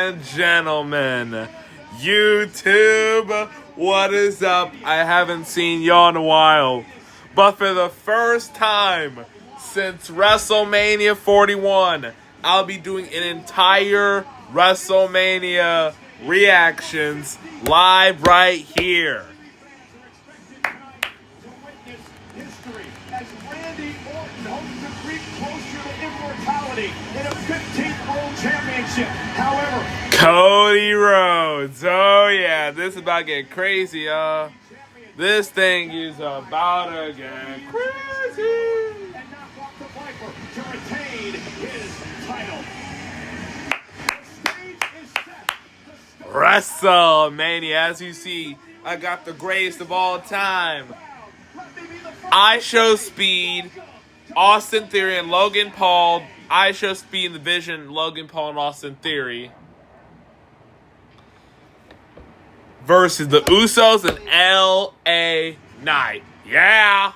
and gentlemen, YouTube, what is up? I haven't seen y'all in a while, but for the first time since WrestleMania 41, I'll be doing an entire WrestleMania reactions live right here. In a 15th World Championship. However, Cody Rhodes. Oh yeah, this is about to get crazy, y'all. This thing is about to get crazy. And now off the Viper to retain his title. The stage is set. WrestleMania, as you see, I got the greatest of all time. I Show Speed, Austin Theory, and Logan Paul. I Show Speed in the Vision, Logan Paul and Austin Theory versus the Usos and L.A. Knight. Yeah.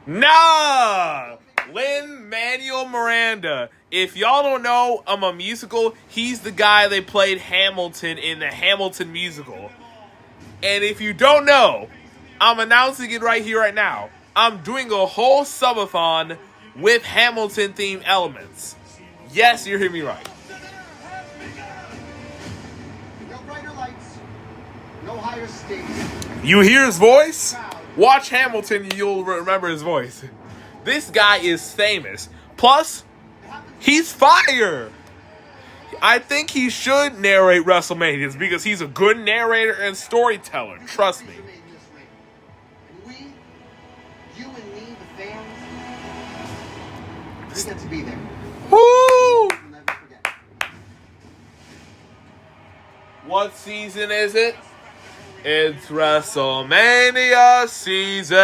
Nah. Lin-Manuel Miranda. If y'all don't know, I'm a musical. He's the guy they played Hamilton in the Hamilton musical. And if you don't know, I'm announcing it right here, right now. I'm doing a whole subathon with Hamilton-themed elements. Yes, you hear me right. No brighter lights, no higher stakes. You hear his voice? Watch Hamilton, you'll remember his voice. This guy is famous. Plus, he's fire. I think he should narrate WrestleManias because he's a good narrator and storyteller. Trust me. You and me, the fans, we get to be there. Woo! We'll never forget. What season is it? It's WrestleMania season.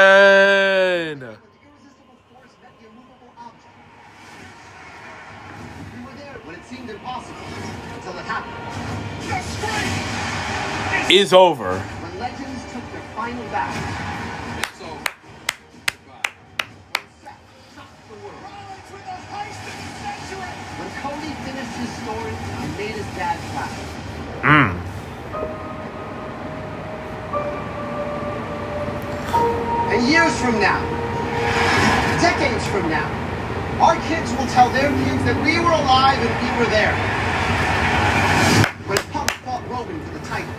We were there when it seemed impossible until it happened. Is over. When legends took their final bow. When Cody finished his story and made his dad proud. And years from now, decades from now, our kids will tell their kids that we were alive and we were there. When Punk fought Roman for the title.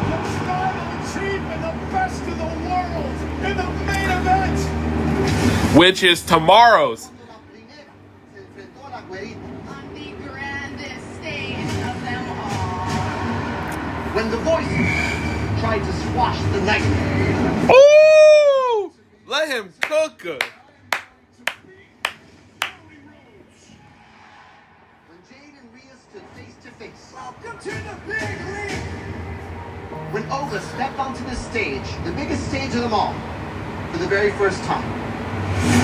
The final achievement, the best in the world, in the main event. Which is tomorrow's. On the grandest stage of them all. When the Voice tried to squash the night. Ooh! Let him cook her. When Jade and Rhea stood face to face. Welcome to the big league. When Oga stepped onto the stage, the biggest stage of them all, for the very first time.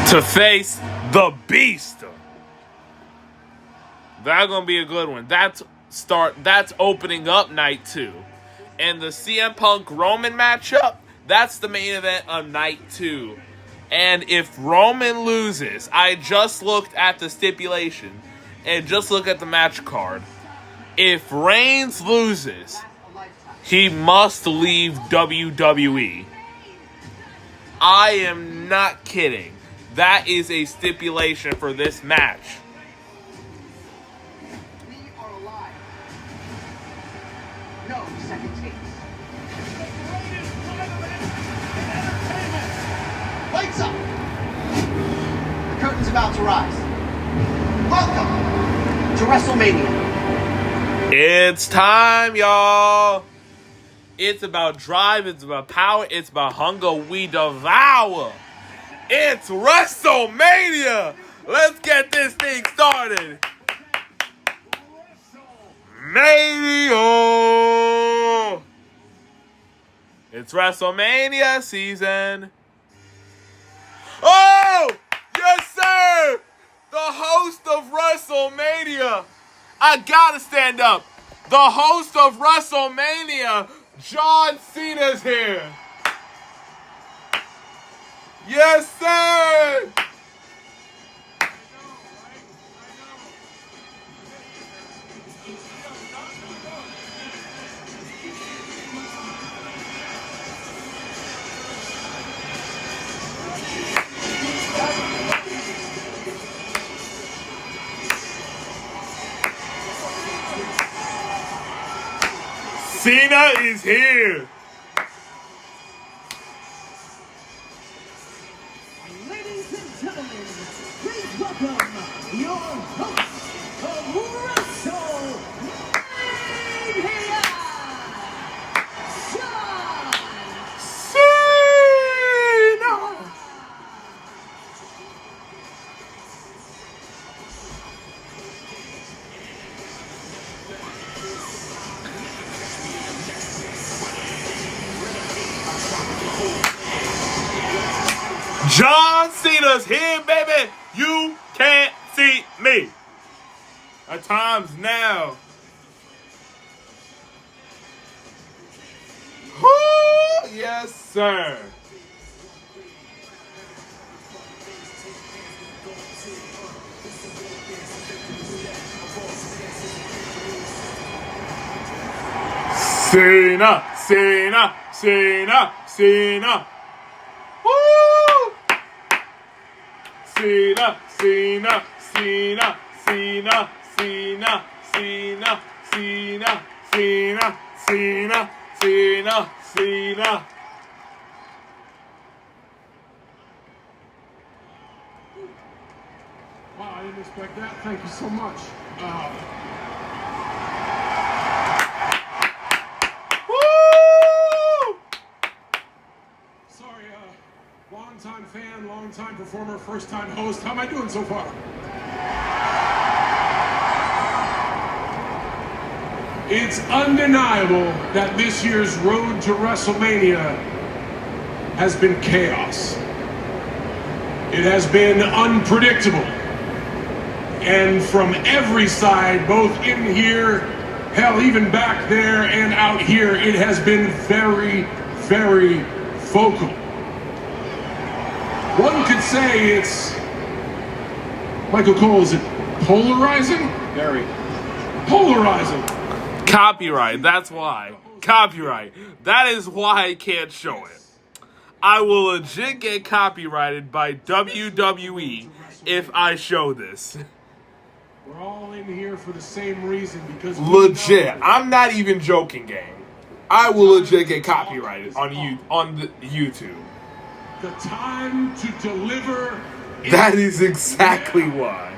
To face the Beast. That's gonna be a good one. That's opening up night 2. And the CM Punk Roman matchup, that's the main event of night 2. And if Roman loses, I just looked at the stipulation and just look at the match card. If Reigns loses, he must leave WWE. I am not kidding. That is a stipulation for this match. We are alive. No second takes. Lights up. The curtain's about to rise. Welcome to WrestleMania. It's time, y'all. It's about drive, it's about power, it's about hunger we devour. It's WrestleMania. Let's get this thing started. Mania. It's WrestleMania season. Oh, yes, sir. The host of WrestleMania. I gotta stand up. The host of WrestleMania, John Cena's here. Yes, sir. Cena is here. Ladies and gentlemen, please welcome your host of WrestleMania, Cena. John Cena's here, baby. You can't see me. Our time's now. Woo! Yes, sir. Cena, Cena, Cena, Cena. Woo! Cena, Cena, Cena, Cena, Cena, Cena, Cena, Cena, Cena, Cena, Cena. Wow, I didn't expect that. Thank you so much. Woo! Sorry, long-time fan, long-time performer, first-time host. How am I doing so far? It's undeniable that this year's road to WrestleMania has been chaos. It has been unpredictable. And from every side, both in here, hell, even back there and out here, it has been very, very vocal. One could say it's, Michael Cole, is it polarizing? Very. Polarizing. Copyright, that's why. Copyright. That is why I can't show it. I will legit get copyrighted by WWE if I show this. We're all in here for the same reason, because Legit. I'm not even joking, gang. I will legit get copyrighted on the YouTube. the time to deliver. That is exactly why.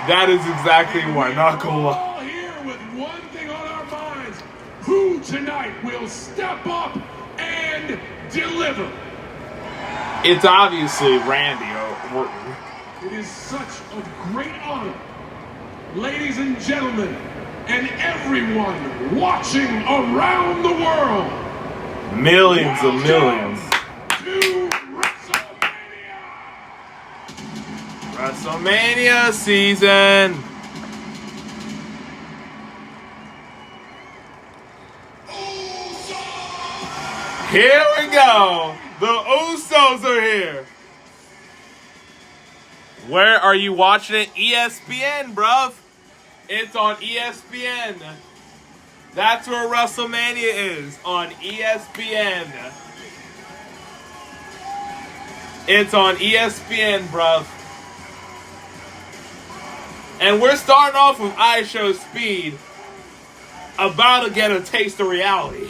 That is exactly why, not gonna We're lie. all here with one thing on our minds: who tonight will step up and deliver? It's obviously Randy Orton. It is such a great honor, ladies and gentlemen, and everyone watching around the world. Millions of millions. To WrestleMania! WrestleMania season. Here we go. The Usos are here. Where are you watching it? ESPN, bruv. It's on ESPN. That's where WrestleMania is, on ESPN. It's on ESPN, bruv. And we're starting off with iShow Speed, about to get a taste of reality.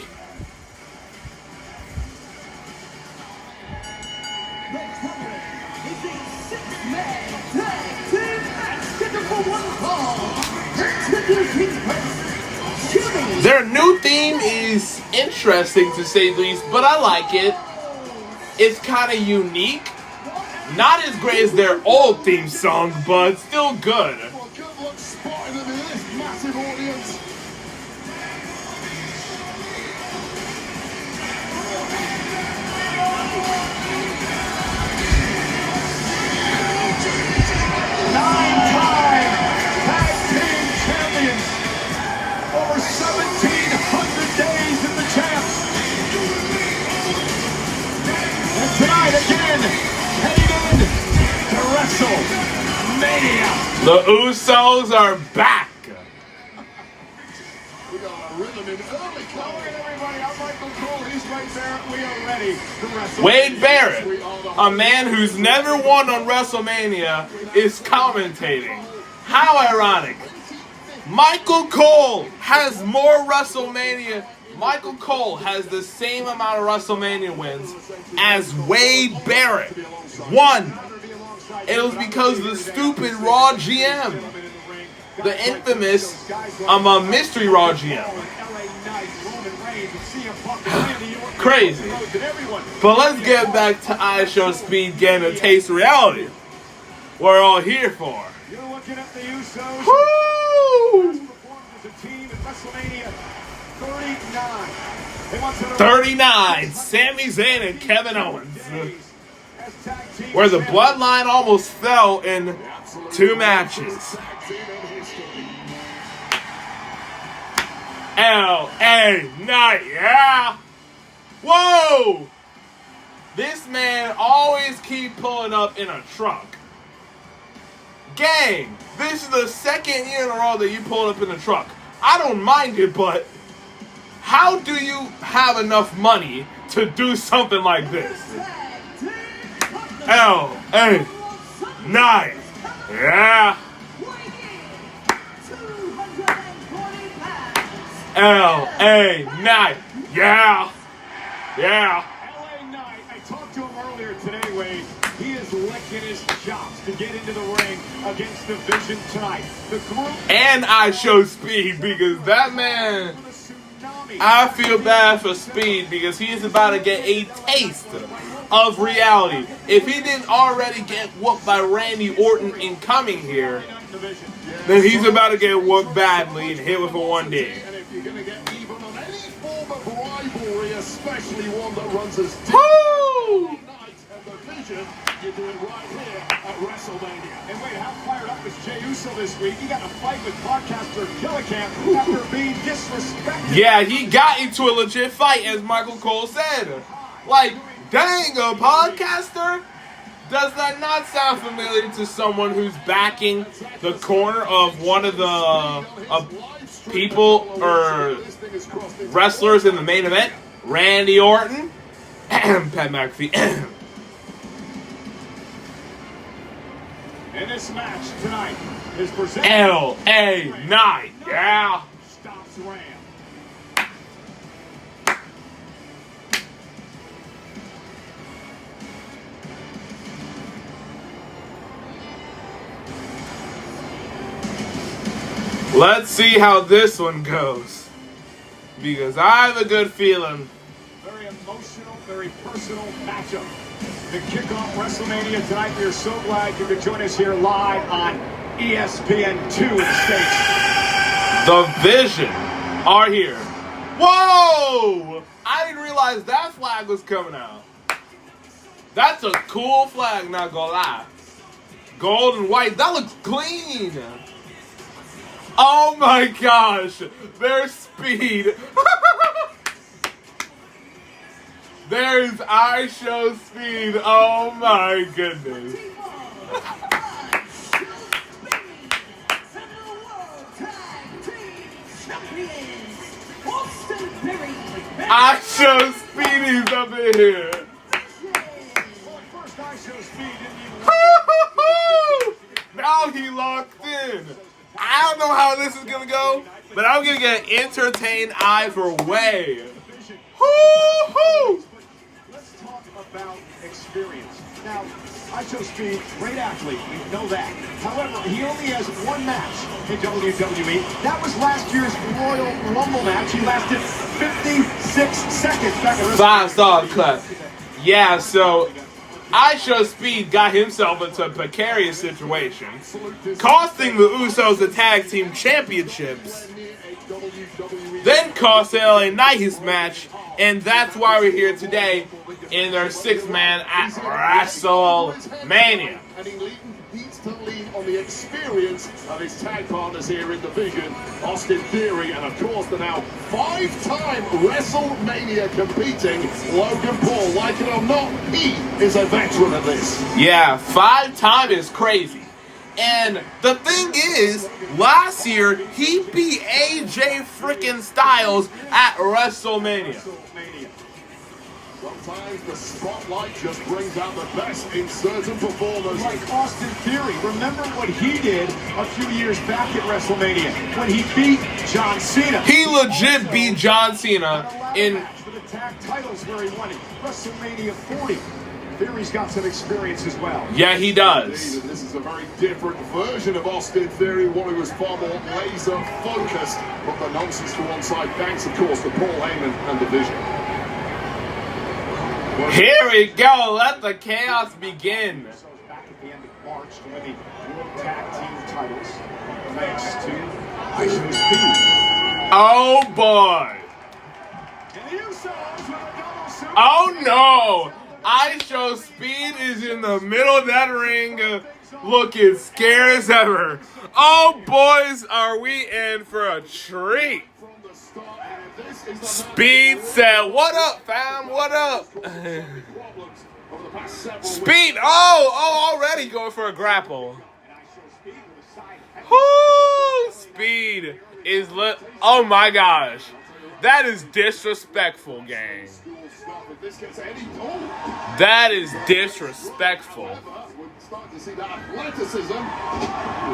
Their new theme is interesting, to say the least, but I like it. It's kind of unique. Not as great as their old theme song, but still good. Well, good luck spotting them in this massive audience. Nine-time tag team champions. Over 1,700 days in the champs. And tonight again, heading to WrestleMania. The Usos are back. We got a rhythm in early. Hello everybody, I'm Michael Cole. He's Wade Barrett. We are ready for WrestleMania. Wade Barrett, a man who's never won on WrestleMania, is commentating. How ironic. Michael Cole has more WrestleMania. Michael Cole has the same amount of WrestleMania wins as Wade Barrett. One. It was because of the stupid Raw GM. The infamous mystery Raw GM. Crazy. But let's get back to iShowSpeed getting a taste of reality. We're all here for. You're looking at the Usos. Woo! As a team at WrestleMania 39. 39. Sami Zayn and Kevin Owens. Where the bloodline almost fell in 2 matches. LA Knight, yeah. Whoa! This man always keep pulling up in a truck. Gang, this is the 2nd year in a row that you pulled up in a truck. I don't mind it, but how do you have enough money to do something like this? LA Knight, yeah. LA Knight, yeah. Yeah. LA Knight, I talked to him earlier today, Wade. He is licking his chops to get into the ring against the Vision tonight. The group and I show Speed because that man, I feel bad for Speed because he's about to get a taste of reality. If he didn't already get whooped by Randy Orton in coming here, then he's about to get whooped badly and hit with a 1D. And if you're going to get even on any form of rivalry, especially one that runs as deep Woo! as the Vision, you do it right here at WrestleMania. And wait, how fired up is Jey Uso this week? He got a fight with podcaster Killicamp after being disrespected. Yeah, he got into a legit fight, as Michael Cole said. Like, dang, a podcaster? Does that not sound familiar to someone who's backing the corner of one of the people or wrestlers in the main event? Randy Orton? Pat McAfee. And this match tonight is presented LA Knight, yeah. Stops Ram. Let's see how this one goes. Because I have a good feeling. Very emotional, very personal matchup. To kick off WrestleMania tonight, we are so glad you could join us here live on ESPN2 in the States. The Vision are here. Whoa! I didn't realize that flag was coming out. That's a cool flag, not gonna lie. Gold and white, that looks clean. Oh my gosh, there's Speed. There's iShowSpeed. Oh my goodness. iShowSpeed is up in here. First iShowSpeed didn't even Now he locked in. I don't know how this is gonna go, but I'm gonna get entertained either way. Woo-hoo! Let's talk about experience. Now, iShowSpeed, great athlete, we know that. However, he only has 1 match in WWE. That was last year's Royal Rumble match. He lasted 56 seconds back at 5-star cut. Yeah, so iShowSpeed got himself into a precarious situation, costing the Usos the tag team championships, then cost LA Knight his match, and that's why we're here today in their 6-man at WrestleMania. And he needs to lean on the experience of his tag partners here in the Vision, Austin Theory, and of course the now 5-time WrestleMania competing Logan Paul. Like it or not, he is a veteran at this. Yeah, 5-time is crazy. And the thing is, last year, he beat AJ freaking Styles at WrestleMania. Sometimes the spotlight just brings out the best in certain performers. Like Austin Theory. Remember what he did a few years back at WrestleMania when he beat John Cena. He legit beat John Cena in for the tag titles where he won it. WrestleMania 40. Theory's got some experience as well. Yeah, he does. Indeed, and this is a very different version of Austin Theory, one who was far more laser focused. Put the nonsense to one side, thanks of course to Paul Heyman and the Vision. Here we go. Let the chaos begin. Back at the end of March to win the World Tag Team titles. Thanks to ISO Speed. Oh boy. And the Usos with a double super. Oh no. ISO Speed is in the middle of that ring looking scared as ever. Oh boys, are we in for a treat. Speed said, what up, fam? What up? Speed, already going for a grapple. Woo! Speed is oh my gosh. That is disrespectful, gang. That is disrespectful.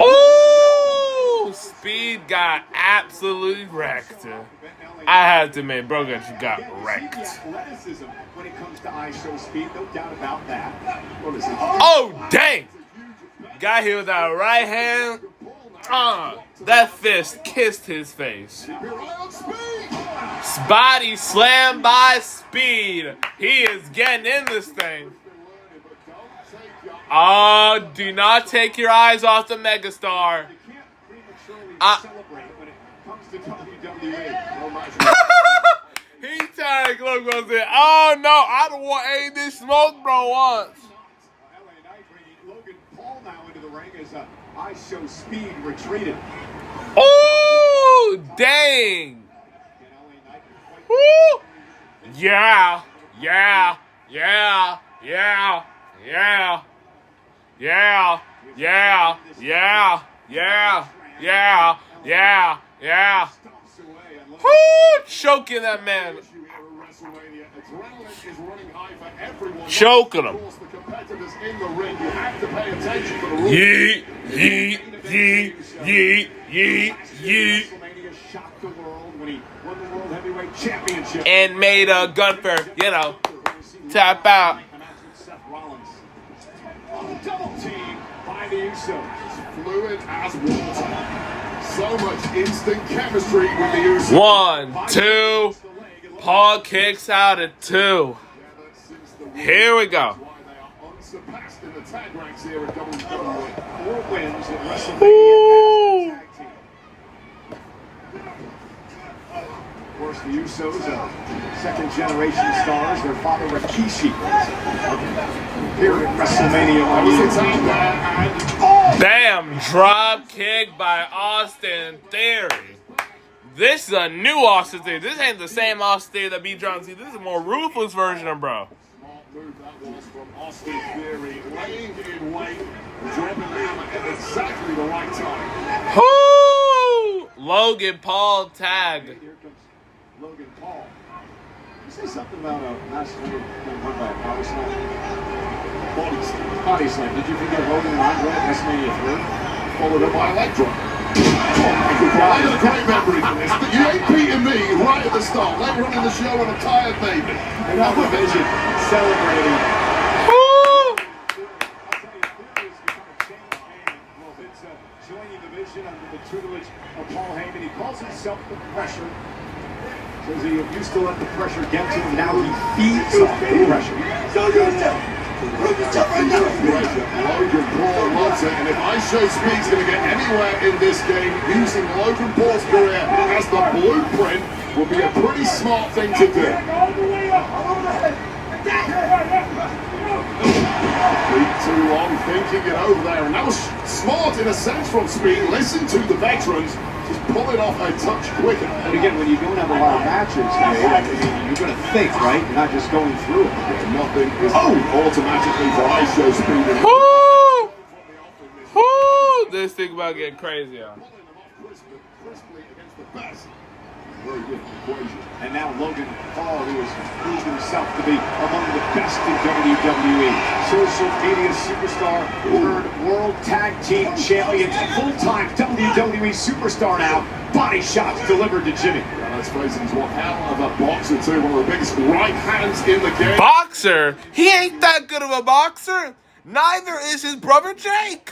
Oh, Speed got absolutely wrecked. I had to admit, bro, got wrecked. Athleticism when it comes to ISO Speed, no doubt about that. Oh, dang! Got hit with that right hand. That fist kissed his face. Body slam by Speed. He is getting in this thing. Oh, do not take your eyes off the megastar. He tagged, look what's it. Oh no, I don't want any of this smoke, bro, once. Logan Paul now into the ring as ISO Speed retreated. Oh, dang. Woo. Yeah. Yeah. Yeah. Yeah. Yeah. Yeah. Yeah. Yeah. Yeah. Yeah. Yeah. Yeah. Woo! Choking that man. Choking him. Yeet, yeet, yeet, yeet, yeet, yeet. And made a Gunther, tap out. Double team by the Usos. Fluid as water. So much instant chemistry with the Usos. 1, 2. Paul kicks out at 2. Here we go. Unsurpassed in the tag ranks here at WWE. 4 wins at WrestleMania tag team. Of course, the Usos are second-generation stars. Their father, Rikishi, here at WrestleMania. Bam! Drop kick by Austin Theory. This is a new Austin Theory. This ain't the same Austin Theory that beat John Cena. This is a more ruthless version of bro. Smart move that was from Austin Theory, laying in wait, dropping him at exactly the right time. Whoo! Logan Paul tag. Here comes Logan Paul. You say something about a match being won by a body slam? Body slam. Did you forget Logan and Andre at WrestleMania 3? Followed up by a leg drop. I got a great memory for this. You ain't beating me right at the start. Later on in the show, I'm a tired baby. And now the Vision celebrating. Joining the Vision under the tutelage of Paul Heyman. He calls himself the Pressure. Says he used to let the pressure get to him. Now he feeds off the pressure. Logan Paul loves it, and if ISO Speed's going to get anywhere in this game, using Logan Paul's career as the blueprint will be a pretty smart thing to do. Too long thinking it over there, and that was smart in a sense from Speed. Listen to the veterans, just pull it off a touch quicker. And again, when you don't have a lot of matches, you're going to think, right? You're not just going through it. Nothing is automatically for ISO Speed. Woo! Woo! This thing about getting crazy, y'all. Very different equation. And now Logan Paul, who has proved himself to be among the best in WWE. Social media superstar turned World Tag Team Champion, full-time WWE superstar now. Body shots delivered to Jimmy. Yeah, let's face it, he's one hell of a boxer too. One of the biggest right hands in the game. Boxer? He ain't that good of a boxer. Neither is his brother Jake.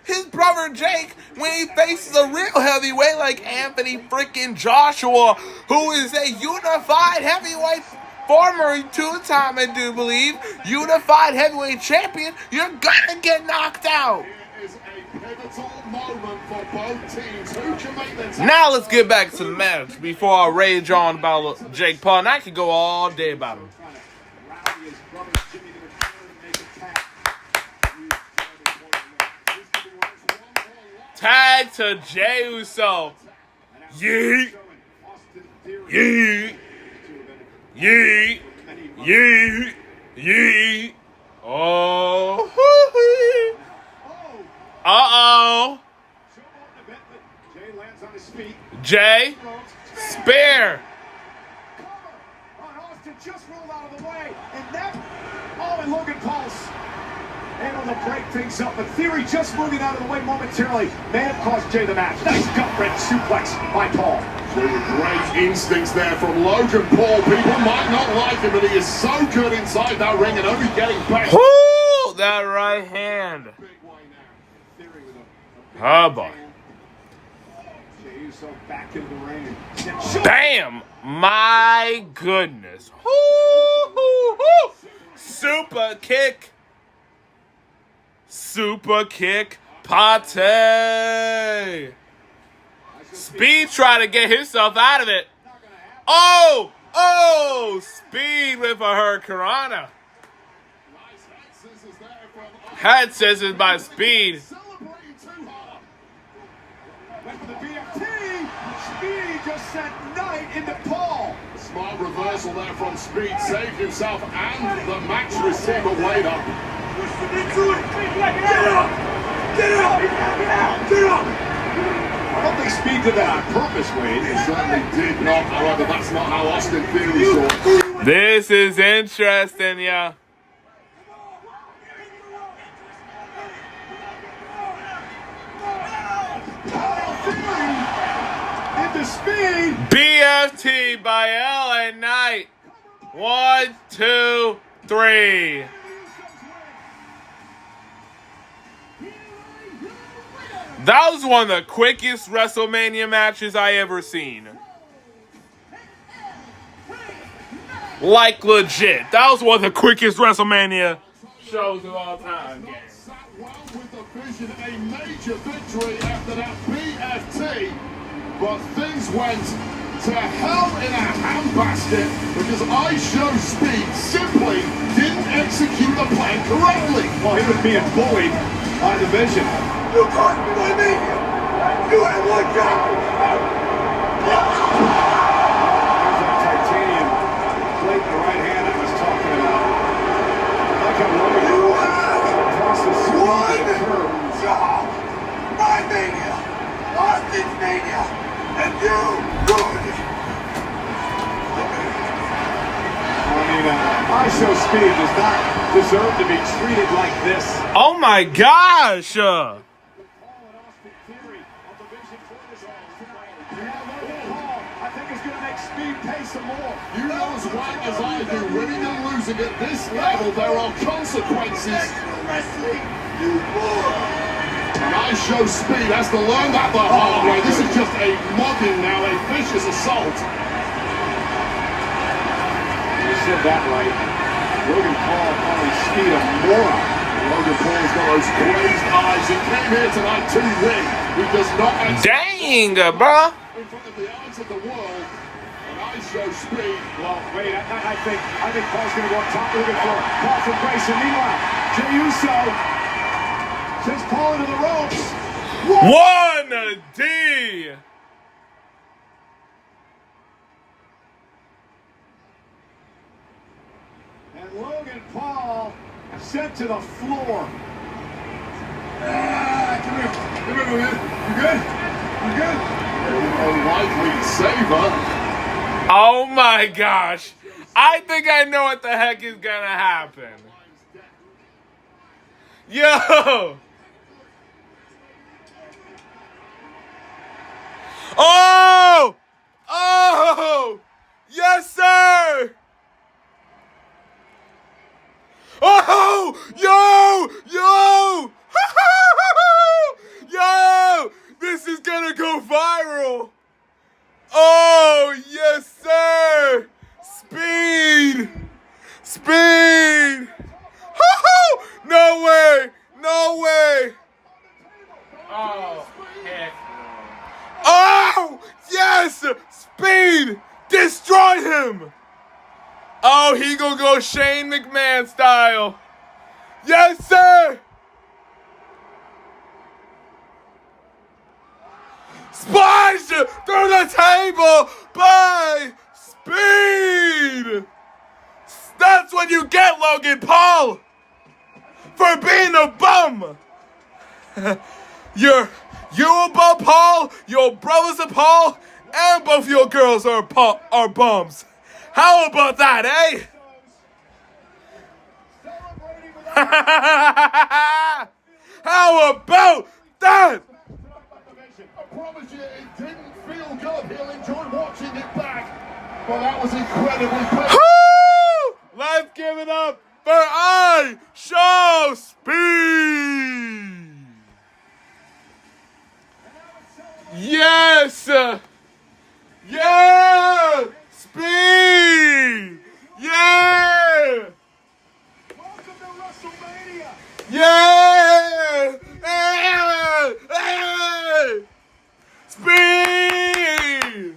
His brother Jake, when he faces a real heavyweight like Anthony freaking Joshua, who is a unified heavyweight, former two-time, I do believe, unified heavyweight champion, you're gonna get knocked out. It is a pivotal moment for both teams. Who can make the Now let's get back to the match before I rage on about Jake Paul, and I could go all day about him. Rowdy his brother Jimmy to the corner to make a tag. Tag to Jey Uso. Yeet. Yeet. Yeet. Yeet. Yeet. Oh. Uh-oh. Jay lands on his feet. Jay. Spear. Austin just rolled out of the way. And that, and Logan Paul's able to break things up. But Theory just moving out of the way momentarily may have cost Jay the match. Nice gut-wrench suplex by Paul. Great instincts there from Logan Paul. People might not like him, but he is so good inside that ring and only getting better. Woo! That right hand. Oh, boy. Jey Uso back into the ring. Bam! My goodness. Woo-hoo-hoo. Super kick. Super kick. Pate. Speed trying to get himself out of it. Oh! Oh! Speed with a hurricanrana. Head scissors by Speed. Went for the BFT. Speed just sent Knight into Paul. Smart reversal there from Speed. Saved himself and the mattress team are weighed up. Get up! Get up! Get up! I don't think Speed did that on purpose, Wade. He certainly did not. However, that's not how Austin Theory saw it. This is interesting, yeah. Into Speed. BFT by LA Knight. 1, 2, 3. That was one of the quickest WrestleMania matches I ever seen. Like legit. That was one of the quickest WrestleMania shows of all time. Sat well with the vision, a major victory after that BFT, but things went to hell in a handbasket because I Show Speed simply didn't execute the plan correctly. Well, he was being bullied by the Vision. You caused me my mania! You had one job! There's that titanium plate in the right hand I was talking about. Like a lower You had across the one curve. job! My mania! Austin's mania! And you ruined it! I mean, I Show Speed does not deserve to be treated like this. Oh my gosh! I think it's going to make Speed pay some more. You know as well as I do, winning and losing at this level, there are consequences. National Wrestling, you moron! And I Show Speed has to learn that the hard way. This is just a mugging now, a vicious assault. You said that right. Logan Paul calling Speed a moron. Logan Paul's got those crazed eyes. He came here tonight to win. He does not Dang, bro. in front of the eyes of the world. And I Show Speed. Well, wait, I think Paul's going to go on top looking for Paul from Grayson. Meanwhile, Jey Uso sends Paul into the ropes. 1D. And Logan Paul sent to the floor. Come here, man. You good? You good? A likely saver. Oh my gosh. I think I know what the heck is gonna happen. Yo! Oh! Oh! Yes, sir! Oh! Yo! Yo! Yo! This is gonna go viral! Oh, yes, sir! Speed! Speed! No way! No way! Oh, heck. Oh! Yes! Speed! Destroy him! Oh, he gonna go Shane McMahon style. Yes, sir! Splashed through the table by Speed! That's what you get, Logan Paul! For being a bum! You're a bum, Paul, your brother's a Paul, and both your girls are bums. How about that, eh? How about that? I promise you, it didn't feel good. He'll enjoy watching it back. Well, that was incredibly painful. Let's give it up for I Show Speed. Yes. Yeah. Speed. Yeah. Welcome to WrestleMania. Yeah. Speed.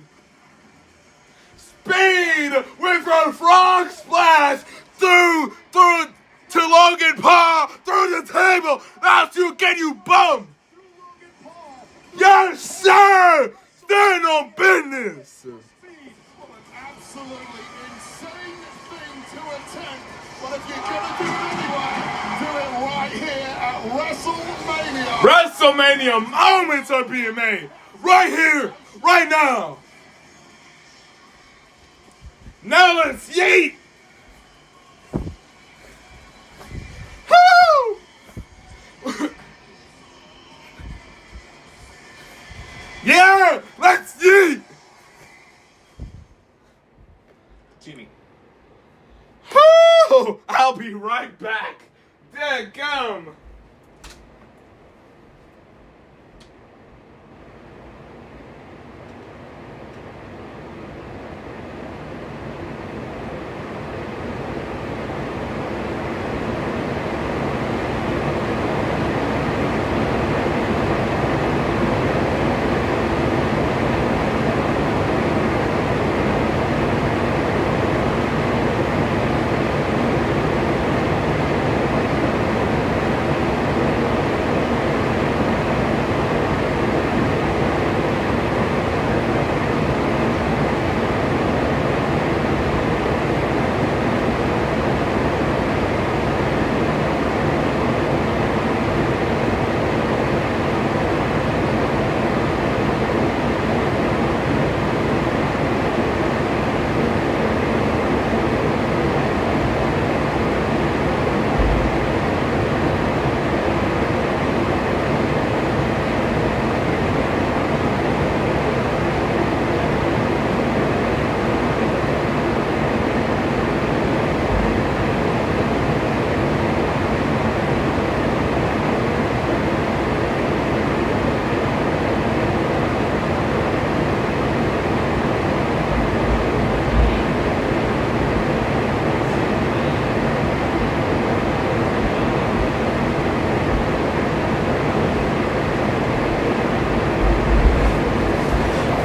Speed with a frog splash through to Logan Paul through the table. That's you get, you bum. Yes, sir. Stand on business. Absolutely insane thing to attempt. But if you're going to do it anyway, do it right here at WrestleMania. WrestleMania moments are being made right here, right now. Now let's yeet. Woo! Yeah, let's yeet. Jimmy. Woo! I'll be right back. Dadgum.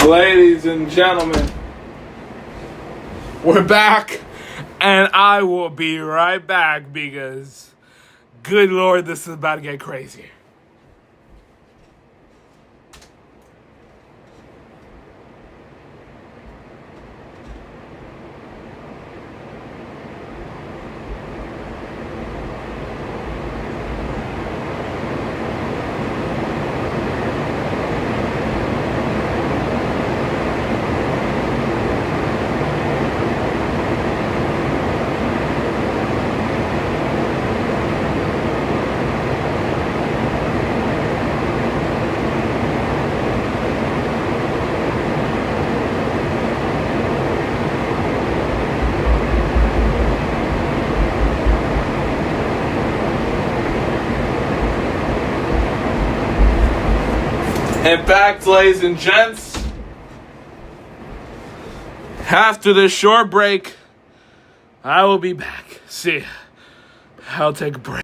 Ladies and gentlemen, we're back, and I will be right back because, good Lord, this is about to get crazy. In fact, ladies and gents, after this short break, I will be back. See ya. I'll take a break.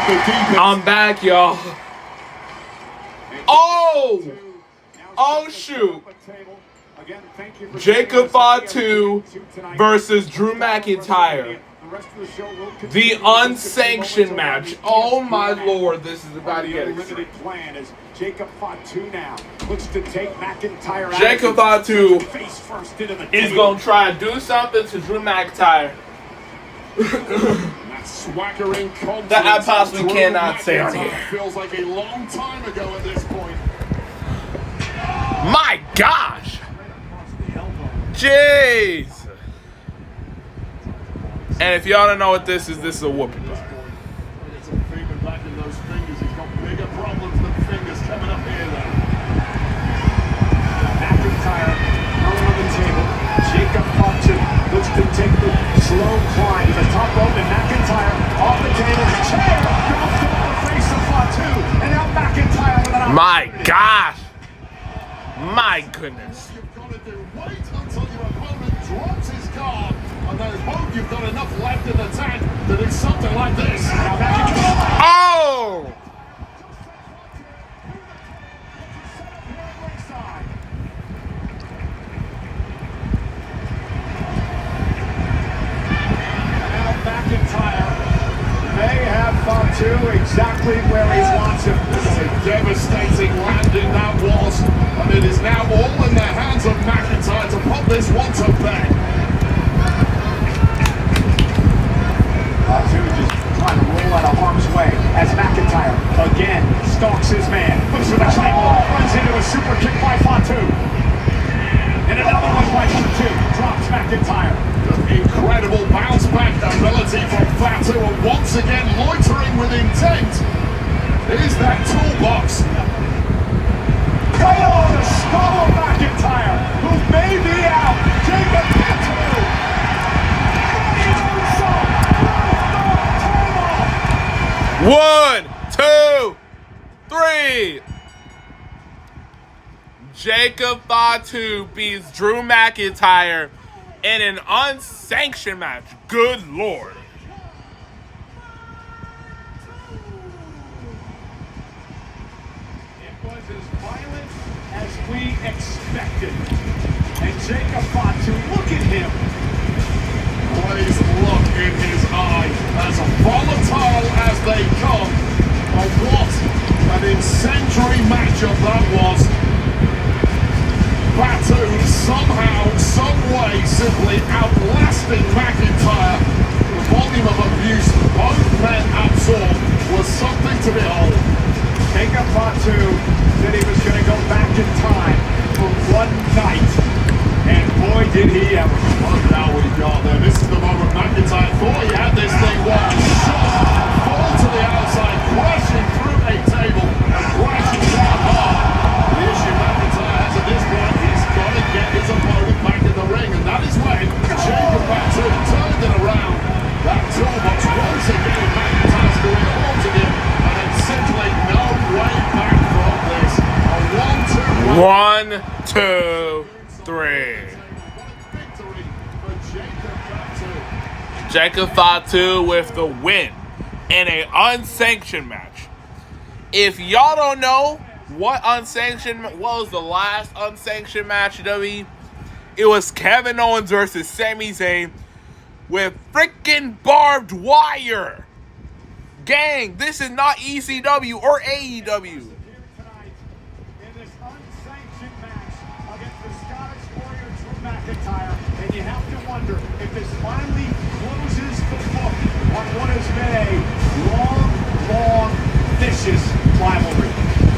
the deepest. I'm back, y'all. Oh! Oh, shoot. Jacob Fatu versus Drew McIntyre. The unsanctioned match. Oh, my Lord. This is about to get exciting. Jacob Fatu now looks to take McIntyre out. Jacob Fatu face first into the is going to try to do something to Drew McIntyre that I possibly cannot say on here. Feels like a long time ago at this point. My gosh. Jeez. And if y'all don't know what this is a whooping butt. It's a fever back in those fingers. He's got bigger problems than fingers coming up here, though. McIntyre thrown on the table. Jacob Fatu looks to take the slow climb to the top rope, and McIntyre off the table. Chair goes to the face of Fatu, and now McIntyre with an My gosh. My goodness. You've got to do wait until your opponent drops his guard, and then hope you've got enough left in the tank to do something like this. Oh! May have Fatu exactly where he wants him. A devastating landing that was, and it is now all in the hands of McIntyre to put this one to bed. Fatu just trying to roll out of harm's way as McIntyre again stalks his man. Looks for the claymore, runs into a super kick by Fatu. And another one by Fatu, drops McIntyre. Incredible bounce back ability from Fatu, and once again loitering with intent. Is that toolbox? Right on the skull of McIntyre, who may be out. Jacob Fatu. One, two, three. Jacob Fatu beats Drew McIntyre in an unsanctioned match. Good Lord. It was as violent as we expected. And Jacob Fatu, look at him. Please look in his eye. As volatile as they come. And what an incendiary matchup that was. Fatu somehow, some way, simply outlasting McIntyre. The volume of abuse both men absorbed was something to behold. Jacob Fatu said he was going to go back in time for one night. And boy, did he ever. Look how we got there. This is the moment McIntyre thought he had this thing one shot. Fall to the outside, crashing through a table and crashing down hard. The issue McIntyre has at this point, he's got to get his opponent back in the ring, and that is when Jacob Fatu turned it around. That toolbox once again in McIntyre's career haunted him, and it's simply no way back from this. A 1-2. 1, 2, 3. Victory for Jacob Fatu. Jacob Fatu with the win in an unsanctioned match. If y'all don't know what was the last unsanctioned match in WWE, it was Kevin Owens versus Sami Zayn with freaking barbed wire. Gang, this is not ECW or AEW. McIntyre, and you have to wonder if this finally closes the book on what has been a long, vicious rivalry.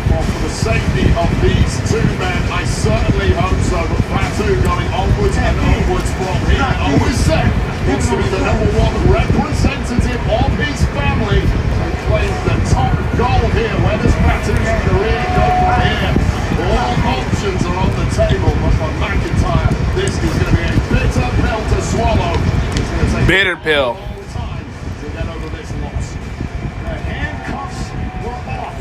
Well, for the safety of these two men, I certainly hope so. But Fatu going onwards and onwards from here. Always said wants to be the #1 representative of his family and claims the top goal here. Where does Fatu's career go from here? All options are on the table, but for McIntyre, this is going to be a bitter pill to swallow. It's going to take Bitter pill. a long time to get over this loss. The handcuffs were off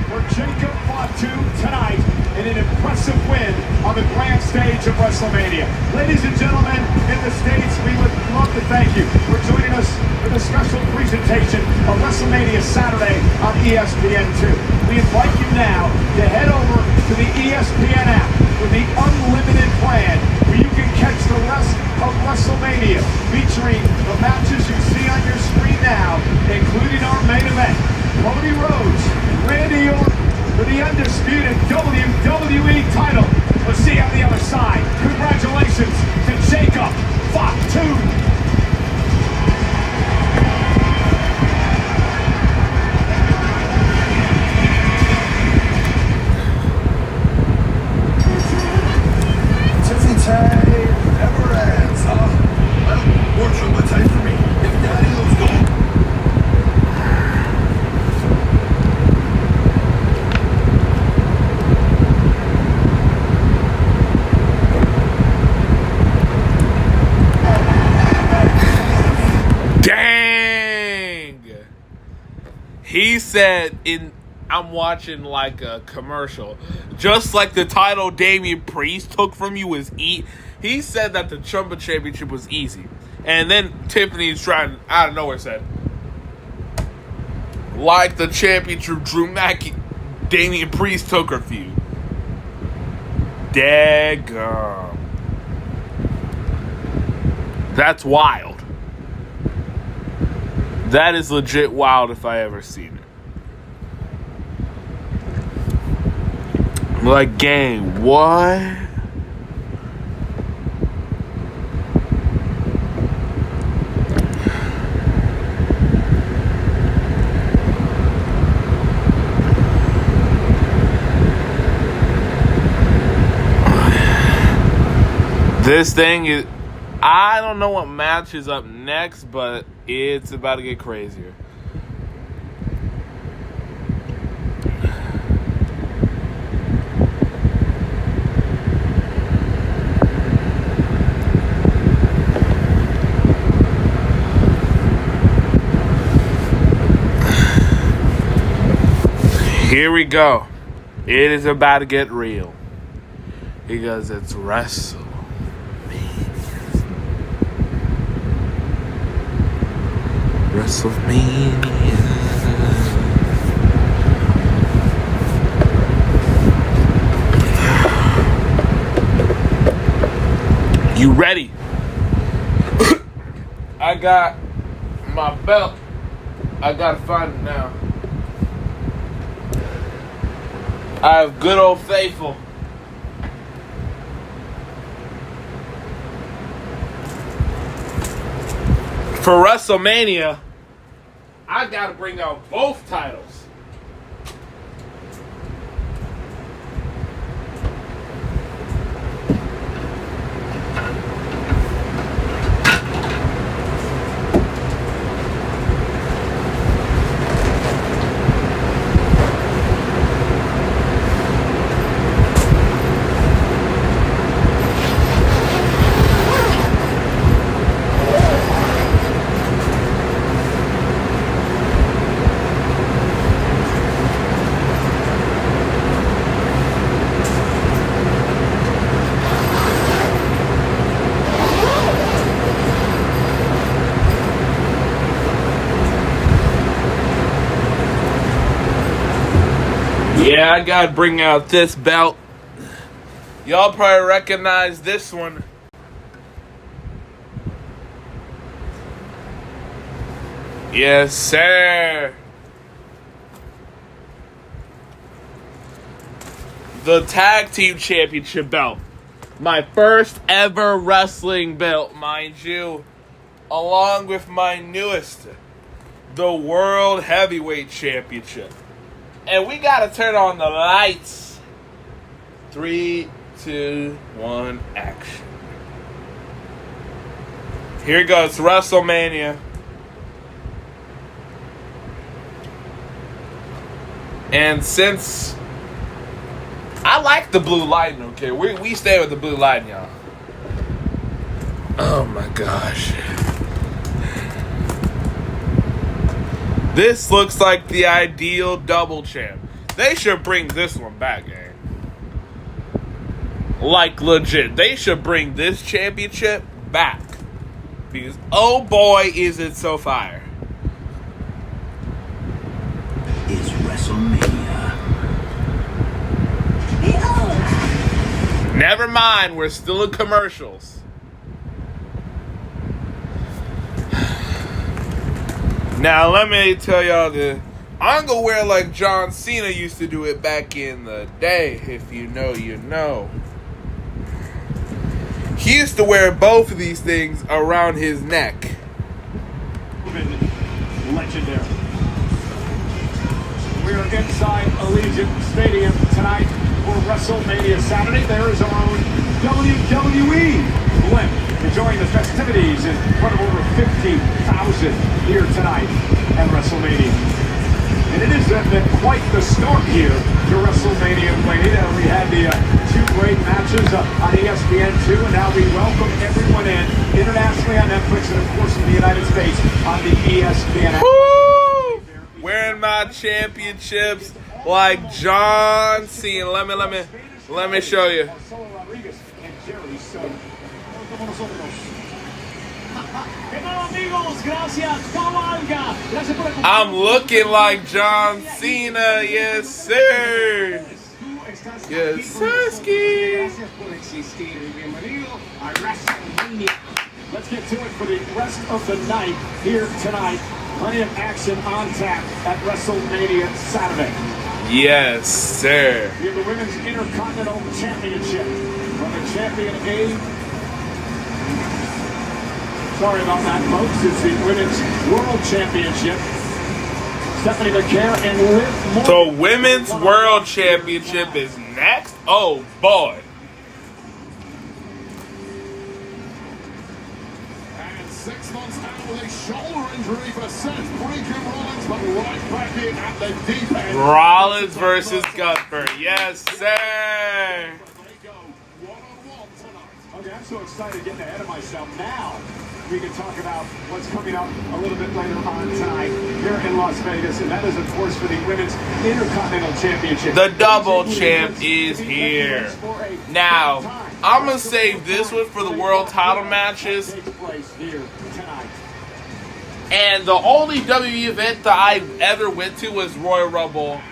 for Jacob Fatu tonight in an impressive win on the grand stage of WrestleMania. Ladies and gentlemen, in the States, we would we'd love to thank you for joining us for the special presentation of WrestleMania Saturday on ESPN2. We invite you now to head over to the ESPN app with the unlimited plan where you can catch the rest of WrestleMania featuring the matches you see on your screen now, including our main event, Cody Rhodes, Randy Orton for the undisputed WWE title. We'll see you on the other side. Congratulations to Jacob Fatu. Tiffy time never ends, huh? Well, more trouble time for me. If Daddy loves gold. Dang! He said I'm watching like a commercial. Just like the title Damian Priest took from you was he said that the Trumba Championship was easy. And then Tiffany's trying out of nowhere said, like the championship Drew Mackey, Damian Priest took her feud. Daggum. That's wild. That is legit wild if I ever seen it. Like, gang, what? This thing is... I don't know what match is up next, but it's about to get crazier. Here we go. It is about to get real. Because it's WrestleMania. You ready? I got my belt. I gotta find it now. I have good old faithful. For WrestleMania, I gotta bring out both titles. Yeah, I gotta bring out this belt. Y'all probably recognize this one. Yes, sir. The Tag Team Championship belt. My first ever wrestling belt, mind you. Along with my newest, the World Heavyweight Championship. And we gotta turn on the lights. 3, 2, 1, action. Here goes WrestleMania. And since I like the blue lighting, okay, we stay with the blue lighting, y'all. Oh my gosh. This looks like the ideal double champ. They should bring this one back, gang. Like, legit. They should bring this championship back. Because, oh boy, is it so fire. Is WrestleMania. Never mind, we're still in commercials. Now, let me tell y'all this. I'm gonna wear like John Cena used to do it back in the day. If you know, you know. He used to wear both of these things around his neck. Legendary. We're inside Allegiant Stadium tonight for WrestleMania Saturday. There is our own WWE blimp enjoying the festivities in front of over 50,000 here tonight at WrestleMania. And it has been quite the start here to WrestleMania, Lady. We had the two great matches on ESPN2, and now we welcome everyone in internationally on Netflix and, of course, in the United States on the ESPN. Woo! Wearing my championships like John Cena. Let me show you. I'm looking like John Cena, yes sir. Yes, Sirski. Let's get to it for the rest of the night here tonight. Plenty of action on tap at WrestleMania Saturday. Yes, sir. We have the Women's Intercontinental Championship from the champion A. Sorry about that, folks. It's the Women's World Championship. Stephanie McCare and Liv Morgan. So, Women's World Championship is next? Oh, boy. And 6 months out with a shoulder injury for Seth Freakin' Rollins, but right back in at the deep end. Rollins versus Gunther. Yes, sir. They go one-on-one tonight. Okay, I'm so excited getting ahead of myself now. We can talk about what's coming up a little bit later on tonight here in Las Vegas, and that is, of course, for the Women's Intercontinental Championship. The double champ is here. Now, I'm going to save this one for the world title matches. And the only WWE event that I ever went to was Royal Rumble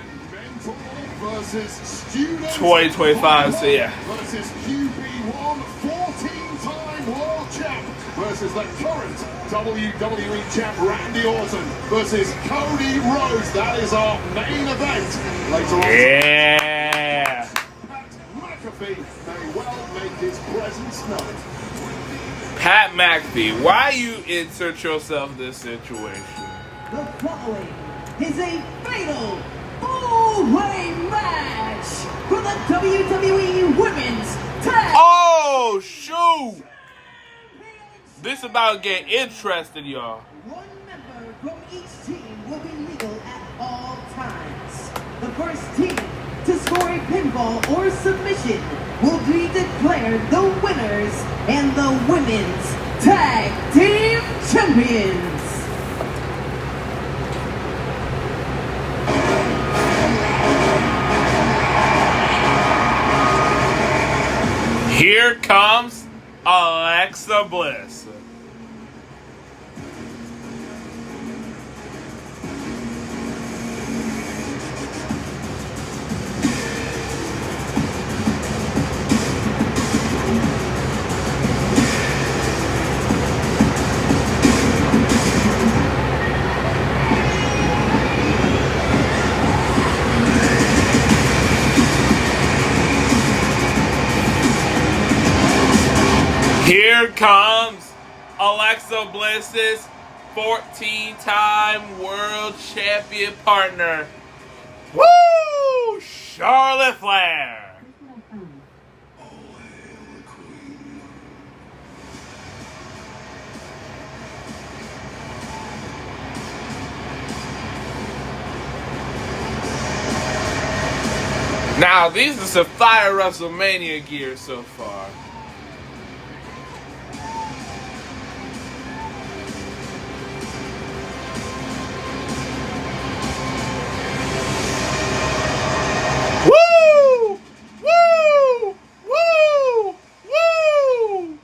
2025, so yeah. Versus QB1, 14-time world champ. Versus the current WWE champ Randy Orton versus Cody Rhodes. That is our main event later on. Yeah. Pat McAfee may well make his presence known. Pat McAfee, why you insert yourself in this situation? The following is a fatal four-way match for the WWE Women's Tag. Oh, shoot. This about to get interesting, y'all. One member from each team will be legal at all times. The first team to score a pinfall or submission will be declared the winners and the Women's Tag Team Champions. Here comes Alexa Bliss. Here comes Alexa Bliss's 14-time world champion partner. Woo! Charlotte Flair. Now, these are some fire WrestleMania gear so far. Woo! Woo! Woo! Woo!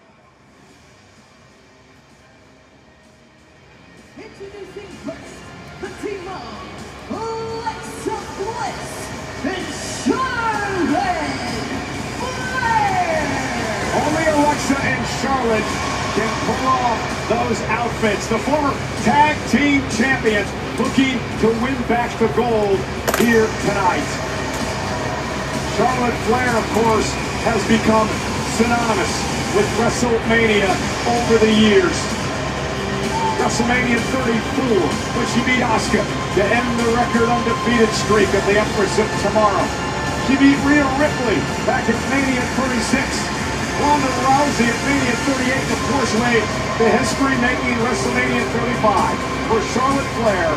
Charlotte can pull off those outfits. The former tag team champions looking to win back the gold here tonight. Charlotte Flair, of course, has become synonymous with WrestleMania over the years. WrestleMania 34, when she beat Asuka to end the record undefeated streak of the Empress of Tomorrow. She beat Rhea Ripley back at Mania 36. Ronda Rousey at Mania 38, and of course made the history-making WrestleMania 35 for Charlotte Flair,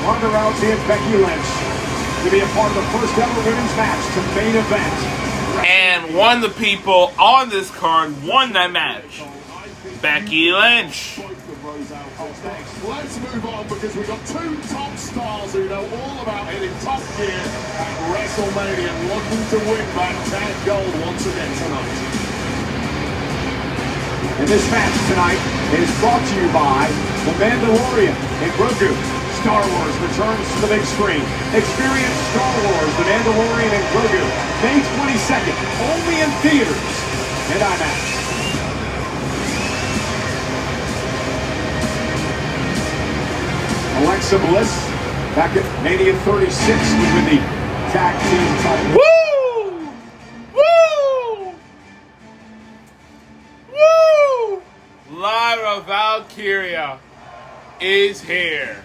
Ronda Rousey, and Becky Lynch to be a part of the first ever women's match to main event. And one of the people on this card won that match. Becky Lynch. Let's move on because we've got two top stars who know all about hitting top gear at WrestleMania and looking to win back tag gold once again tonight. And this match tonight is brought to you by The Mandalorian and Grogu. Star Wars returns to the big screen. Experience Star Wars, The Mandalorian and Grogu, May 22nd, only in theaters and IMAX. Alexa Bliss, back at Mania 36 with the tag team title. Woo! Woo! Woo! Lyra Valkyria is here.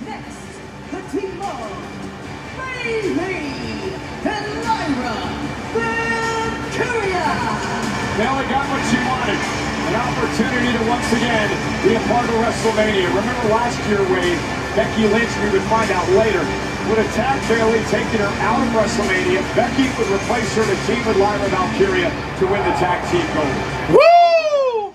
Next, the team of Bailey and Lyra Valkyria. Bailey got what she wanted. An opportunity to once again be a part of WrestleMania. Remember last year, Wade, Becky Lynch, we would find out later, would attack Bailey, taking her out of WrestleMania. Becky would replace her to team with Lyra Valkyria to win the tag team gold. Woo!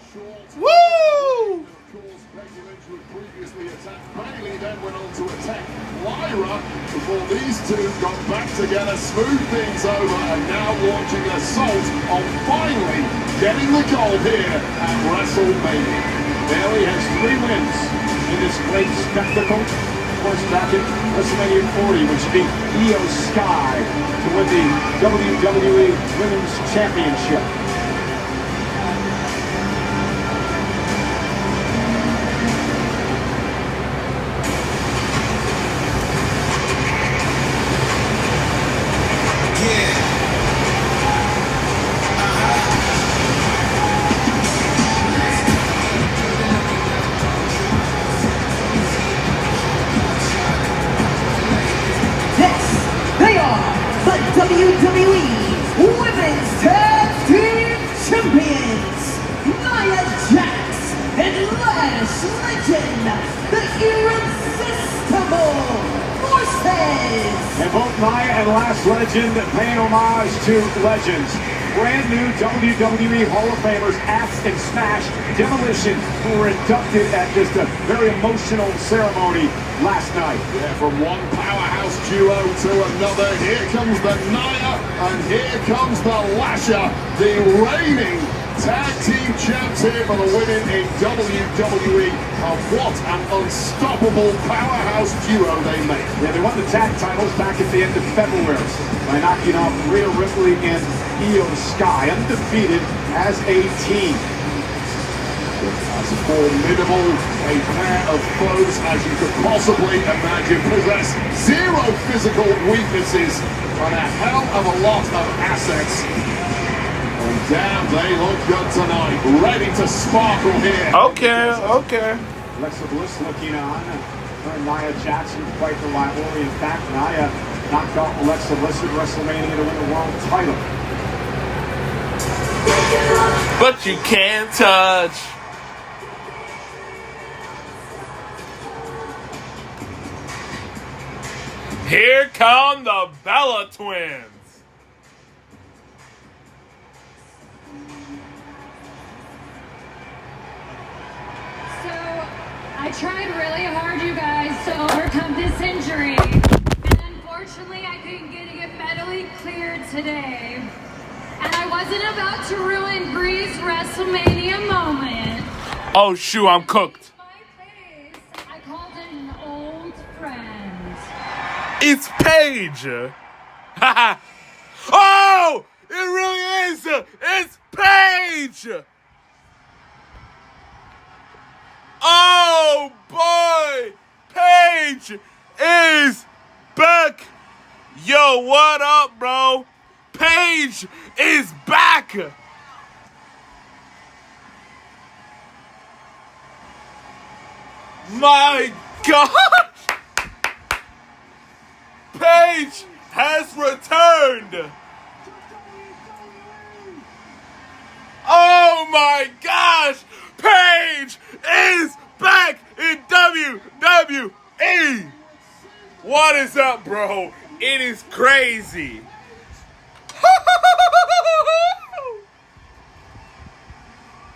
Woo! Of course, Becky Lynch would previously attack Bailey, then went on to attack Lyra before these two got back together, smoothed things over, and now launching an assault on finally getting the gold here at WrestleMania. Bailey has 3 wins in this great spectacle. Of course, back at WrestleMania 40, when she beat Io Sky to win the WWE Women's Championship. WWE Women's Tag Team Champions, Nia Jax and Lash Legend, the irresistible forces. And both Nia and Lash Legend paying homage to legends. Brand new WWE Hall of Famers, Axe and Smash Demolition, who were inducted at just a very emotional ceremony last night. Yeah, from one powerhouse duo to another, here comes the Nia and here comes the Lasher, the reigning tag team champs here for the women in WWE. And what an unstoppable powerhouse duo they make. Yeah, they won the tag titles back at the end of February by knocking off Rhea Ripley and Io Sky, undefeated as a team. As formidable a pair of foes as you could possibly imagine, possess zero physical weaknesses and a hell of a lot of assets. And damn, they look good tonight, ready to sparkle here. Okay. Alexa Bliss looking on. Her and Nia Jax, quite the rivalry. In fact, Nia knocked off Alexa Bliss at WrestleMania to win the world title. But you can't touch. Here come the Bella Twins. I tried really hard, you guys, to overcome this injury. And unfortunately, I couldn't get it medically cleared today. And I wasn't about to ruin Bree's WrestleMania moment. Oh, shoot, I'm cooked. My face, I called it an old friend. It's Paige. Haha. Oh! It really is. It's Paige. Oh boy, Paige is back. Yo, what up, bro? Paige is back. My gosh! Paige has returned. Oh my gosh! Paige is back in WWE. What is up, bro? It is crazy.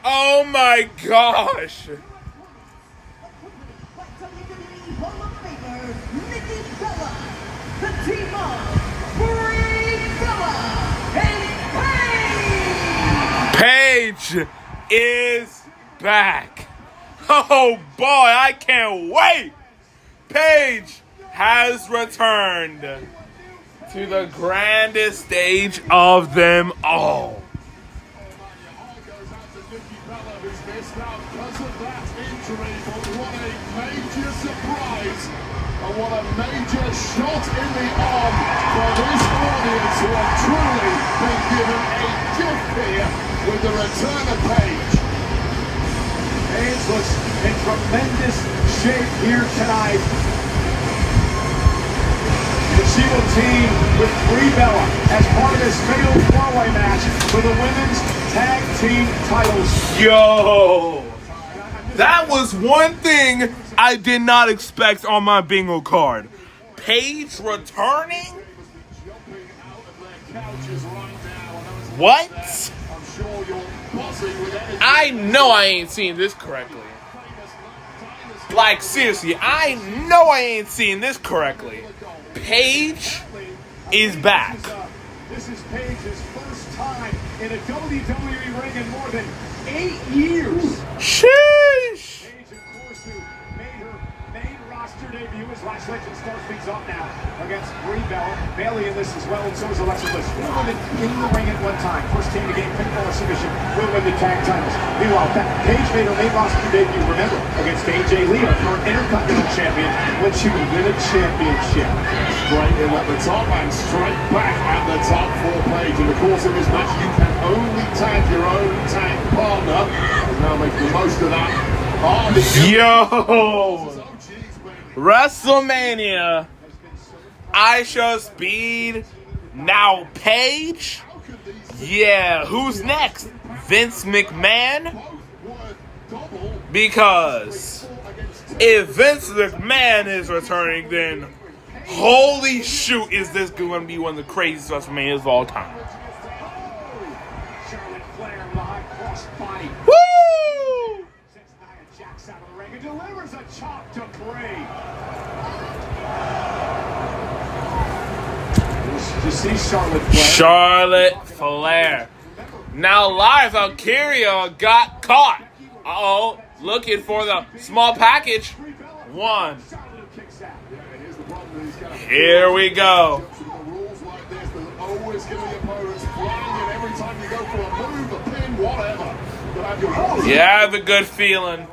Oh my gosh. Paige is back. Oh boy, I can't wait. Paige has returned to the grandest stage of them all. And what a major shot in the arm for this audience who have truly been given a gift here with the return of Paige. Paige looks in tremendous shape here tonight. And she will team with Brie Bella as part of this fatal four-way match for the women's tag team titles. Yo! That was one thing I did not expect on my bingo card. Paige returning? What? I know I ain't seen this correctly. Like, seriously, I know I ain't seen this correctly. Paige is back. This is Paige's first time in a WWE ring in more than 8 years. Sheesh! Paige, of course, who made her main roster debut as Lash Legend starts things off now against Brie Bella. Bailey in this as well, and so is Alexa Bliss. Two women in the ring at one time. First team to gain pinfall or submission will win the tag titles. Meanwhile, Paige made her main roster debut, remember, against AJ Lee, her current Intercontinental Champion, when she would win a championship. Straight in at the top and straight back at the top for Paige. In the course of this match, you can only tag your own tag partner. And now make the most of that. Yo! WrestleMania. Aisha Speed. Now Paige. Yeah, who's next? Vince McMahon? Because if Vince McMahon is returning, then holy shoot, is this going to be one of the craziest WrestleManias of all time. Charlotte Flair live cross body. Woo! Sends Nia Jax out of the ring and delivers a chop to Brie. You see Charlotte Flair. Charlotte Flair. Now live, Valkyria got caught. Uh-oh, looking for the small package. One. Here we go. Yeah, I have a good feeling.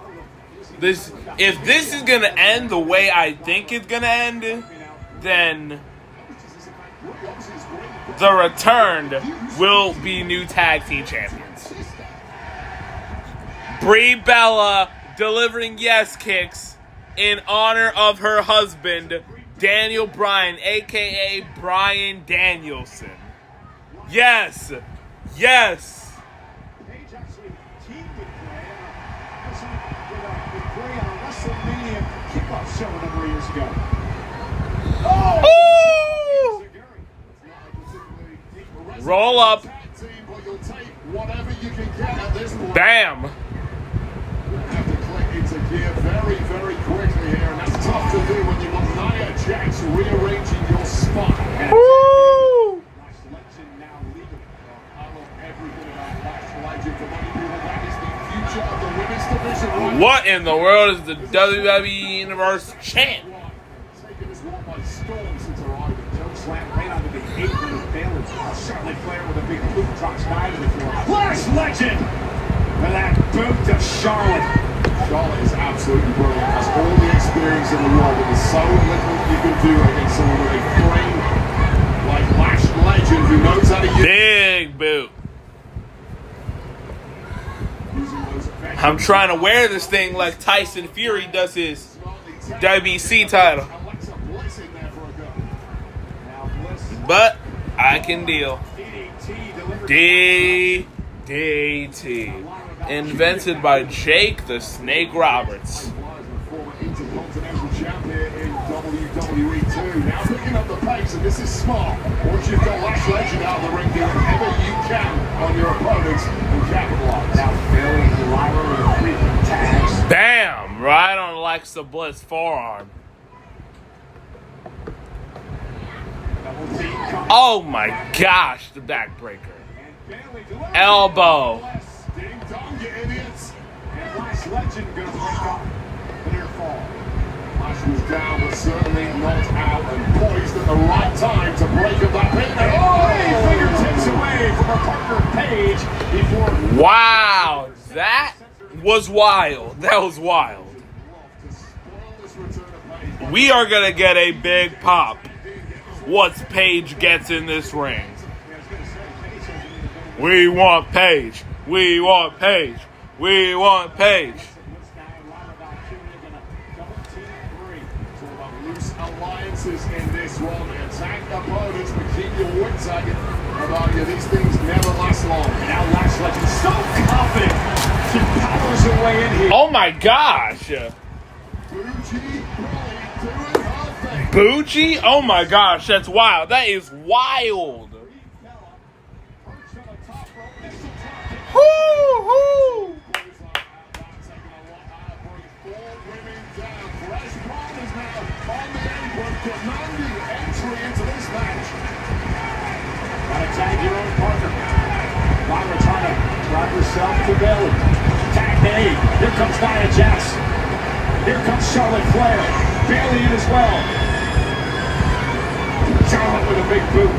If this is gonna end the way I think it's gonna end, then the Returned will be new tag team champions. Brie Bella delivering yes kicks in honor of her husband, Daniel Bryan, a.k.a. Bryan Danielson. Yes. Yes. Paige actually teamed with Brie on a WrestleMania kickoff show a number of years ago. Oh! Roll up. Bam. Have to click into gear very, very quickly here, and that's tough to do when you've got Nia Jax rearranging your spine. Woo! Lash Legend now legal. I love everything about Lash Legend. For many people, that is the future of the women's division. What in the world is the WWE Universe champ? Taking this one by storm since arriving. Choke slam right onto the apron of Baylor. Charlotte Flair with a big drops Nia to the floor. Flash legend for that boot to Charlotte. Charlotte is absolutely brilliant. Has all the experience in the world, but there's so little you can do against someone with a frame like Lash Legend who knows how to use. Big boot. I'm trying to wear this thing like Tyson Fury does his WBC title. But I can deal. DDT. Invented by Jake the Snake Roberts. Former Intercontinental Champion in WWE too. Now picking up the pace, and this is smart. Once you've got Lash Legend out of the ring, do whatever you can on your opponents and capitalize. Now Bailey and Lyra with a freaking tags. Bam! Right on Alexa Bliss forearm. Oh my gosh, the backbreaker. Elbow. Ding dong, you idiots. And Lash Legend gonna break up the near fall. Lash was down, but certainly not out and poised at the right time to break up that pin. Fingertips away from her partner Paige before. Wow, that was wild. That was wild. We are gonna get a big pop once Paige gets in this ring. We want Paige. We want Paige. We want Paige. Loose alliances in this one. Attack opponents, but keep your wits about you. These things never last long. Now Lash Legend so confident. She powers her way in here. Oh my gosh. Bougie? Oh my gosh, that's wild. That is wild. Woo-hoo. Gotta tag your own partner. Lyra trying to drive herself to Bailey. Tag made. Here comes Nia Jax. Here comes Charlotte Flair. Bailey in as well. Charlotte with a big boot.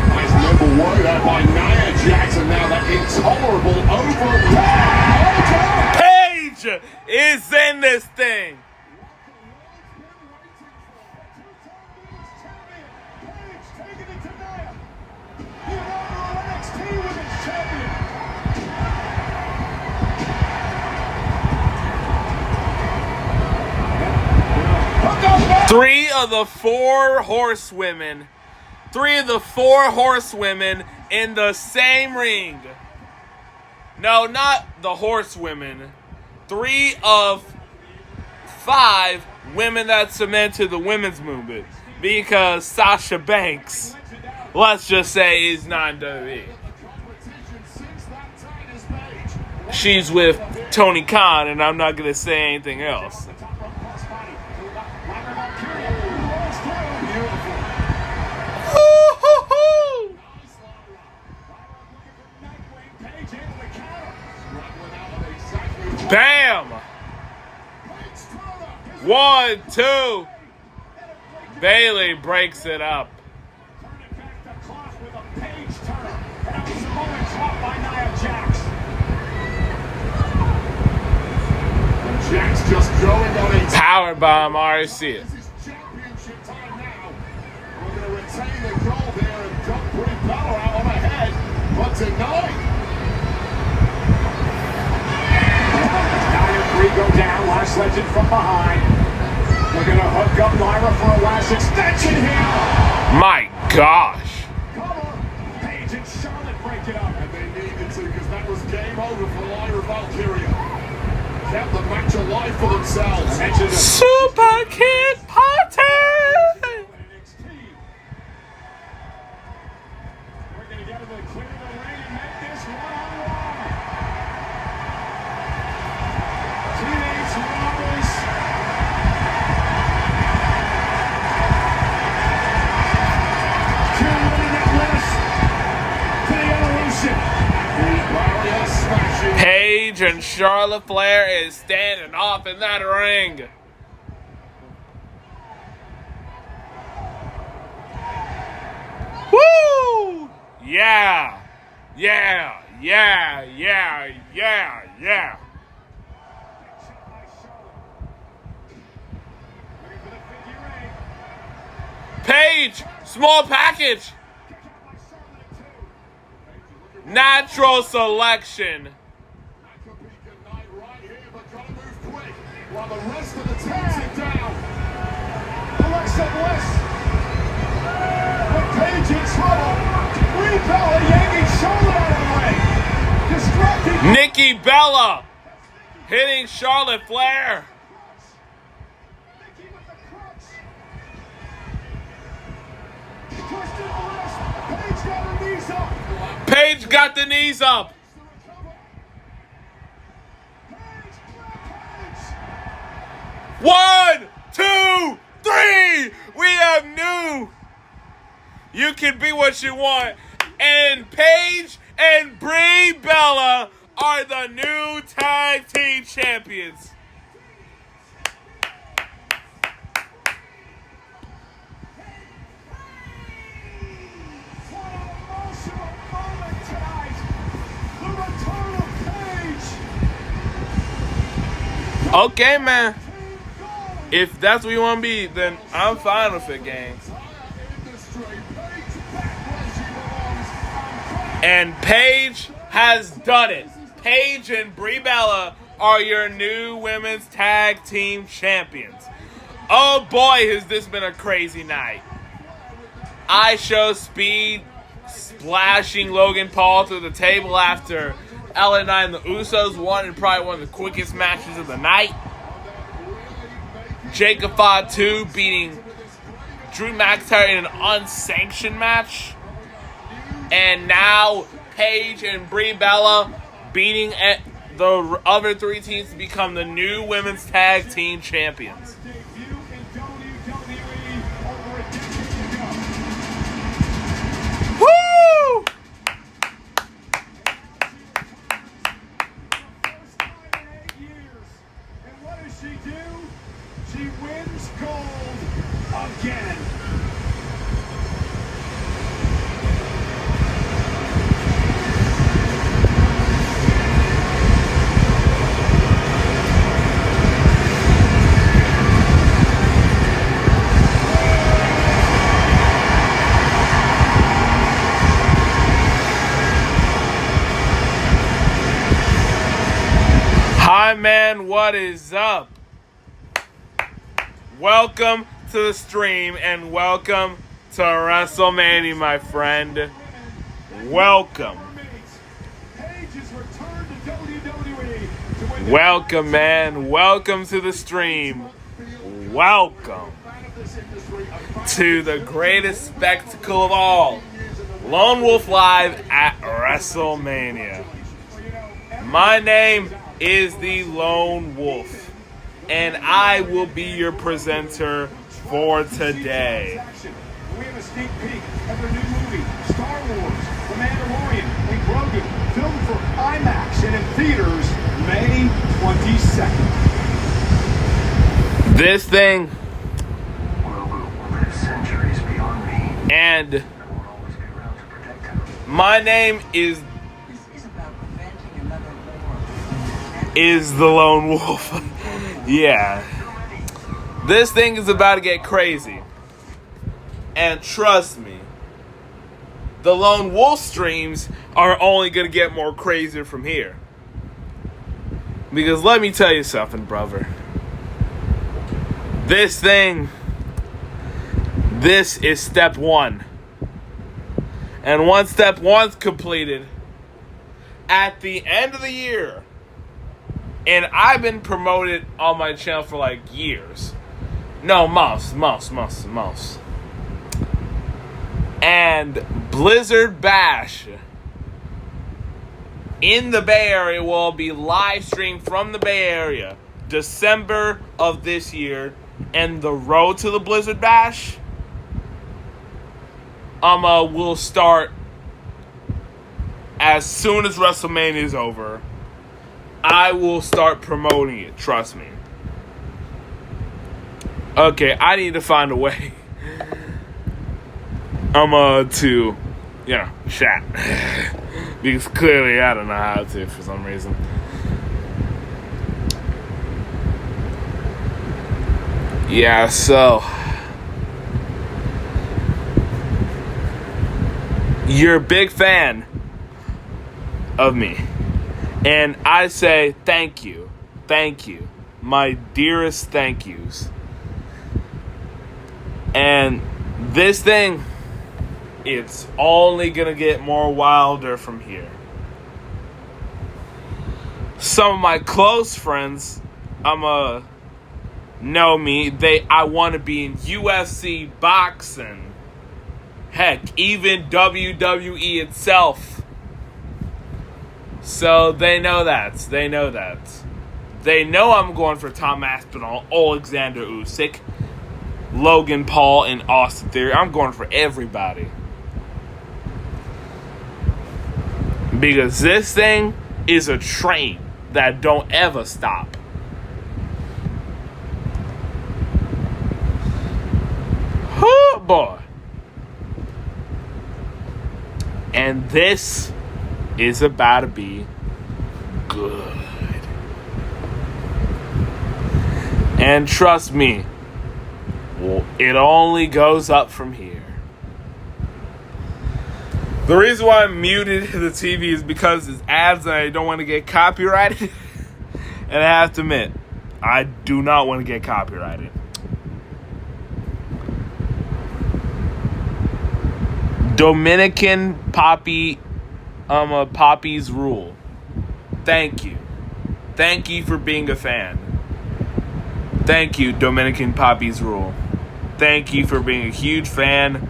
Nice nimble work there by Nia Jax, and now that intolerable over. Paige is in this thing. Three of the four horsewomen in the same ring. No, not the horsewomen. 3 of 5 women that cemented the women's movement. Because Sasha Banks, let's just say, is non-WWE. She's with Tony Khan, and I'm not going to say anything else. Bam! 1, 2. Bailey breaks it up. Jax just going on a Powerbomb RC. This is championship time now. We're going to retain the gold here and dump Brie Bella out on ahead. But tonight, Nia go down. Lash Legend from behind. We're going to hook up Lyra for a last extension here. My gosh. Come on. Paige and Charlotte break it up. and they needed to, because that was game over for Lyra Valkyria. Kept the match alive for themselves. Super Kid Party! We're going to get to the clear of the ring and make this one-on-one. Teenage Robbers. Two women that led us to the evolution. Warrior smashing. Paige and Charlotte Flair is standing off in that ring. Woo! Yeah. Yeah, yeah, yeah, yeah, yeah. Paige, small package. Natural selection. While the rest of the team sit down. Alexa Bliss. With Paige in trouble. Brie Bella yanking Charlotte out of the way. Distracting. Nikki Bella hitting Charlotte Flair. Nikki with the crutch. Twisted the wrist. Paige got her knees up. Paige got the knees up. One, two, three. We have new. You can be what you want. And Paige and Brie Bella are the new tag team champions. What an emotional moment tonight. The return of Paige. Okay, man. If that's what you want to be, then I'm fine with it, gang. And Paige has done it. Paige and Brie Bella are your new women's tag team champions. Oh boy, has this been a crazy night. I Show Speed splashing Logan Paul through the table after LA9 and the Usos won in probably one of the quickest matches of the night. Jacob Fatu beating Drew McIntyre in an unsanctioned match. And now Paige and Brie Bella beating the other three teams to become the new women's tag team champions. Woo! And what does she do? She wins gold again. Hi, man, what is up? Welcome to the stream and welcome to WrestleMania, my friend. Welcome. Welcome, man. Welcome to the stream. Welcome to the greatest spectacle of all. Lone Wolf Live at WrestleMania. My name is the Lone Wolf, and I will be your presenter for today. We have a sneak peek of the new movie, Star Wars, The Mandalorian, and Grogu, filmed for IMAX and in theaters May 22nd. This thing Centuries beyond me. and I will always be around to protect him. my name is About preventing another war. the Lone Wolf. Yeah. This thing is about to get crazy. And trust me, the Lone Wolf streams are only going to get more crazier from here. Because let me tell you something, brother. This is step one. And once step one's completed, at the end of the year, and I've been promoted on my channel for like years. No, months. And Blizzard Bash in the Bay Area will be live streamed from the Bay Area December of this year. And the road to the Blizzard Bash will start as soon as WrestleMania is over. I will start promoting it, trust me. Okay, I need to find a way. to, chat. Because clearly I don't know how to for some reason. Yeah, so you're a big fan of me. And I say thank you. Thank you. My dearest thank yous. And this thing, it's only gonna get more wilder from here. Some of my close friends, know me. I want to be in UFC, boxing, heck, even WWE itself. So they know that. They know that. They know I'm going for Tom Aspinall, Alexander Usyk, Logan Paul, and Austin Theory. I'm going for everybody. Because this thing is a train that don't ever stop. Oh boy. And this is about to be good. And trust me, it only goes up from here. The reason why I'm muted the TV is because it's ads and I don't want to get copyrighted. And I have to admit, I do not want to get copyrighted. Dominican Poppy's rule. Thank you. Thank you for being a fan. Thank you, Dominican Poppy's rule. Thank you for being a huge fan.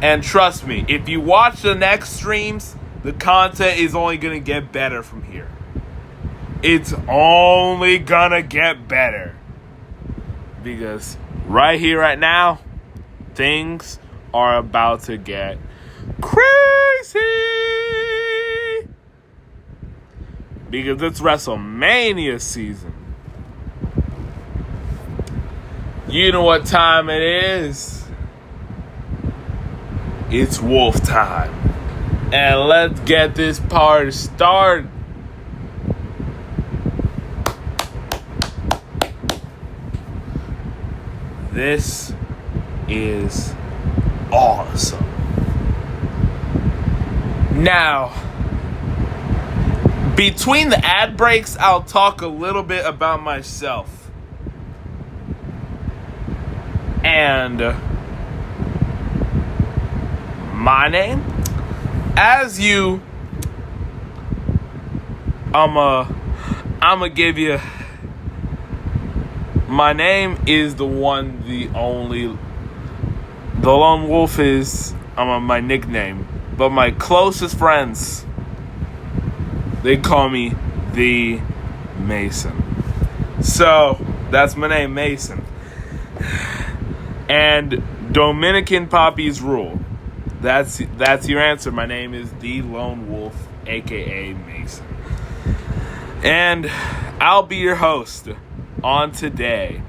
And trust me, if you watch the next streams, the content is only going to get better from here. It's only going to get better. Because right here, right now, things are about to get crazy. Because it's WrestleMania season. You know what time it is. It's Wolf time. And let's get this party started. This is awesome. Now, between the ad breaks, I'll talk a little bit about myself. And my name, as you, I'ma give you. My name is the one, the only. The Lone Wolf is my nickname, but my closest friends, they call me the Mason. So that's my name, Mason. And Dominican Poppy's rule. That's your answer. My name is the Lone Wolf, aka Mason. And I'll be your host on today.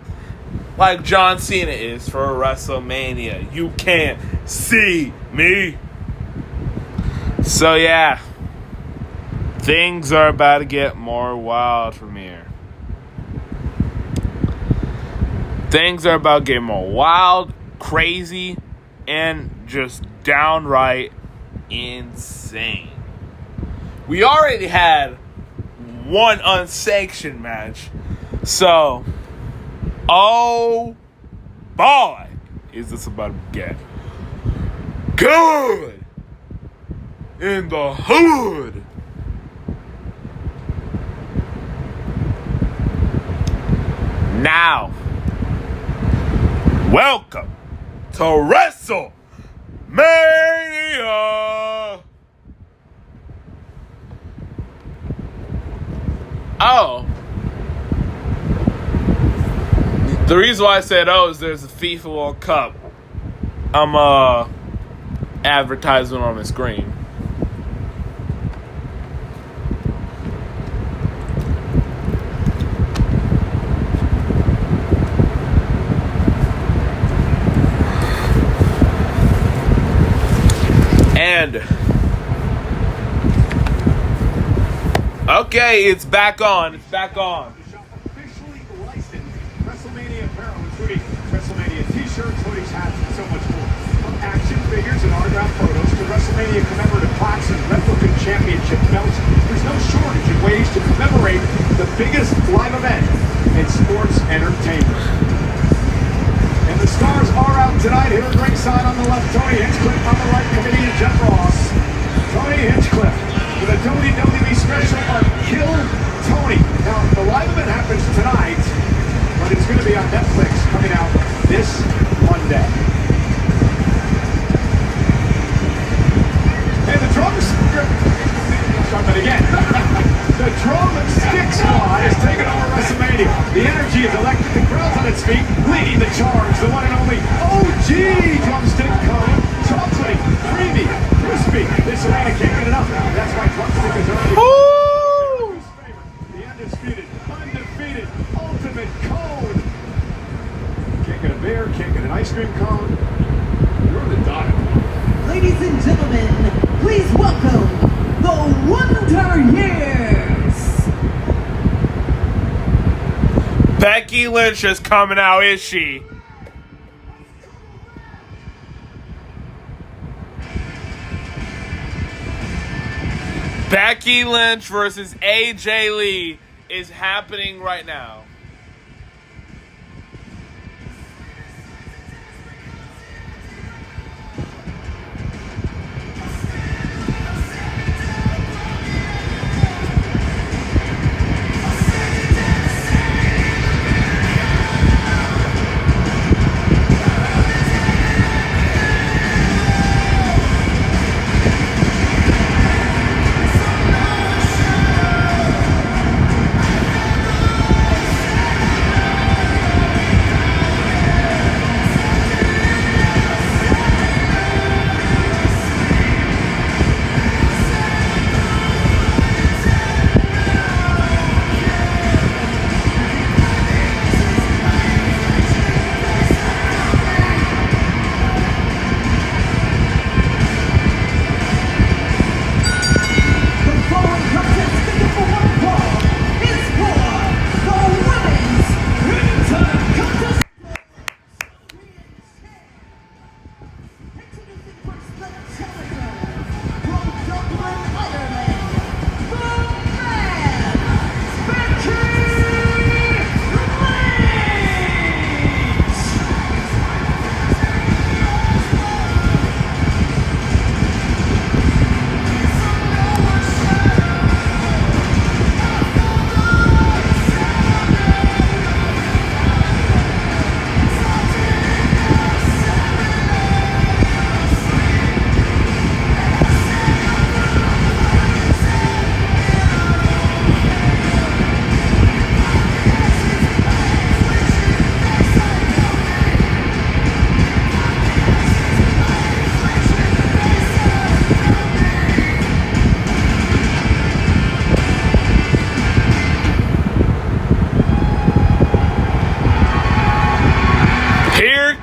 Like John Cena is for WrestleMania. You can't see me. So yeah. Things are about to get more wild from here. Things are about getting more wild, crazy, and just downright insane. We already had one unsanctioned match. So, oh boy, is this about to get good in the hood. Now, welcome to WrestleMania. Oh. The reason why I said is there's a FIFA World Cup. Advertisement on the screen. And Okay, it's back on. It's back on. Officially licensed WrestleMania apparel, including WrestleMania t-shirts, hoodies, hats, and so much more. From action figures and autographed photos to WrestleMania commemorative plaques and replica championship belts, there's no shortage of ways to commemorate the biggest live event in sports entertainment. And the stars are out tonight. Here at ringside on the left, Tony Hinchcliffe. On the right, comedian Jeff Ross. Tony Hinchcliffe with a WWE special on Kill Tony. Now, the live event happens tonight, but it's going to be on Netflix coming out this Monday. And the drums... Something again. The drumstick squad is taking over WrestleMania. The energy is electric. The crowd's on its feet, leading the charge. The one and only OG drumstick cone. Chocolatey, creamy, crispy. This arena can't get enough. That's why drumstick is early. The undisputed, undefeated, ultimate cone. Can't get a beer, can't get an ice cream cone. You're the dial. Ladies and gentlemen, please welcome the Wonder Years. Becky Lynch is coming out, is she? Becky Lynch versus AJ Lee is happening right now.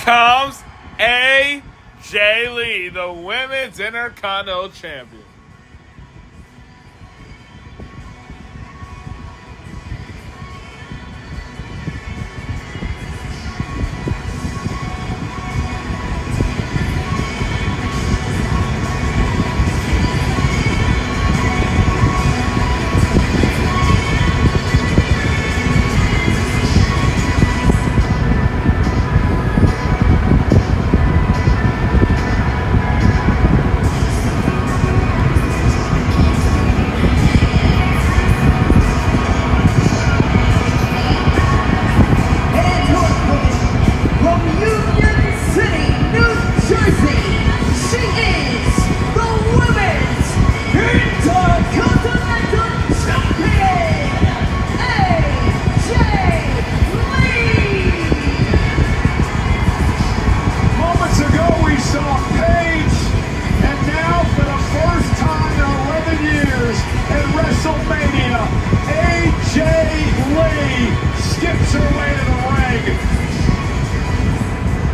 Comes AJ Lee, the Women's Intercontinental Champion.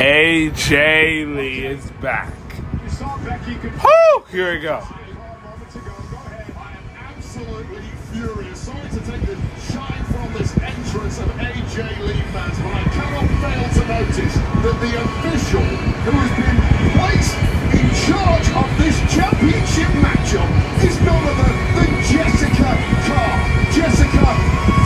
AJ Lee is back. Woo! Here we go. I am absolutely furious. So thousands of AJ Lee fans, but I cannot fail to notice that the official who has been placed in charge of this championship matchup is none other than Jessica Carr. Jessica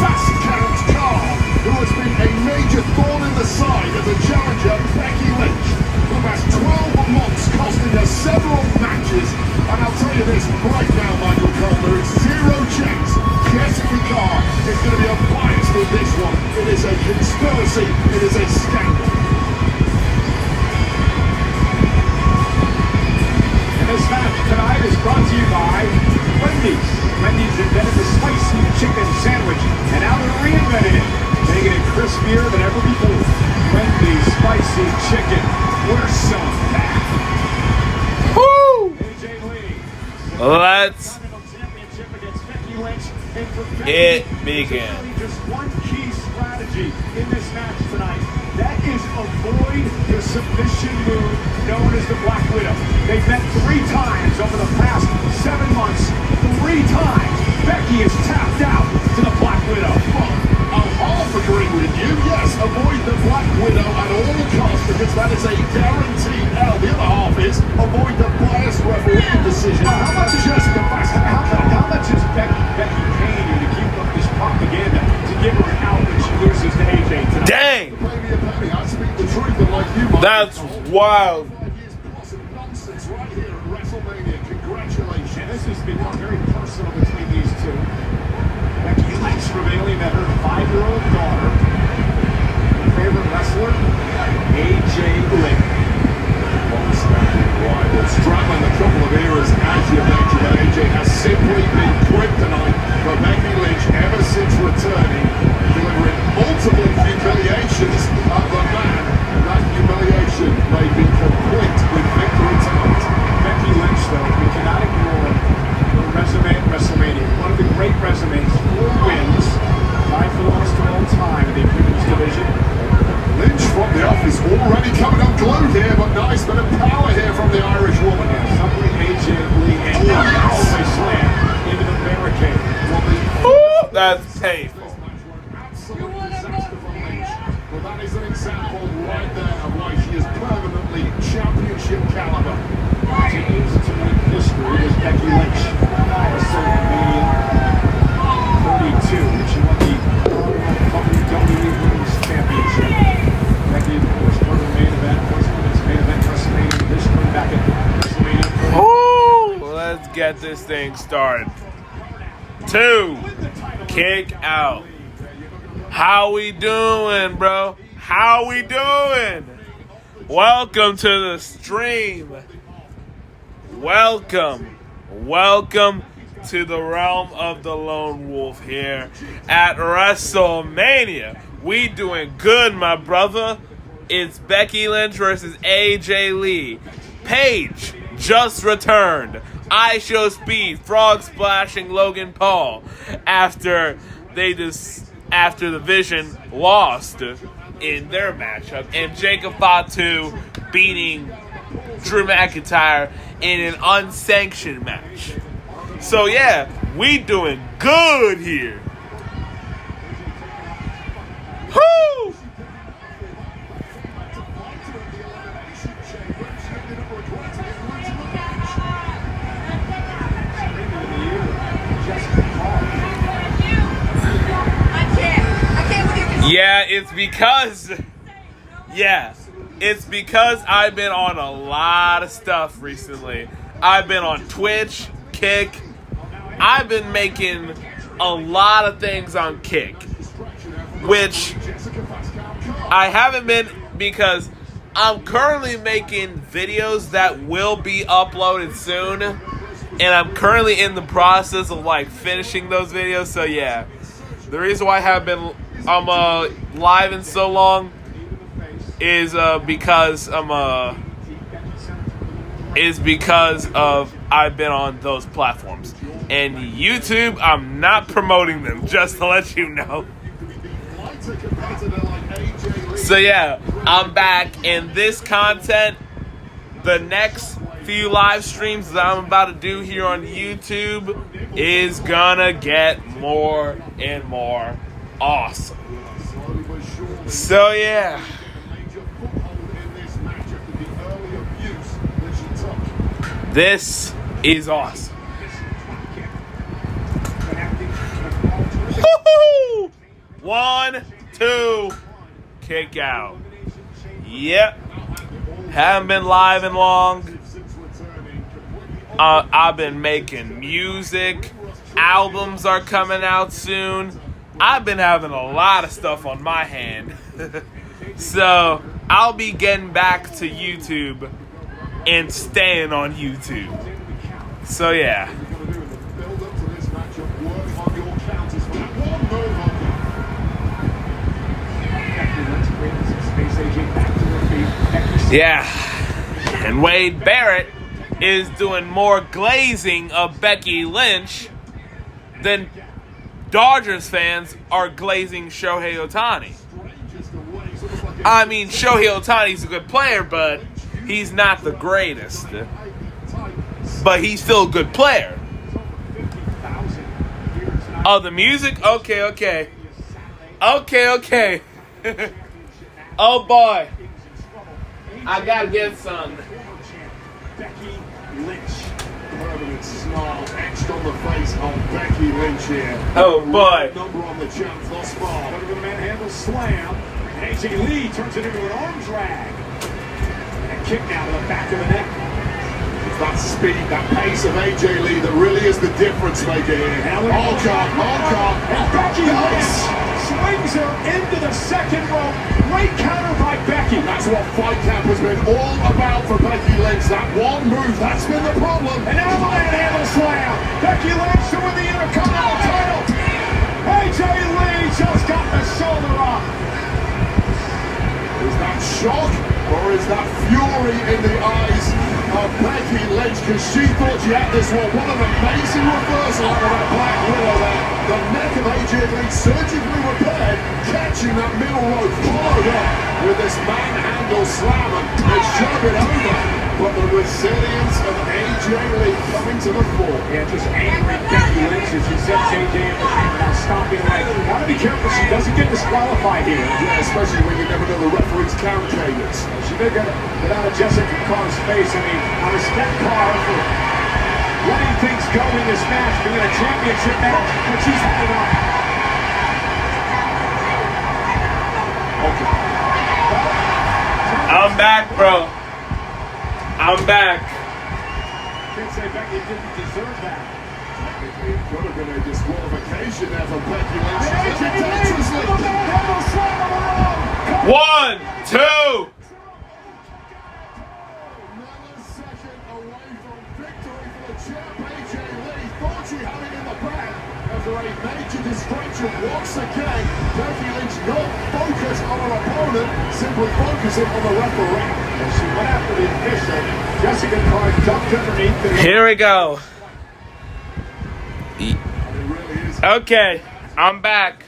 Fast Count Carr, who has been a major thorn in the side of the challenger Becky Lynch, who has 12 months costing her several matches. And I'll tell you this right now, Michael Cole, there is zero chance Jessica Carr is going to be unbiased with this one. It is a conspiracy. It is a scandal. And this match tonight is brought to you by Wendy's. Wendy's invented the spicy chicken sandwich, and now they're reinventing it, making it crispier than ever before. Wendy's spicy chicken. We're so fat. Woo! AJ Lee. Let's Championship against Becky Lynch. And for it Becky, begin. there's only just one key strategy in this match tonight. That is avoid the submission move known as the Black Widow. They've met 3 times over the past 7 months. 3 times. Becky is tapped out to the Black Widow. I'll half agree with you. Yes, avoid the Black Widow at all costs because that is a guaranteed L. The other half is avoid the biased referee decision. Well, how much is Jessica Fast? How much is Becky paying you to keep up this propaganda to give her an out when she loses to AJ tonight? Dang! Baby, I speak the truth, and like you, Michael That's Cole, wild. 5 years plus of nonsense right here at WrestleMania. Congratulations. And this has become very personal between these two. Becky Lynch revealing that her 5-year-old daughter, her favorite wrestler, AJ Lee. Long-standing rival, straddling a couple of eras, as you mentioned, AJ has simply been kryptonite for Becky Lynch ever since returning, delivering multiple humiliations at the man. That humiliation may be complete with victory tonight. Becky Lynch, though, we cannot ignore her resume at WrestleMania. One of the great resumes, 4 wins, tied for the most of all time in the women's division. Lynch from the off is already coming unglued here, but nice bit of power here from the Irish woman. Something AJ Lee and they slam into the barricade. Woo! That's painful. Absolute disaster for Lynch. Well, that is an example right there of why she is permanently championship caliber. Continues to make history as Becky Lynch. WrestleMania 32. She won the WWE Women's Championship. Becky, of course, part of the main event. First women's main event WrestleMania history back at WrestleMania. Woo! Let's get this thing started. 2. Kick out. How we doing, bro? How we doing? Welcome to the stream. Welcome to the realm of the Lone Wolf here at WrestleMania. We doing good, my brother. It's Becky Lynch versus AJ Lee. Paige just returned. I show speed, frog splashing Logan Paul after the Vision lost in their matchup, and Jacob Fatu beating Drew McIntyre in an unsanctioned match. So yeah, we doing good here. Woo! Yeah, it's because I've been on a lot of stuff recently. I've been on Twitch, Kick. I've been making a lot of things on Kick, which I haven't been because I'm currently making videos that will be uploaded soon, and I'm currently in the process of finishing those videos. So yeah, the reason why I haven't been live in so long is because I've been on those platforms. And YouTube, I'm not promoting them, just to let you know. So yeah, I'm back, and this content, the next few live streams that I'm about to do here on YouTube is gonna get more and more awesome. So yeah. This is awesome. Woo-hoo! 1, 2, kick out. Yep. Haven't been live in long. I've been making music. Albums are coming out soon. I've been having a lot of stuff on my hand. So I'll be getting back to YouTube and staying on YouTube. So yeah. Yeah. And Wade Barrett is doing more glazing of Becky Lynch than Dodgers fans are glazing Shohei Ohtani. I mean, Shohei Ohtani's a good player, but he's not the greatest. But he's still a good player. Oh, the music? Okay. Oh, boy. I gotta get some. Becky Lynch. Permanent snarl etched on the face of Becky Lynch here. Oh, boy. Number on the champ thus far. Look at the manhandle slam. AJ Lee turns it into an arm drag. And a kick now to the back of the neck. It's that speed, that pace of AJ Lee that really is the difference maker here. All-car. And Becky Lynch swings her into the second rope. Great counter by Becky. That's what Fight Camp has been all about for Becky Lynch. That one move, that's been the problem. And now the manhandle slam. Becky Lynch to win the Intercontinental title. AJ Lee just got the shoulder up. Is that shock or is that fury in the eyes of Becky Lynch? Because she thought she had this one. What an amazing reversal out of that Black Widow there. The neck of AJ Lee surgically repaired, catching that middle rope, followed up with this manhandle slam, and it shoved it over. But the resilience of AJ Lee coming to the fore. Yeah, just angry Becky Lynch as she sets AJ in the ring now stomping right. Gotta be careful she doesn't get disqualified here. Yeah, especially when you never know the referee's count cadence. She did get out of Jessica Carr's face. I mean, I respect Carr for letting things go in this match, being a championship match, but she's had enough. Okay. I'm back, bro. I'm back. Can't say Becky didn't deserve that. It could have been a disqualification there for Becky Lynch. 1, 2. Another second away from victory for the champ AJ Lee. Thought she had it in the bag after a major distraction once again. Becky Lynch not focused on her opponent, simply focusing on the referee. And she went after the official. Jessica Carr ducked underneath the... Here we go. Okay, I'm back.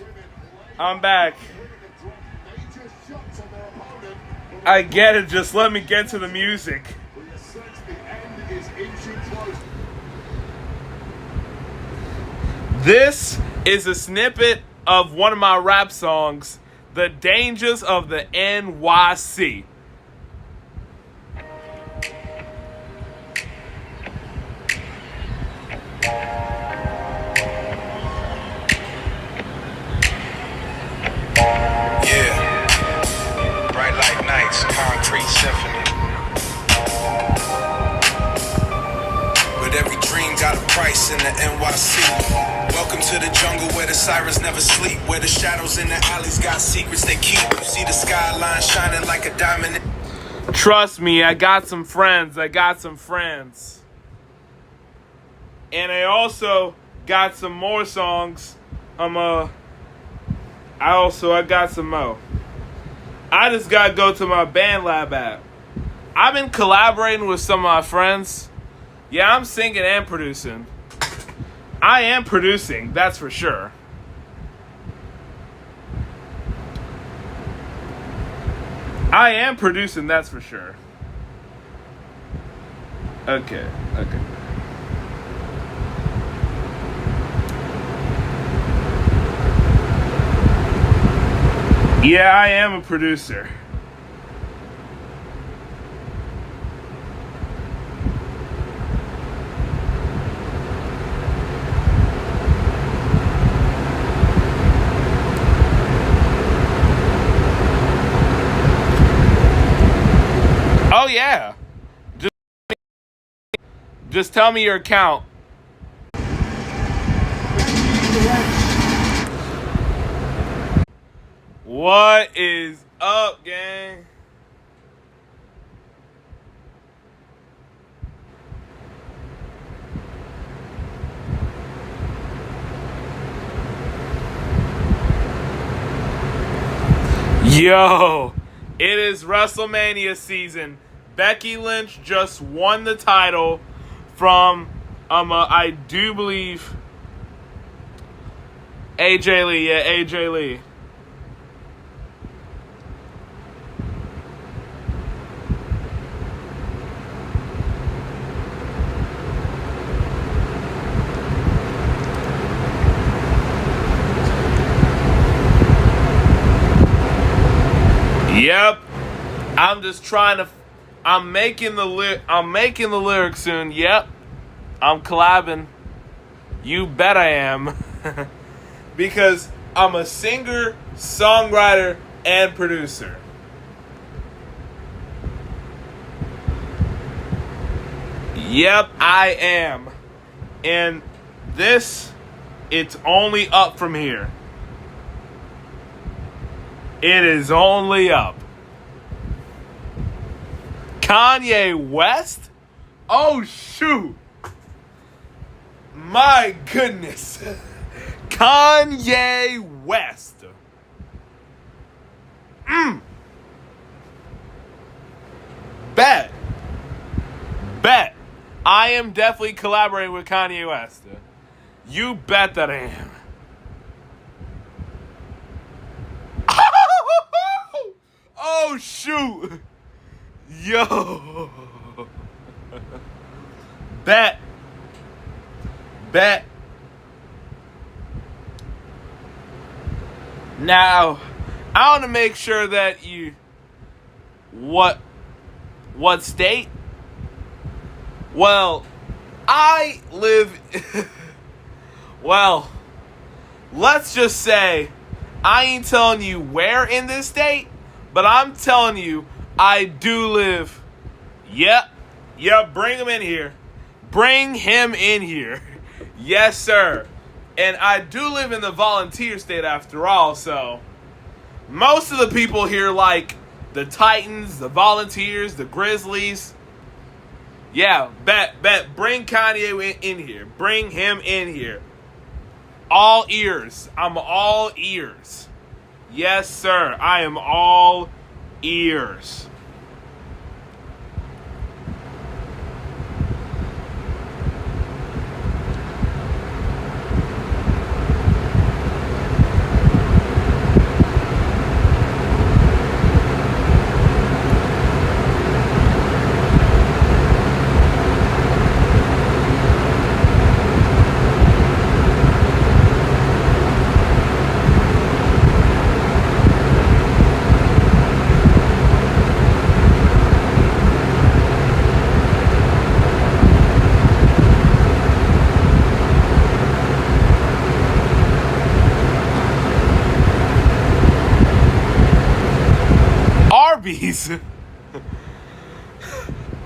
I get it, just let me get to the music. This is a snippet of one of my rap songs, The Dangers of the NYC. Yeah, bright light nights, concrete symphony. But every dream got a price in the NYC. Welcome to the jungle where the sirens never sleep, where the shadows in the alleys got secrets they keep. You see the skyline shining like a diamond. Trust me, I got some friends. And I also got some more songs. I got some more. I just gotta go to my BandLab app. I've been collaborating with some of my friends. Yeah, I'm singing and producing. I am producing, that's for sure. I am producing, that's for sure. Okay. Yeah, I am a producer. Oh yeah. Just tell me your account. What is up, gang? Yo, it is WrestleMania season. Becky Lynch just won the title from, I do believe, AJ Lee. Yeah, AJ Lee. Yep. I'm just trying to. I'm making the lyrics soon. Yep. I'm collabing. You bet I am. Because I'm a singer, songwriter, and producer. Yep, I am. And this, it's only up from here. It is only up. Kanye West? Oh, shoot. My goodness. Kanye West. Bet. I am definitely collaborating with Kanye West. You bet that I am. Oh, shoot. Yo. Bet. Now, I want to make sure that you... What state? Well, I live... Well, let's just say I ain't telling you where in this state, but I'm telling you I do live... Yep, bring him in here. Bring him in here. Yes, sir. And I do live in the volunteer state after all, so most of the people here like the Titans, the Volunteers, the Grizzlies. Yeah, bet. Bring Kanye in here. Bring him in here. All ears. I'm all ears. Yes, sir. I am all ears.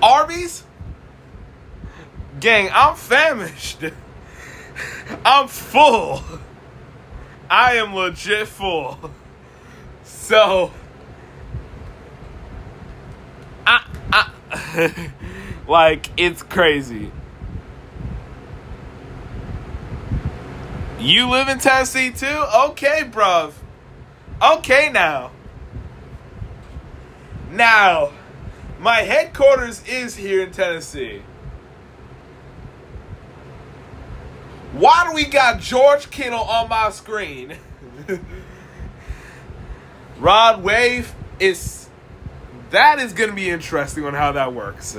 Arby's? Gang, I'm famished. I'm full. I am legit full. So, like, it's crazy. You live in Tennessee too? Okay, bruv. Okay, now, my headquarters is here in Tennessee. Why do we got George Kittle on my screen? Rod Wave that is going to be interesting on how that works.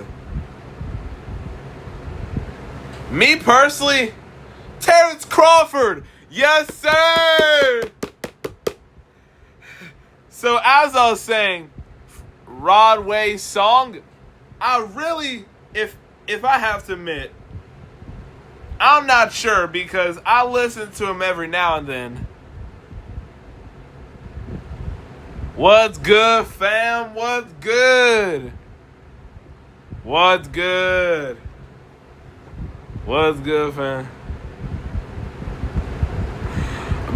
Me personally, Terrence Crawford. Yes, sir. So as I was saying, Broadway song, I really, if I have to admit, I'm not sure because I listen to him every now and then. What's good, fam? What's good? What's good? What's good, fam?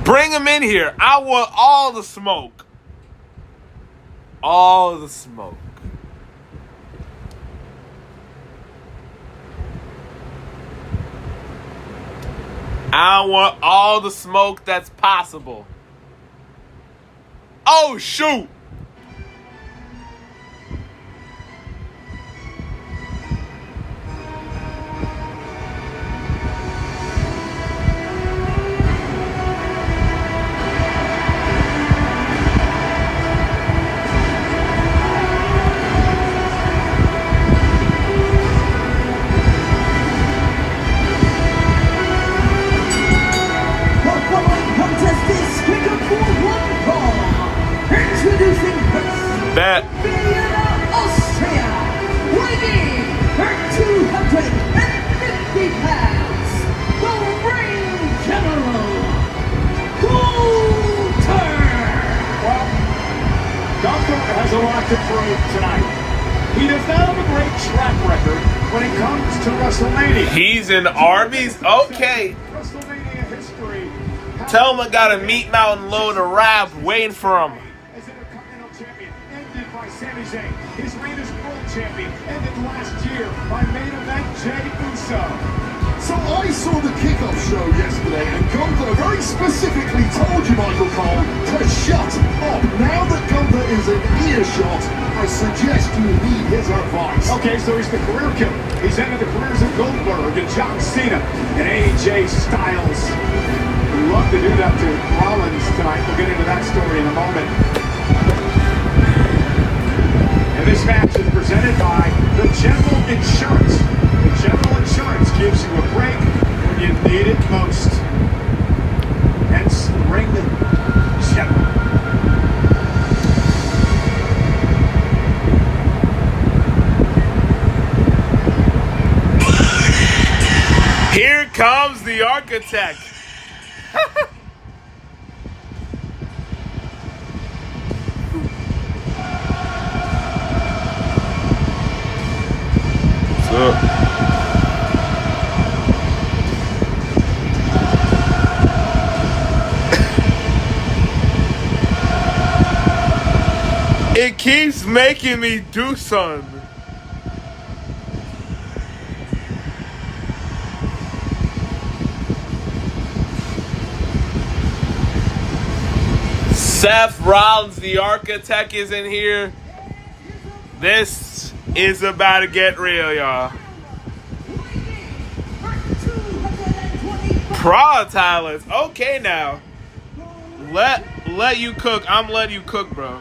Bring him in here. I want all the smoke. All the smoke. I want all the smoke that's possible. Oh, shoot. Bet. Austria, weighing her 250 pounds, the ring general, Gunther. Well, Gunther has a lot to prove tonight. He does not have a great track record when it comes to WrestleMania. He's in Arby's? Okay. WrestleMania history. Tell him I got a meat mountain load of rap waiting for him. As Intercontinental Champion, ended by Sami Zayn. His reign as World Champion ended last year by main event Jey Uso. So I saw the kickoff show yesterday, and Gunther very specifically told you, Michael Cole, to shut up. Now that Gunther is in earshot, I suggest you heed his advice. Okay, so he's the career killer. He's ended the careers of Goldberg and John Cena and AJ Styles. We'd love to do that to Rollins tonight. We'll get into that story in a moment. And this match is presented by the General Insurance. The General Insurance gives you a break when you need it most. Hence, ring the General. Here comes the architect. What's up? It keeps making me do something. Seth Rollins, the architect, is in here. This is about to get real, y'all. Prod Tyler. Okay, now. Let you cook. I'm letting you cook, bro.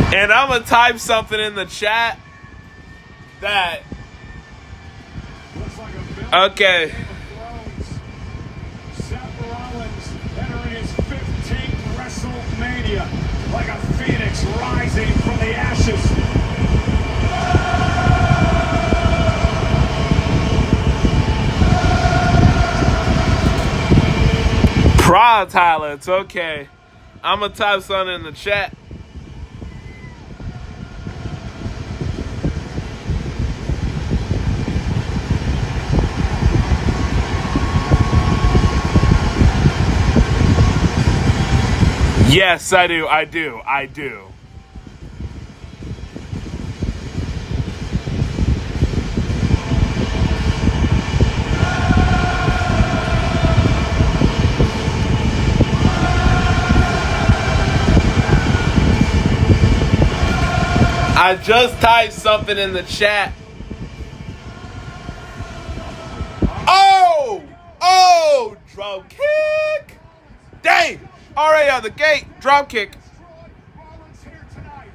And I'm going to type something in the chat that... Okay. Seth Rollins entering his 15th WrestleMania like a phoenix rising from the ashes. Prod Tyler, it's okay. I'm going to type something in the chat. Yes, I do. I do. I just typed something in the chat. Oh! Drum kick! Dang! Already out the gate. Drop kick. Rollins here tonight.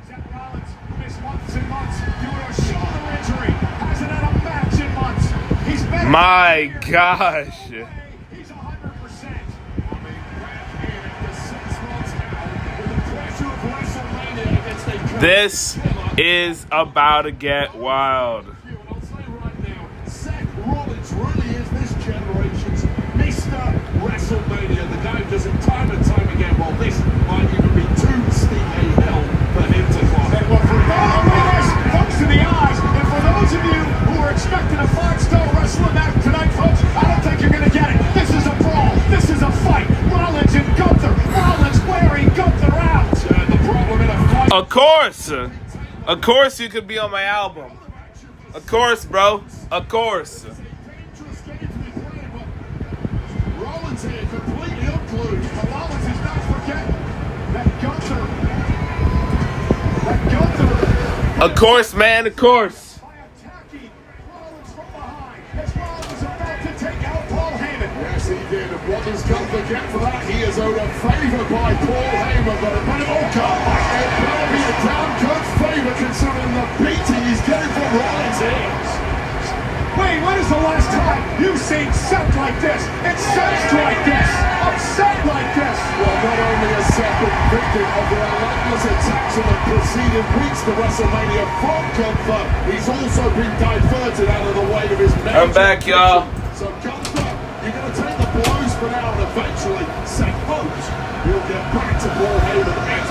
Seth Rollins, who missed months and months due to a shoulder injury, hasn't had a match in months. He's better. My gosh. He's 100%. This is about to get wild. I'll say right now, Seth Rollins really is this generation's Mr. WrestleMania. The guy does it time and time again. Well, this might even be too steep a hill for him to climb. Well, for those folks in the eyes, and for those of you who are expecting a 5-star wrestling match tonight, folks, I don't think you're going to get it. This is a brawl. This is a fight. Rollins and Gunther. Rollins wearing Gunther out. The problem in a fight. Of course. Of course you could be on my album. Of course, bro. Of course. Rollins here completely unglued. Rollins is not forgetting that Gunther. Of course, man. Of course. By attacking Rollins from behind. As Rollins is about to take out Paul Heyman. Yes, he did. And what does Gunther get for that? He is owed a favor by Paul Heyman, but it all got it better be a damn good favor considering the beating he's getting from Rollins here. Wait, when is the last time you've seen Seth like this? Incensed like this? Upset like this? Well, not only a second victim of the relentless attacks of the preceding weeks to WrestleMania from Gunther, he's also been diverted out of the way of his major. I'm back, y'all. So Gunther, you're going to take the blows for now, and eventually Seth hopes he'll get back to Paul Heyman as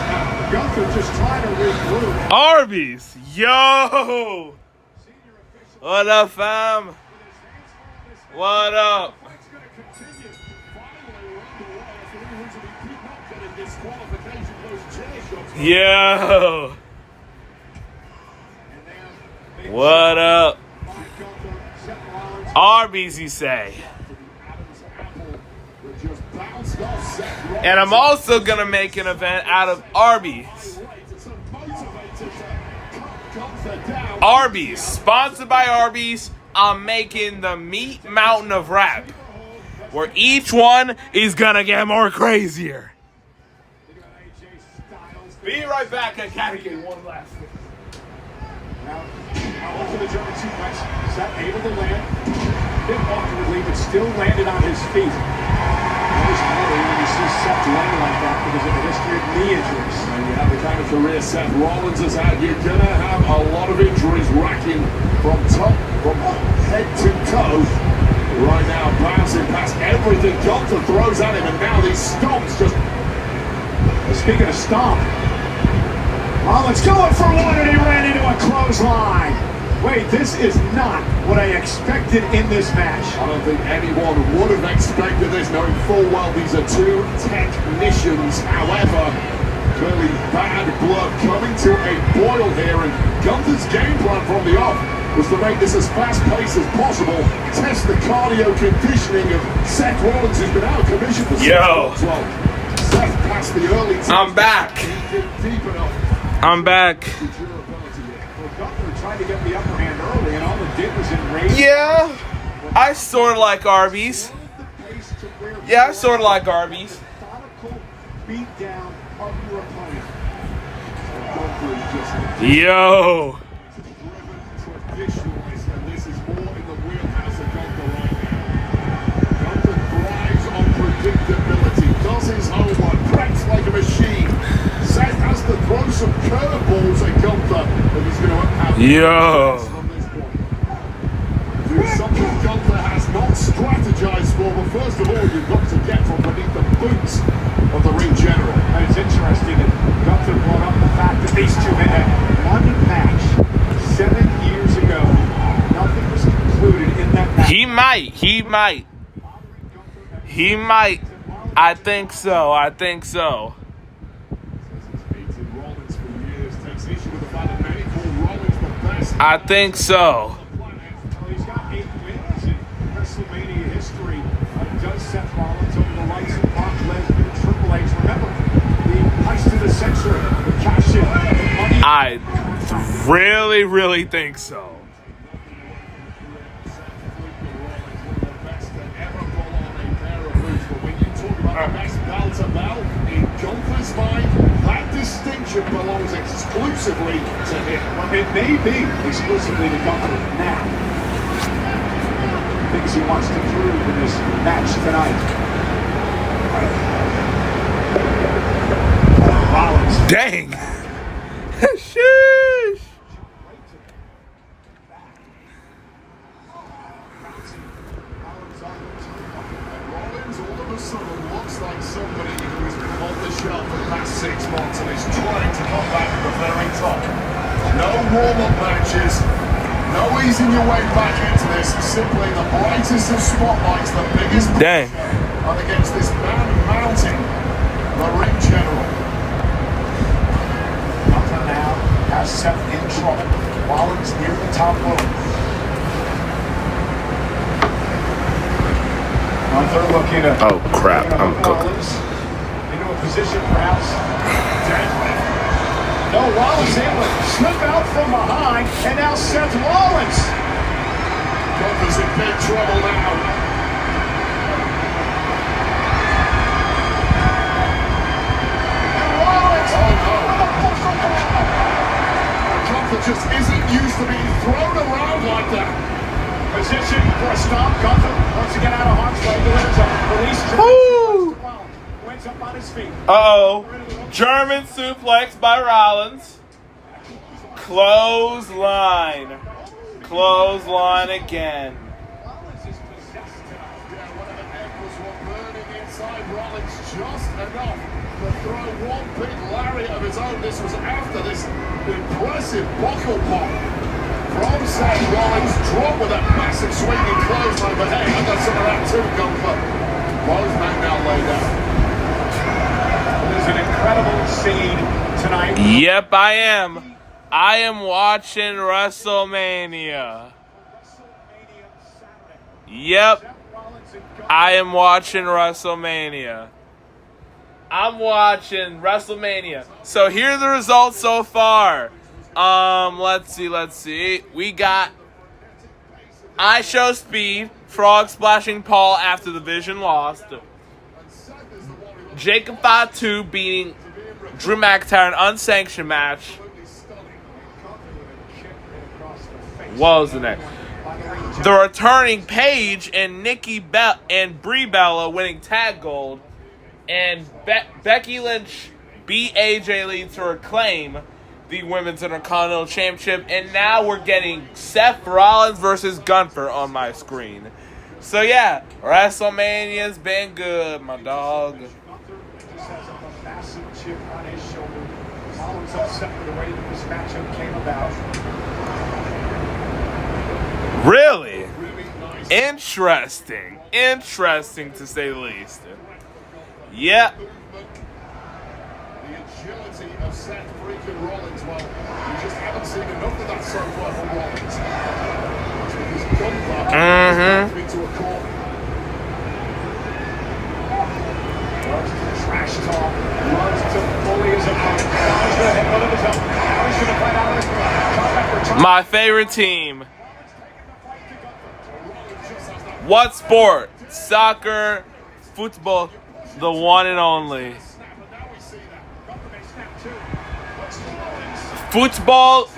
Gunther just trying to regroup. Arby's. Yo. What up, fam? What up? Yo. What up? Arby's, you say? And I'm also gonna make an event out of Arby's. Arby's, sponsored by Arby's. I'm making the Meat Mountain of Rap, where each one is gonna get more crazier. Be right back. I gotta get one last thing. Now over the German suplex. Seth able to land. Bit awkwardly, but still landed on his feet. Always harder when you see Seth land like that because of the history of knee injuries. And you have the kind of career Seth Rollins has had, you're going to have a lot of injuries racking from head to toe. Right now, bouncing past everything Gunther throws at him, and now these stomps just... Speaking of stomp, Rollins going for one, and he ran into a clothesline. Wait, this is not what I expected in this match. I don't think anyone would have expected this, knowing full well these are two technicians. However, clearly bad blood coming to a boil here, and Gunther's game plan from the off was to make this as fast-paced as possible, test the cardio conditioning of Seth Rollins, who's been out of commission for 6 months. Well, Seth passed the early... I'm back. Deep enough. I'm back. Gunther tried to get the upper hand early, and all it did was enrage. Yeah, I sort of like Arby's. Yeah, I sort of like Arby's. Methodical beat down of your opponent. Yo. Traditionalist, and this is more in the wheelhouse of Gunther right now. Gunther thrives on predictability, does his homework, preps like a machine. Seth has to throw some curveballs at Gunther if he's going to have from this point. Do something Gunther has not strategized for, but first of all, you've got to get from beneath the boots of the ring general. And it's interesting that Gunther brought up the fact that these two had one match 7 years ago. Nothing was concluded in that match. He might. I think so. I think so. Well, he's got 8 wins in WrestleMania history. Does Seth Rollins over the likes of Brock Lesnar, Triple H. Remember, the heist of the century, the cash in, the money. I really, really think so. When you talk about the best bell to bell. In Gunther's mind, that distinction belongs exclusively to him. Well, it may be exclusively to Gunther now. Things he wants to prove in this match tonight. Rollins. Dang. Sheesh. Rollins all of a sudden looks like somebody who's been on the shelf for the past 6 months and is trying to come back to the very top. No warm-up matches, no easing your way back into this. Simply the brightest of spotlights, the biggest Dang. and against this man mounting the ring general. Gunther now has Seth in trouble. Rollins near the top rope. Gunther looking to... Oh, crap. I'm cooked. Rollins into a position perhaps deadly. No, Rollins able to slip out from behind, and now Seth Rollins. Gunther's in big trouble now. Gunther just isn't used to being thrown around like that. Position for a stomp. Gunther wants to get out of harm's way. Delivers a release. Wins up on his feet. Uh-oh. German suplex by Rollins. Clothesline. Clothesline again. Rollins is possessed tonight. Yeah, one of the ankles were burning inside Rollins just enough to throw one big lariat of his own. This was after this impressive buckle pop from Seth Rollins. Drop with that massive swinging clothesline, but hey, I got some of that too, Gunther. Clothesline now laid out. There's an incredible scene tonight. Yep, I am. I am watching WrestleMania. Yep, I am watching WrestleMania. I'm watching WrestleMania. So here are the results so far. Let's see. We got I Show Speed, Frog splashing Paul after the Vision lost. Jacob Fatu beating Drew McIntyre in an unsanctioned match. What was the next? The returning Paige and and Brie Bella winning tag gold. And Becky Lynch beat AJ Lee to reclaim the Women's Intercontinental Championship. And now we're getting Seth Rollins versus Gunther on my screen. So yeah, WrestleMania's been good, my dog. Gunther just has a massive chip on his shoulder. Rollins upset with the way that this matchup came about. Really? Interesting. Interesting to say the least. Yep. The agility of Seth freaking Rollins, well, we just haven't seen enough of that so far from Rollins. Because Gunther has to a corner. Loves to trash talk. Loves to bully his opponent. Now he's going to hit one of his own. Now he's going to fight out of the crowd. My favorite team. What sport? Soccer, football, the one and only. Football,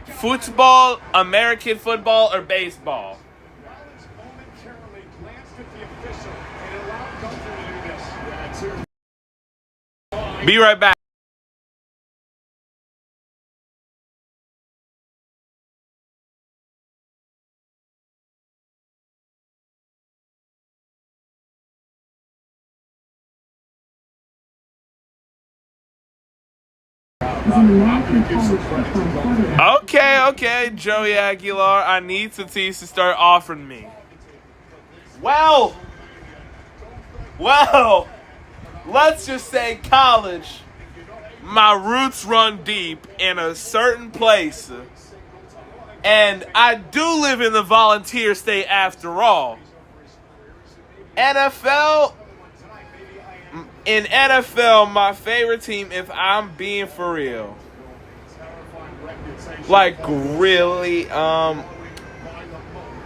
football, American football, or baseball? Be right back. Okay, Joey Aguilar, I need Tatis to start offering me. Well, let's just say college. My roots run deep in a certain place. And I do live in the volunteer state after all. In NFL, my favorite team, if I'm being for real, like really,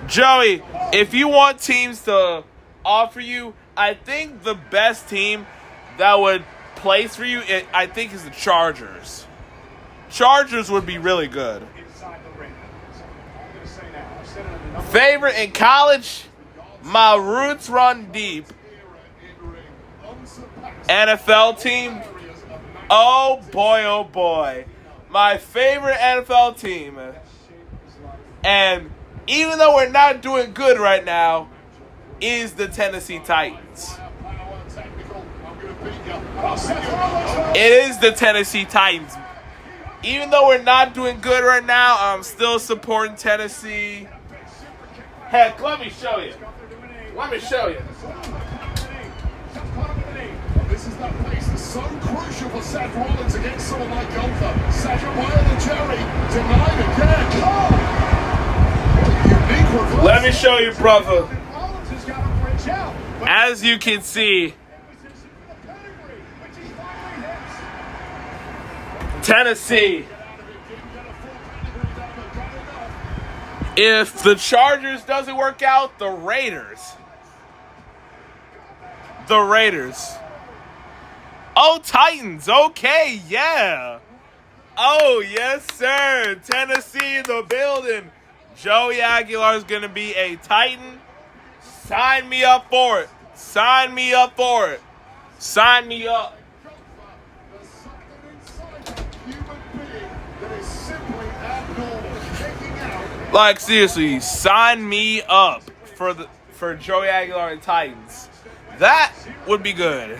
Joey, if you want teams to offer you, I think the best team that would place for you, I think, is the Chargers. Chargers would be really good. Favorite in college? My roots run deep. NFL team? Oh boy. My favorite NFL team. And even though we're not doing good right now, is the Tennessee Titans. It is the Tennessee Titans. Even though we're not doing good right now, I'm still supporting Tennessee. Heck, let me show you. This is that pace that's so crucial for Seth Rollins against someone like Gunther. Second way of the Jerry, denied again. Oh! Let me show you, brother. As you can see, Tennessee. If the Chargers doesn't work out, the Raiders. Oh, Titans. Okay, yeah. Oh, yes, sir. Tennessee in the building. Joey Aguilar is going to be a Titan. Sign me up for it. Sign me up. Like, seriously, sign me up for Joey Aguilar and Titans. That would be good. Is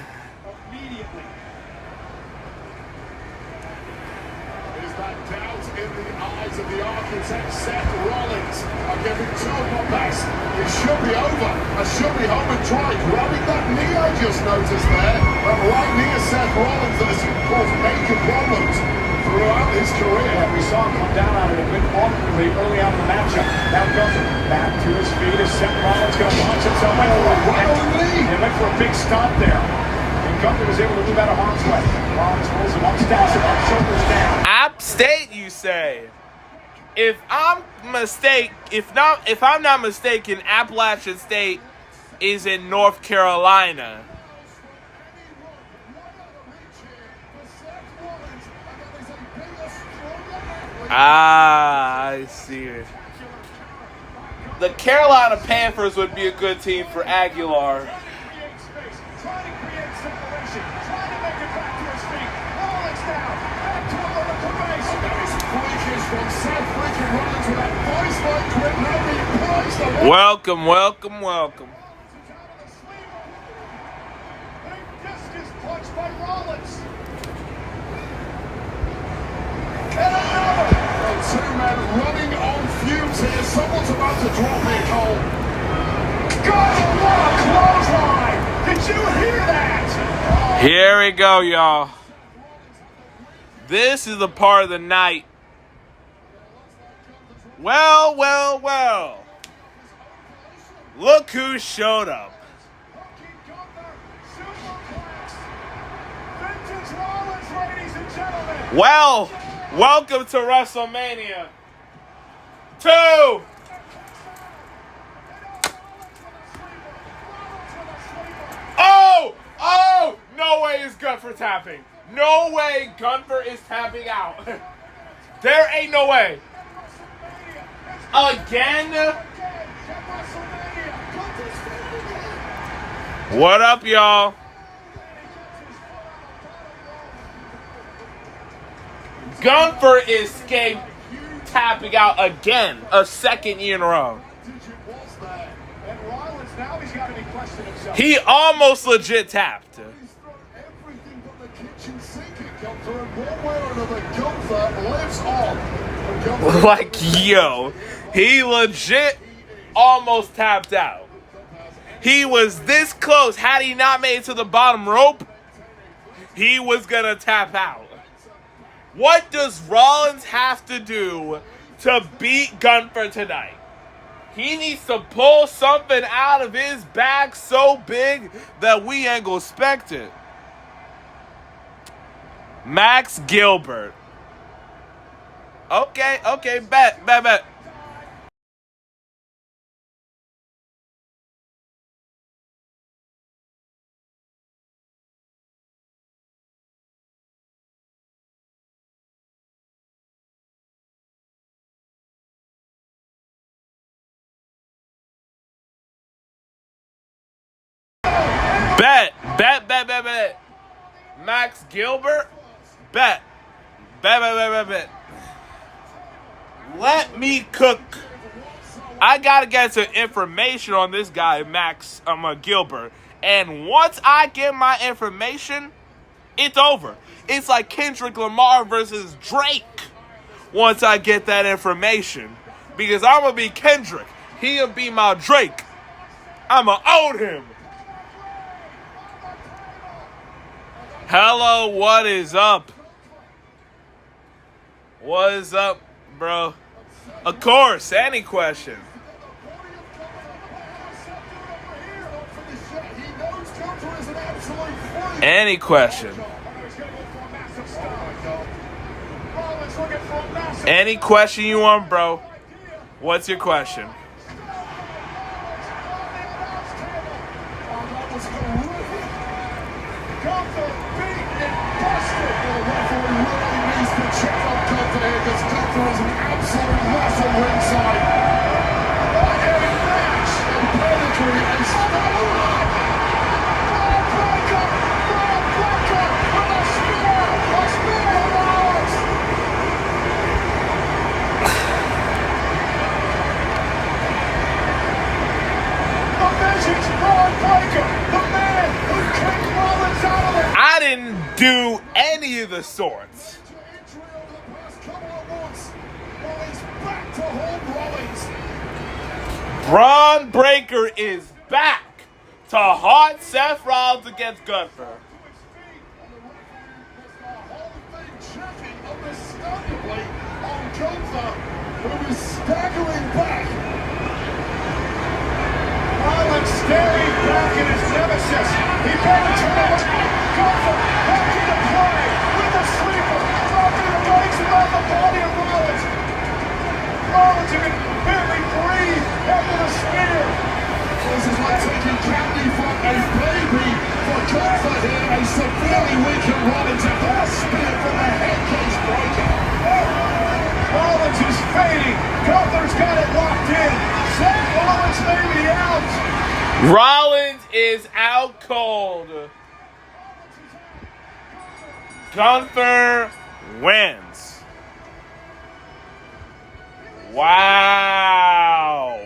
that doubt in the eyes of the architect, Seth Rollins? I'm giving two of my best. It should be over. I should be home and dry. Grabbing that knee I just noticed there. That right knee of Seth Rollins that has caused major problems throughout his career. We saw him come down out of it a bit awkwardly early on in the matchup. Now Gunther back to his feet as Seth Rollins going to launch himself into a He went for a big stop there. And Gunther was able to move out of harm's way. Rollins rolls him up, stabs him up, shoulders down. App State, you say? If I'm not mistaken, Appalachian State is in North Carolina. I see it. The Carolina Panthers would be a good team for Aguilar. Welcome. Two men running on fumes here. Someone's about to drop it, Cole. God, what a clothesline! Did you hear that? Here we go, y'all. This is the part of the night. Well. Look who showed up. Well, welcome to WrestleMania 2. Oh, no way is Gunther tapping. No way Gunther is tapping out. There ain't no way. Again? What up, y'all? Gunther escaped tapping out again, a second year in a row. He almost legit tapped. Like, yo, he legit almost tapped out. He was this close. Had he not made it to the bottom rope, he was gonna tap out. What does Rollins have to do to beat Gunther tonight? He needs to pull something out of his bag so big that we ain't gonna expect it. Max Gilbert. Okay, bet. Bet. Max Gilbert? Bet. Bet. Let me cook. I gotta get some information on this guy, Max Gilbert. And once I get my information, it's over. It's like Kendrick Lamar versus Drake. Once I get that information. Because I'm gonna be Kendrick. He'll be my Drake. I'ma own him. Hello, what is up? What is up, bro? Of course, any question. Any question. Any question you want, bro. What's your question? I didn't do any of the sorts. Braun Breaker is back to haunt Seth Rollins against Gunther. Who is staggering back. Rollins staring back at his nemesis. He better turn around. Gunther back into play with the sleeper. Dropping the legs around the body of Rollins. Rollins can barely breathe after the spear. This is like taking candy from a baby for Gunther here. A severely weakened Rollins and a spear from the head case breaker. Rollins is fading. Gunther's got it locked in. Seth Rollins may be out. Rollins is out cold. Gunther wins. Wow.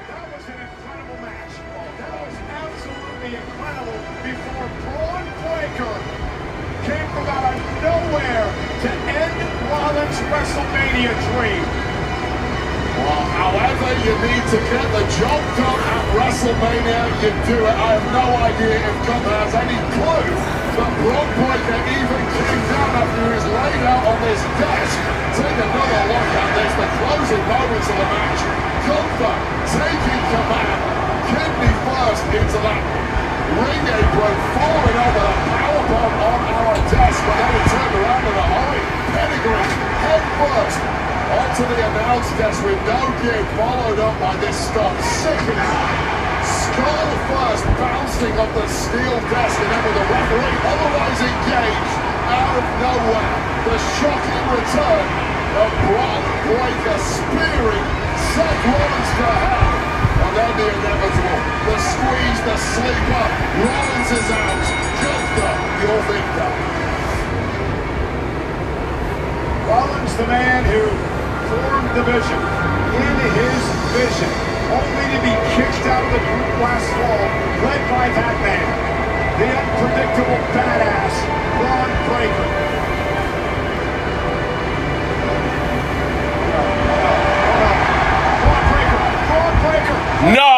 That was an incredible match. That was absolutely incredible before Braun Breaker came from out of nowhere to end Rollins' WrestleMania dream. Well, however you need to get the job done at WrestleMania, you do it. I have no idea if Gunther has any clue that Braun Breaker even came down after he was laid out on this desk. Take another look at this, the closing moments of the match. Gunther taking command, kidney first into that ring apron, falling over the powerbomb on our desk, but then it turned around in a hurry. Pedigree, head first. Onto the announce desk with no give, followed up by this stop. Sickening. Skull first, bouncing off the steel desk, and then with the referee otherwise engaged. Out of nowhere, the shocking return of Braun Breaker spearing Seth Rollins to hell. And then the inevitable, the squeeze, the sleeper. Rollins is out. Gunther, your victor. Rollins, the man who formed the vision in his vision, only to be kicked out of the group last fall, led by that man, the unpredictable badass, Braun Breaker. Braun Breaker. No.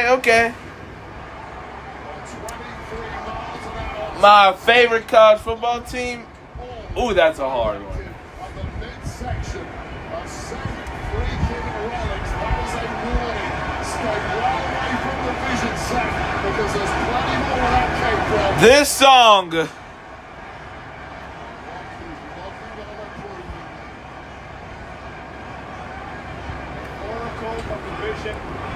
Okay. My favorite college football team? Ooh, that's a hard one. On the midsection of Seth freaking Rollins, that is a This song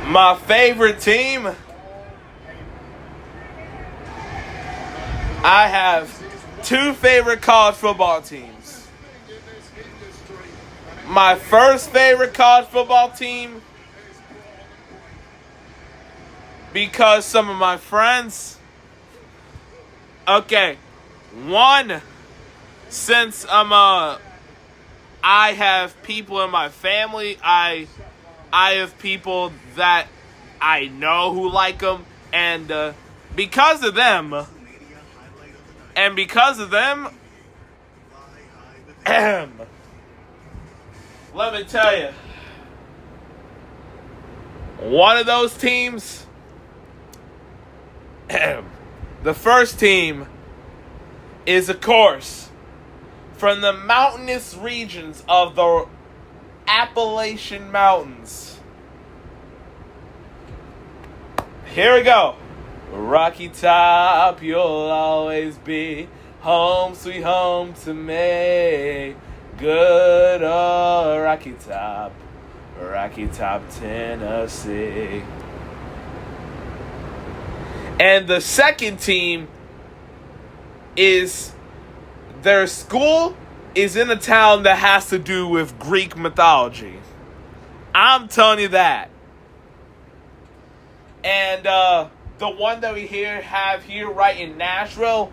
my favorite team. I have two favorite college football teams. My first favorite college football team, because some of my friends. Okay, one, since I have people in my family, I have people that I know who like them, and because of them, let me tell you, one of those teams, the first team is, of course, from the mountainous regions of the Appalachian Mountains. Here we go. Rocky Top, you'll always be home, sweet home to me. Good old Rocky Top, Tennessee. And the second team is, their school is in a town that has to do with Greek mythology. I'm telling you that. And the one that we have here right in Nashville,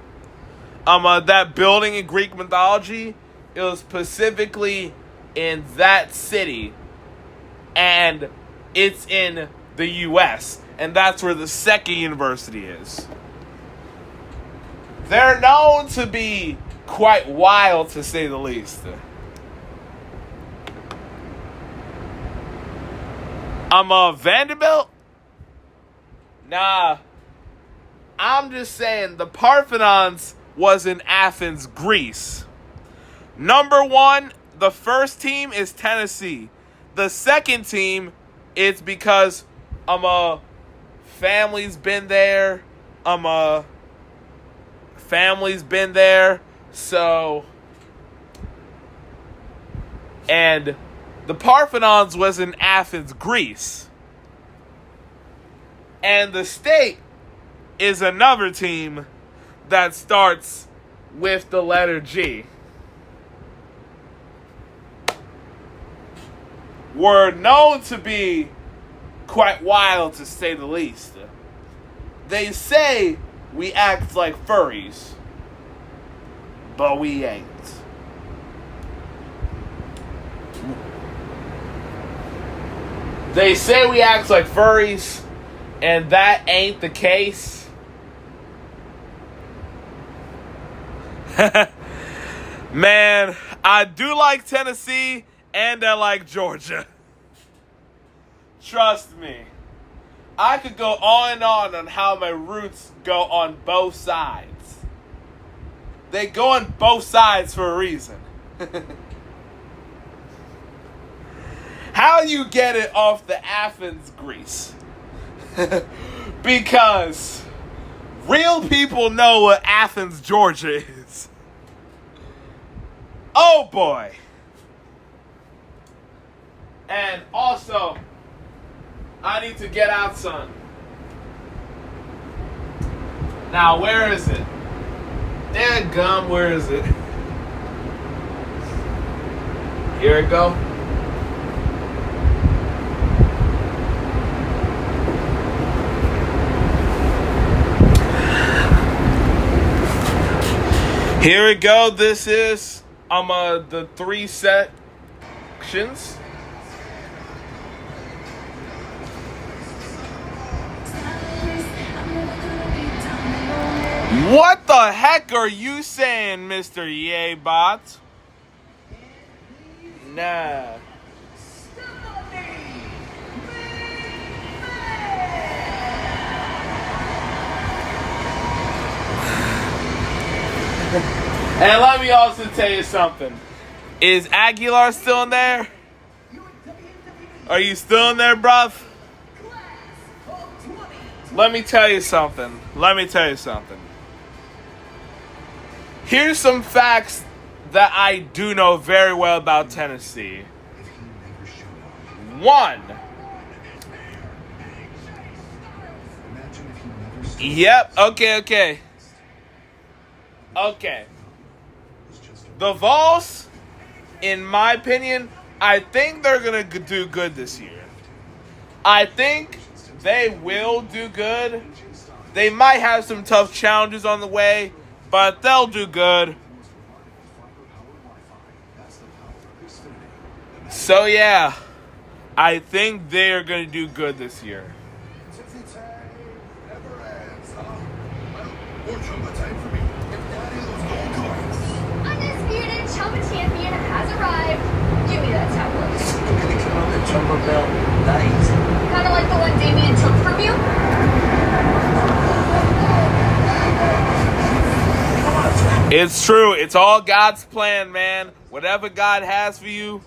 that building in Greek mythology, it was specifically in that city. And it's in the U.S. And that's where the second university is. They're known to be quite wild, to say the least. Vanderbilt? Nah. I'm just saying, the Parthenons was in Athens, Greece. Number one, the first team is Tennessee. The second team, it's because family's been there. Family's been there. So, and the Parthenons was in Athens, Greece. And the state is another team that starts with the letter G. Were known to be quite wild, to say the least. They say we act like furries, but we ain't. They say we act like furries, and that ain't the case. Man, I do like Tennessee, and I like Georgia. Trust me. I could go on how my roots go on both sides. They go on both sides for a reason. How you get it off the Athens, Greece? Because real people know what Athens, Georgia is. Oh boy. And also, I need to get out, son. Now, where is it? Dadgum, where is it? Here it go. Here we go. This is the 3 sections. What the heck are you saying, Mr. Yeabot? Nah. And let me also tell you something. Is Aguilar still in there? Are you still in there, bruv? Let me tell you something. Here's some facts that I do know very well about Tennessee. 1. Yep, okay. The Vols, in my opinion, I think they're going to do good this year. I think they will do good. They might have some tough challenges on the way, but they'll do good. So yeah, I think they're going to do good this year. Undisputed Chumba Champion has arrived. Give me that tablet. Chumba Bell days. Kind of like the one Damien took from you? It's true. It's all God's plan, man. Whatever God has for you,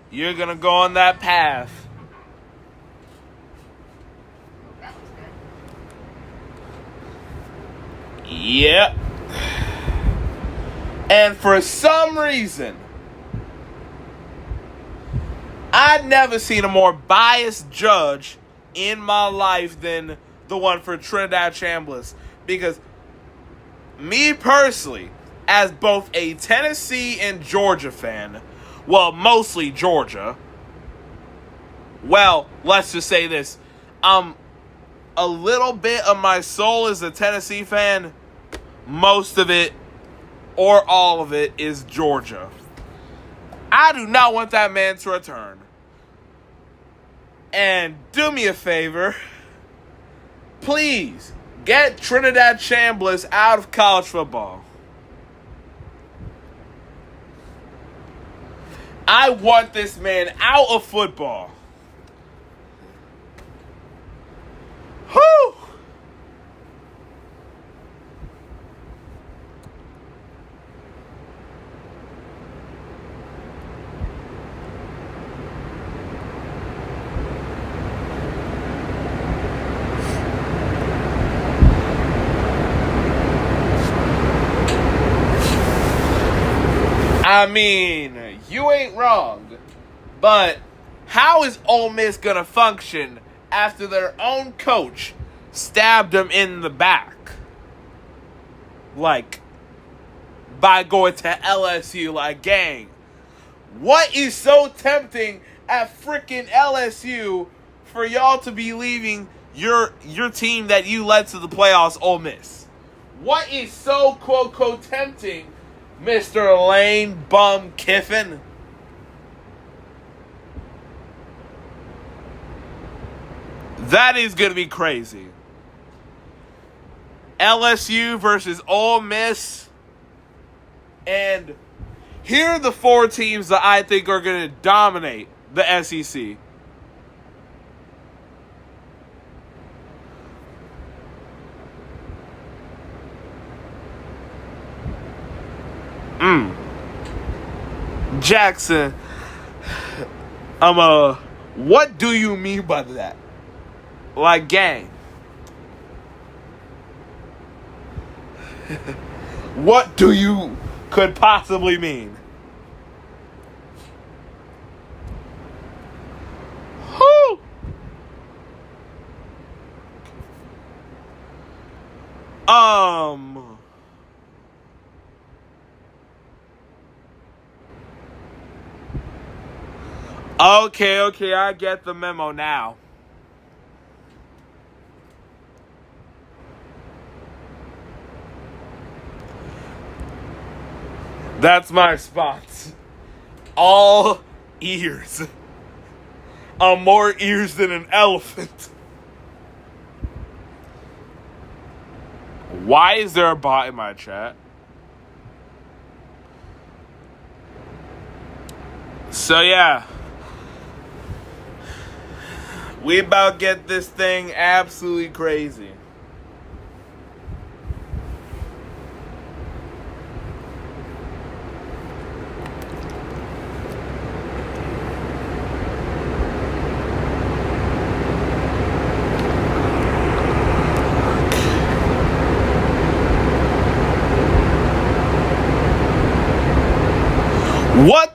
you're going to go on that path. That looks good. Yep. And for some reason, I've never seen a more biased judge in my life than the one for Trinidad Chambliss. Because me personally, as both a Tennessee and Georgia fan, well, mostly Georgia, well, let's just say this. A little bit of my soul is a Tennessee fan. Most of it, or all of it, is Georgia. I do not want that man to return. And do me a favor. Please, get Trinidad Chambliss out of college football. I want this man out of football. Whew. I mean, you ain't wrong, but how is Ole Miss going to function after their own coach stabbed them in the back? Like, by going to LSU, like, gang. What is so tempting at freaking LSU for y'all to be leaving your team that you led to the playoffs, Ole Miss? What is so, quote, tempting, Mr. Lane Bum Kiffin? That is going to be crazy. LSU versus Ole Miss. And here are the 4 teams that I think are going to dominate the SEC. Jackson, what do you mean by that? Like, gang. What do you could possibly mean? Whew. Okay, I get the memo now. That's my spot. All ears. I'm more ears than an elephant. Why is there a bot in my chat? So yeah. We about to get this thing absolutely crazy.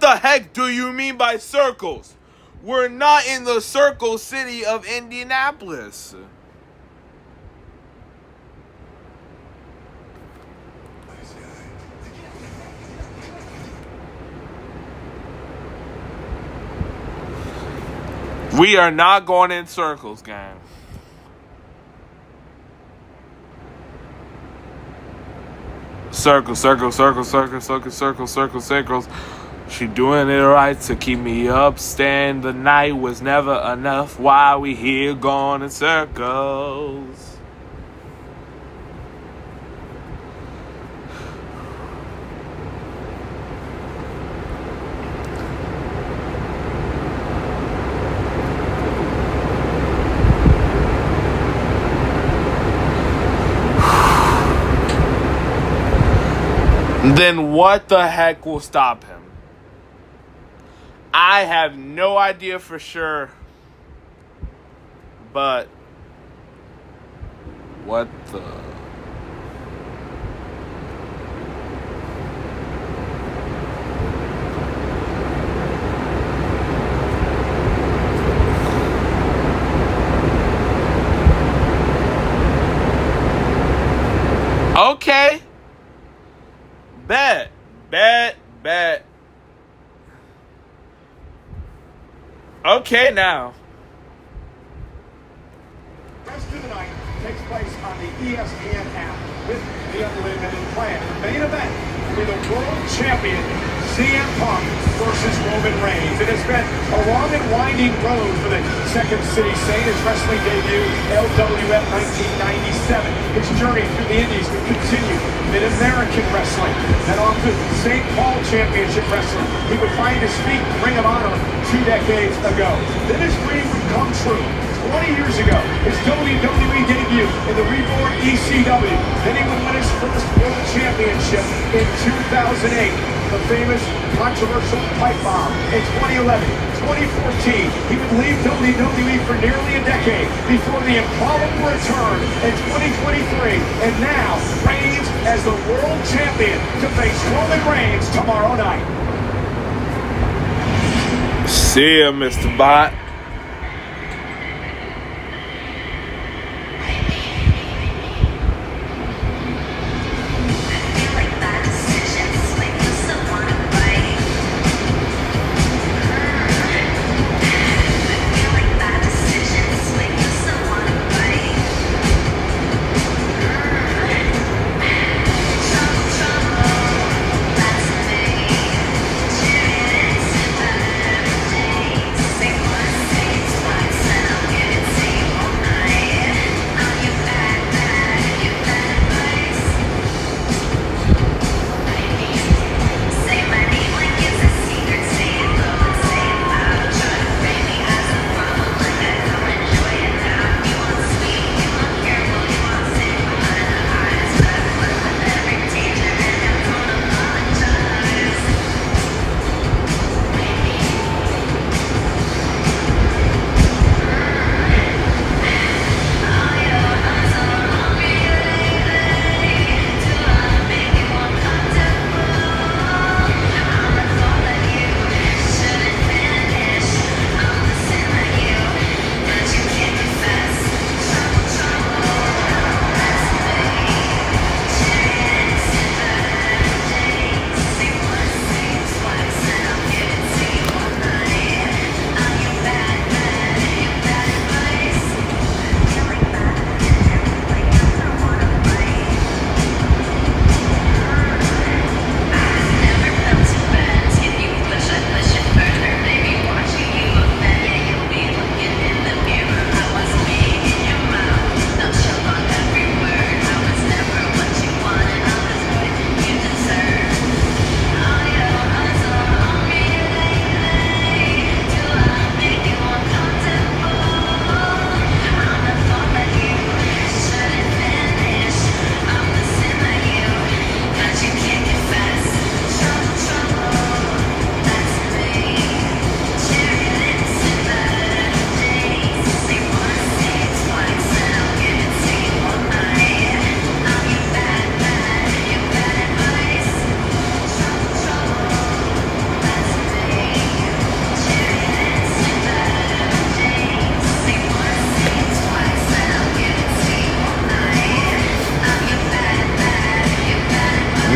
the heck do you mean by circles? We're not in the circle city of Indianapolis. We are not going in circles, gang. Circle, circle, circle, circle, circle, circle, circle, circles. She doing it right to keep me up. Staying the night was never enough. Why we here going in circles? Then what the heck will stop him? I have no idea for sure. But what the... Okay. Bet. Okay, now. The rest of the night takes place on the ESPN app with the Unlimited Plan. The main event will be the world champion CM Punk versus Roman Reigns. It has been a long and winding road for the Second City Saint. His wrestling debut, LWF 1997. His journey through the Indies would continue Mid-American wrestling, and on to St. Paul Championship Wrestling. He would find his feet in Ring of Honor 2 decades ago. Then his dream would come true. 20 years ago, his WWE debut in the reborn ECW. Then he would win his first World Championship in 2008. The famous controversial pipe bomb in 2011. 2014, he would leave WWE for nearly a decade before the improbable return in 2023. And now, Reigns as the world champion to face Roman Reigns tomorrow night. See ya, Mr. Bot.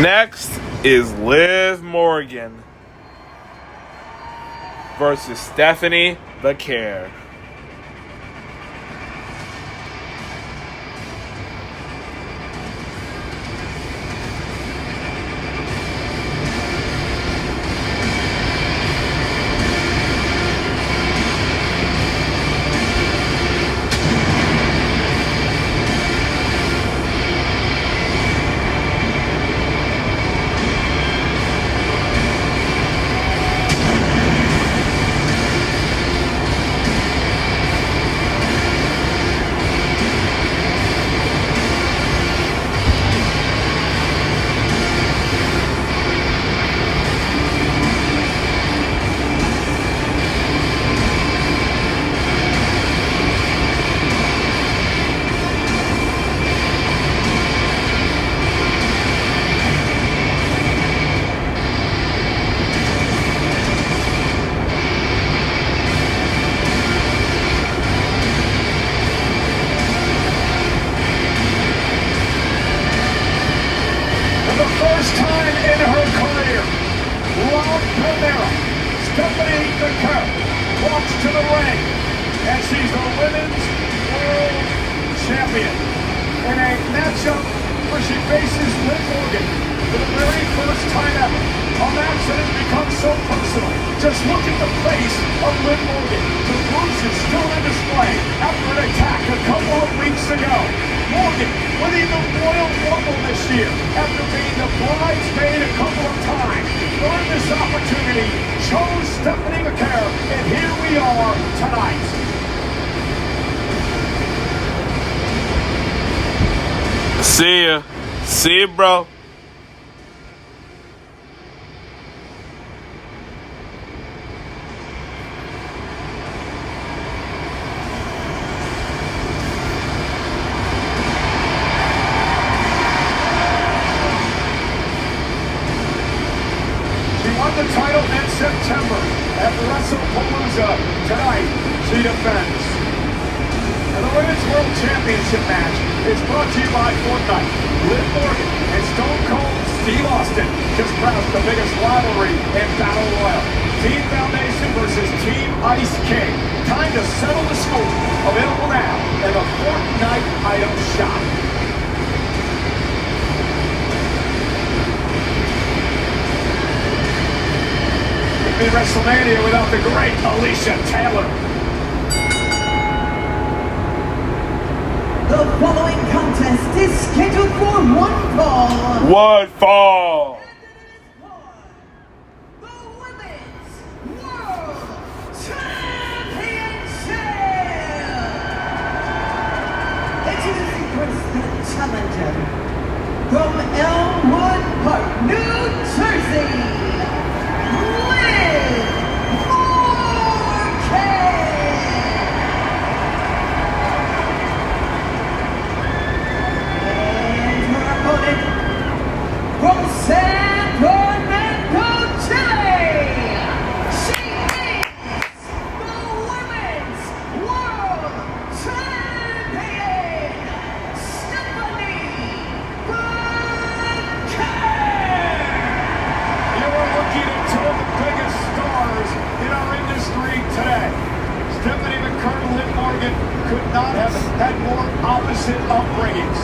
Next is Liv Morgan versus Stephanie McCare. Stephanie McCare walks to the ring, and she's the Women's World Champion in a matchup where she faces Liv Morgan for the very first time ever. A match that has become so personal. Just look at the face of Liv Morgan. The bruises still on display after an attack a couple of weeks ago. Morgan winning the Royal Rumble this year after being the bridesmaid a couple of times. Earned this opportunity, chose Stephanie McCare, and here we are tonight. See ya. See ya, bro. The title in September at WrestleMania. Tonight, she defends. And the Women's World Championship match is brought to you by Fortnite. Liv Morgan and Stone Cold Steve Austin just crowned the biggest rivalry in Battle Royal. Team Foundation versus Team Ice King. Time to settle the score. Available now in the Fortnite item shop. Be WrestleMania without the great Alicia Taylor. The following contest is scheduled for one fall. One fall. The Women's World Championship. Introducing first the challenger from Elmwood Park, New Jersey. Stephanie McCare and Liv Morgan could not have had more opposite upbringings,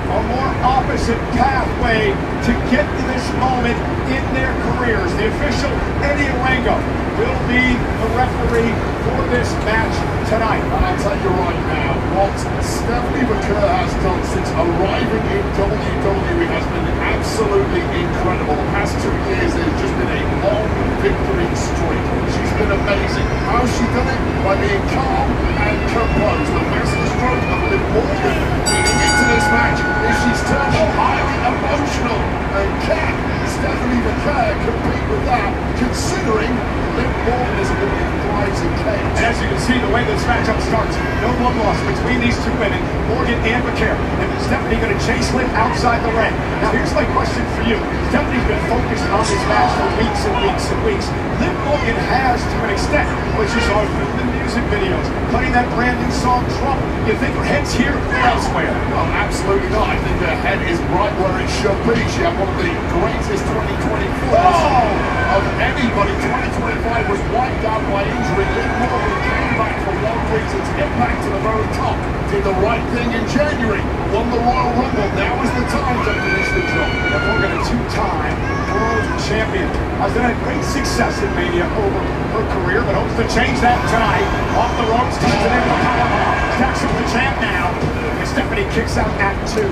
a more opposite pathway to get to this moment in their careers. The official, Eddie Rango, will be the referee for this match tonight. And I'll tell you right now, what Stephanie McCare has done since arriving in WWE has been absolutely incredible. The past 2 years, it has just been a long victory streak. She's been amazing. How's she done it? By being calm and composed. The masterstroke of Liv Morgan leading into this match is she's turned highly emotional. And can Stephanie McCare compete with that, considering Liv Morgan is a woman who thrives in chaos? And as you can see, the way this matchup starts, no blood loss between these two women, Morgan and McCare. And Stephanie going to chase Liv outside the ring. Now here's my question for you. Stephanie's been focused on this match for weeks and weeks and weeks. Liv Morgan has, to an extent, which you saw in the music videos, playing that brand new song, Trouble. You think her head's here or elsewhere? No, absolutely not. I think her head is right where it should be. She had one of the greatest 2024s of anybody. 2025 was wiped out by injury. Liv Morgan came back for one reason, to get back to the very top. Did the right thing in January, won the Royal Rumble. Now is the time to finish the job. Liv Morgan, a two-time world champion, has had great success in Mania over her career, but hopes to change that tonight. Off the ropes, turns it into a powerbomb. Stacks up the champ now. And Stephanie kicks out at 2.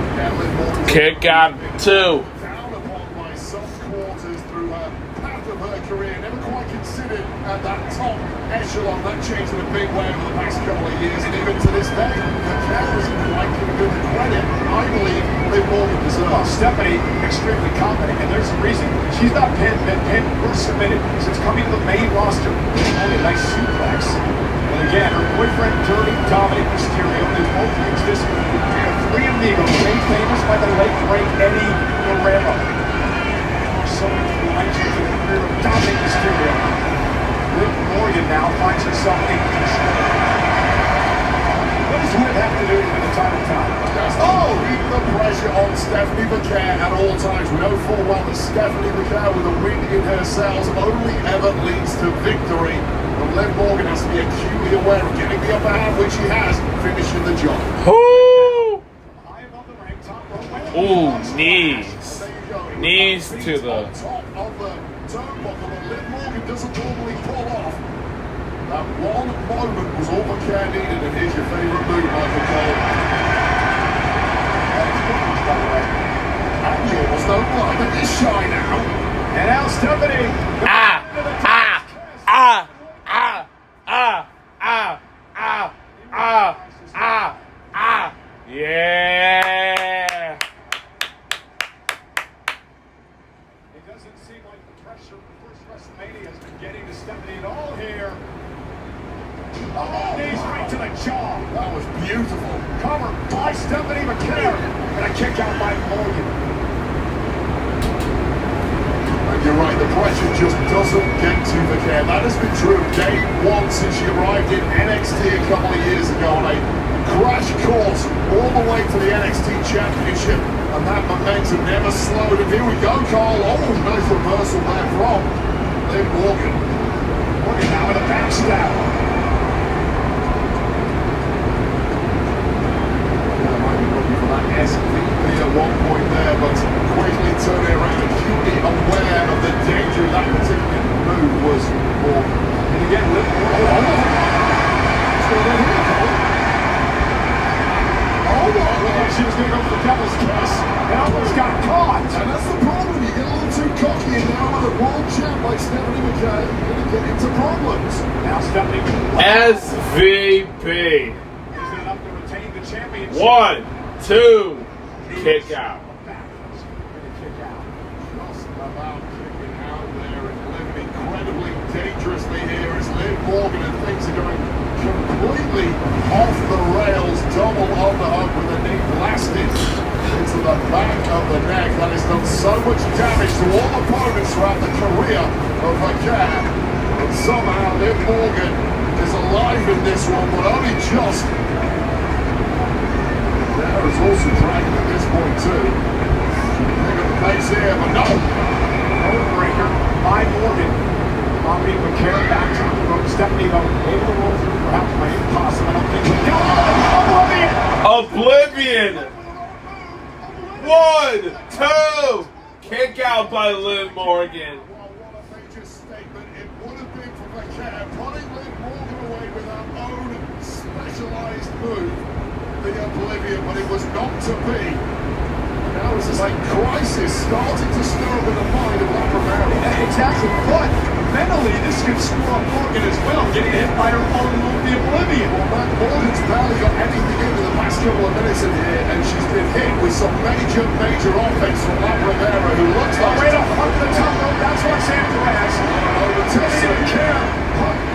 Kick out 2. Down upon by some quarters through her path of her career. Never quite considered at that top echelon. That changed in a big way over the past couple of years. And even to this day, the cat wasn't quite giving her the credit I believe Liv Morgan deserves. Well, Stephanie, extremely confident, and there's a reason. She's not been pinned or submitted since coming to the main roster. Only a nice suplex. And again, her boyfriend, Dirty Dominic Mysterio, they both use this Three Amigos, made famous by the late great Eddie Guerrero. So many dimensions in the career of Dominic Mysterio. Liv Morgan now finds herself in control. What does Liv have to do to win the title time? Keep the pressure on Stephanie McCare at all times. We know full well that Stephanie McCare, with a win in her sails, only ever leads to victory. And Liv Morgan has to be acutely aware of getting the upper hand, which she has, finishing the job. Ooh, knees. Knees to the... On top of the turnbuckle that Liv Morgan doesn't normally pull off. That one moment was all McCare needed, and here's your favourite move, Michael Cole. And yours don't like it, it's shy now. And now Stephanie. Yeah. It doesn't seem like the pressure of the first WrestleMania has been getting to Stephanie at all here. Oh, knees right to the jaw. That was beautiful. Cover by Stephanie McCare. And a kick out by Morgan. And you're right, the pressure just doesn't get to McCare. That has been true day one since she arrived in NXT a couple of years ago on a crash course all the way to the NXT Championship. And that momentum never slowed. And here we go, Carl. Oh, nice reversal there from Liv Morgan. Morgan now with a backstab. SVP at one point there, but quickly turning around, acutely aware of the danger that particular move was for. And again, Liv Morgan. She was going to go for the devil's kiss and almost got caught. And that's the problem. You get a little too cocky, and now with a world champ like Stephanie McCare, you're going to get into problems. Now Stephanie. SVP. Is it enough to retain the championship? 1, 2, kick out. Just about kicking out there and living incredibly dangerously here as Liv Morgan, and things are going completely off the rails. Double on the hook with a knee blasted into the back of the neck. That has done so much damage to all opponents throughout the career of McCare. And somehow Liv Morgan is alive in this one, but only just. There is also dragging at this point too. Pick up the pace here, but no. Breaker by Morgan. Bobby McCare back to the rope. Stephanie though able to roll through, perhaps by impossible. I don't think we do. Oblivion. 1, 2, kick out by Liv Morgan. Well, what a major statement it would have been for McCare, putting Liv Morgan away with her own specialised move, the Oblivion, but it was not to be. Now it's this like crisis starting to stir up in the mind of Rivera. Exactly, but mentally this could screw up Morgan as well, getting hit by her own move, the Oblivion. Well, Matt Morgan's barely got anything into the past couple of minutes in here, and she's been hit with some major offense from Matt Rivera, who looks like... Right up the top rope, that's Roxanne Perez. Stephanie McCare,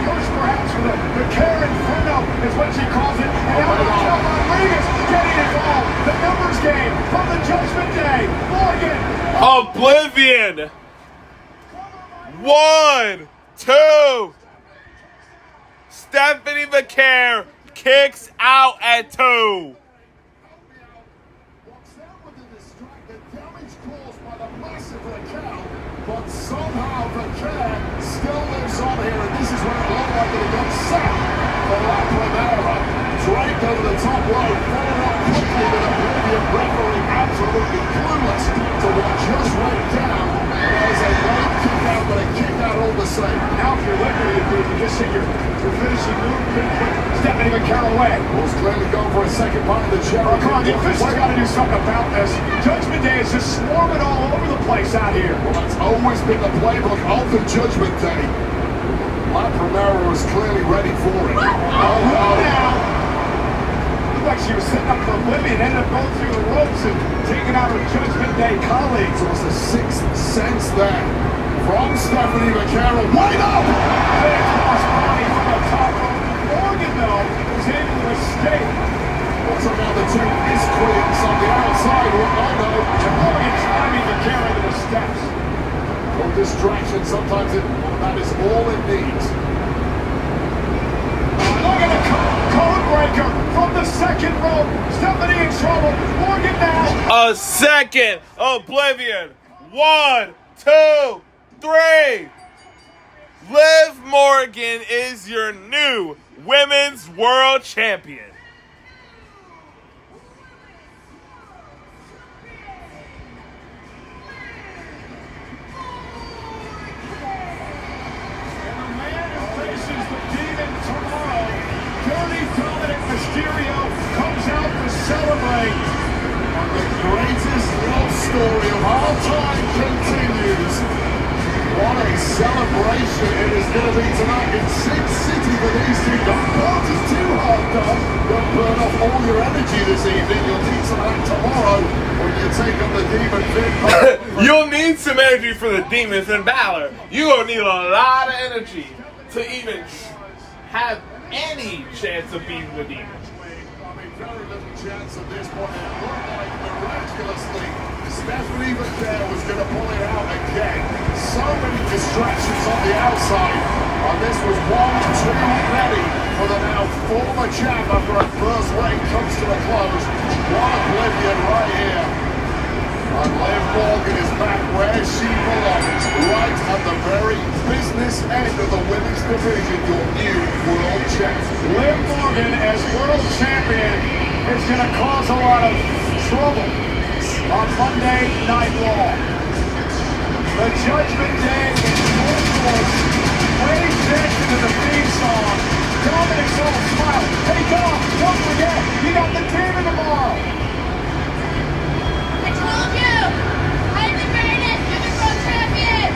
push perhaps for the Karen Inferno is what she calls it. And now Raquel Rodriguez getting involved. The numbers game from the Judgment Day. Morgan. Oblivion. 1, 2. Stephanie McCare kicks out at 2. with the damage caused by the massive Raquel, but somehow Raquel still lives on here, and this is when it looked like it got set for La Primera. Draped over the top rope, followed up quickly with a Oblivion referee absolutely clueless to what just went down. There's a late kick out, but a kick out all the same. Now if you're looking at it, you just see your finishing move, quick, stepping even count away. Will's clearly going for a second bite of the cherry. Oh, come on, the officials got to do something about this. Judgment Day is just swarming all over the place out here. Well, that's always been the playbook of the Judgment Day. La Primera was clearly ready for it. Now. Looked like she was setting up for Oblivion, ended up going through the ropes and taking out her Judgment Day colleagues. It was a sixth sense there from Stephanie McCarroll. Wait up! Big cross body from the top rope. Morgan, though, was able to escape. Also now the two miscreants on the outside. Oh no! And Morgan climbing the carry to the steps. No distraction, sometimes that is all it needs. Look at the code breaker from the second rope. Stephanie in trouble. Morgan now. A second Oblivion. 1, 2, 3. Liv Morgan is your new Women's World Champion. Comes out to celebrate. And the greatest love story of all time continues. What a celebration it is going to be tonight in Sin City for these two. Don't party too hard, Dom. Don't burn off all your energy this evening. You'll need some of that tomorrow when you take on the Demon Finn. You'll need some energy for the Demon Finn Balor. You're going to need a lot of energy to even have any chance of beating the Demon. Very little chance at this point. It looked like miraculously Stephanie McCare was going to pull it out again. So many distractions on the outside. And this was 1, 2 ready for the now former champ after her first reign comes to a close. What Oblivion right here. And Liv Morgan is back where she belongs, right at the very business end of the women's division, your new world champion. Liv Morgan as world champion is going to cause a lot of trouble on Monday Night Raw. The Judgment Day is full force. Way dancing to the theme song. Dominic's all smile. Hey Dom, don't forget, you got the Demon tomorrow. I told you! I'm the greatest Women's World Champion!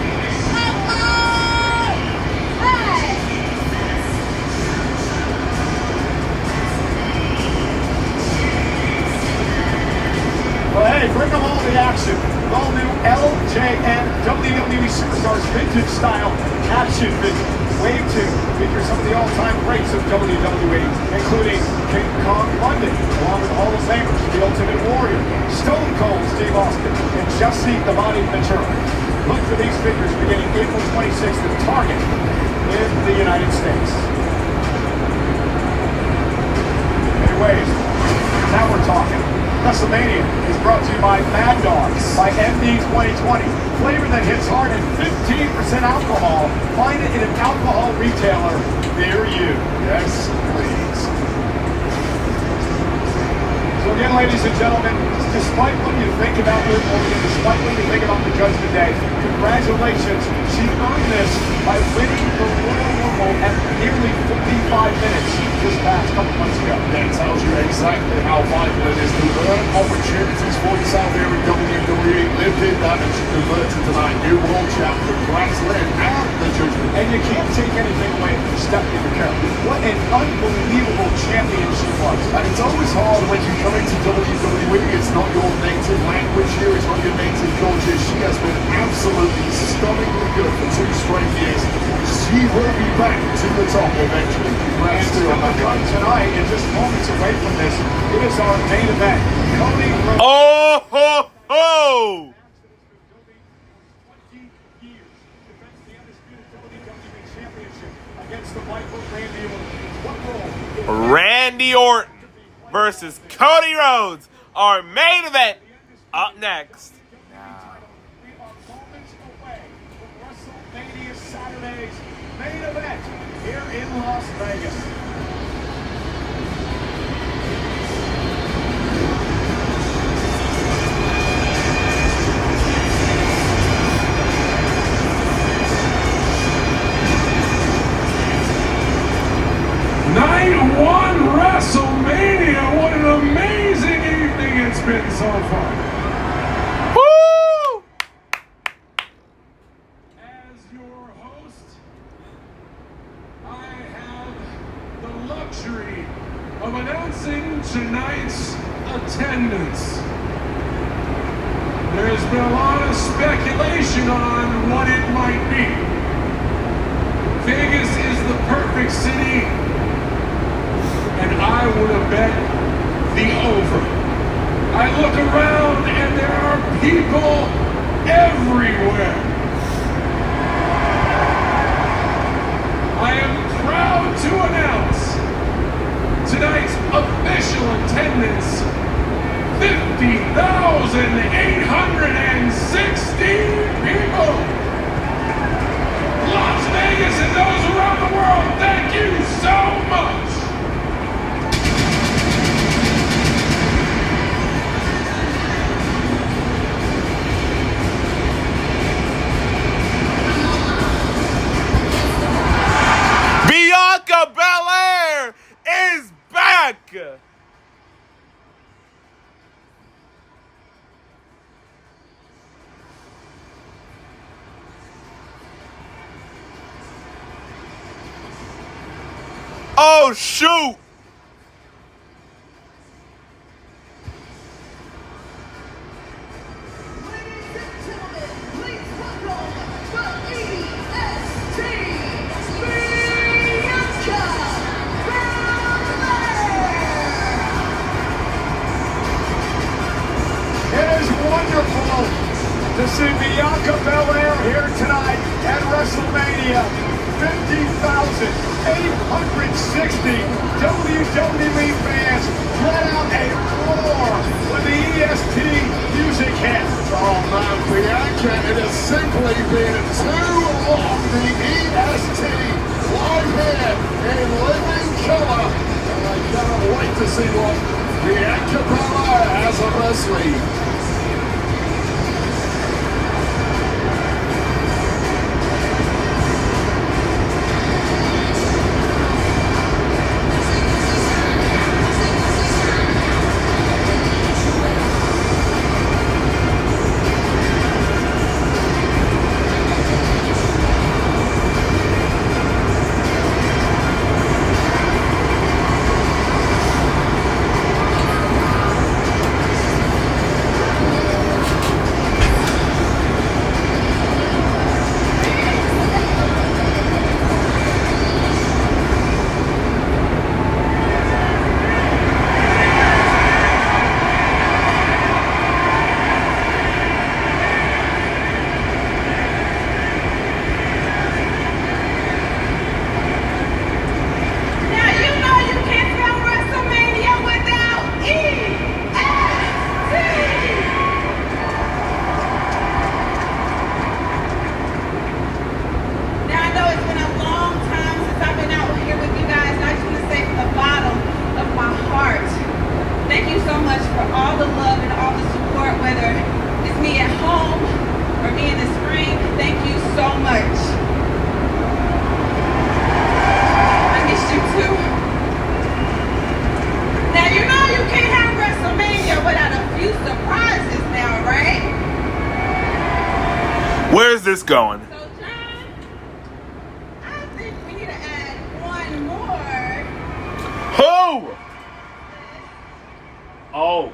Hi! Well, hey, bring them all the action. All new LJN WWE Superstars Vintage Style Action Figure. Wave 2 features some of the all-time greats of WWE, including King Kong London, along with Hall of Famers, The Ultimate Warrior, Stone Cold Steve Austin, and Jussie the Body Ventura. Look for these figures beginning April 26th at Target in the United States. Anyways, now we're talking. WrestleMania is brought to you by Mad Dogs by MD 2020. Flavor that hits hard and 15% alcohol. Find it in an alcohol retailer near you. Yes, please. So again, ladies and gentlemen, despite what you think about Liv Morgan, despite what you think about the Judgment Day, congratulations. She earned this by winning the Royal Rumble at nearly 55 minutes this past couple months ago. That tells you exactly how vital it is to earn opportunities for yourself here in WWE. Liv did that and she converted tonight. New world champ, congrats Liv and the Judgment. And you can't take anything away from Stephanie McCarroll. What an unbelievable champion she was. And it's always hard when you come into WWE. It's not your native language here. It's not your native culture. She has been absolutely stunningly good for 2 straight years. She will be back to the top eventually. Congrats to her. Tonight, and just moments away from this, it is our main event. Cody Rhodes. Oh ho ho! Randy Orton versus Cody Rhodes, our main event Up next. We are moments away from WrestleMania Saturday's main event here in Las Vegas. Night one WrestleMania. What an amazing evening it's been so far. Woo! As your host, I have the luxury of announcing tonight's attendance. There's been a lot of speculation on what it might be. Vegas is the perfect city, and I would have bet the over. I look around and there are people everywhere. I am proud to announce tonight's official attendance, 50,816 people. Las Vegas and those around the world, thank you so much. Bianca Belair is back! Oh, shoot! Ladies and gentlemen, please welcome the EST Bianca Belair! It is wonderful to see Bianca Belair here tonight at WrestleMania. 50,860 WWE fans let out a roar when the EST music hit. Oh man, Bianca, it has simply been too long. The EST live here in living color. And I cannot wait to see what Bianca Belair has on her sleeve. Where's this going? So, John, I think we need to add one more. Who? Oh.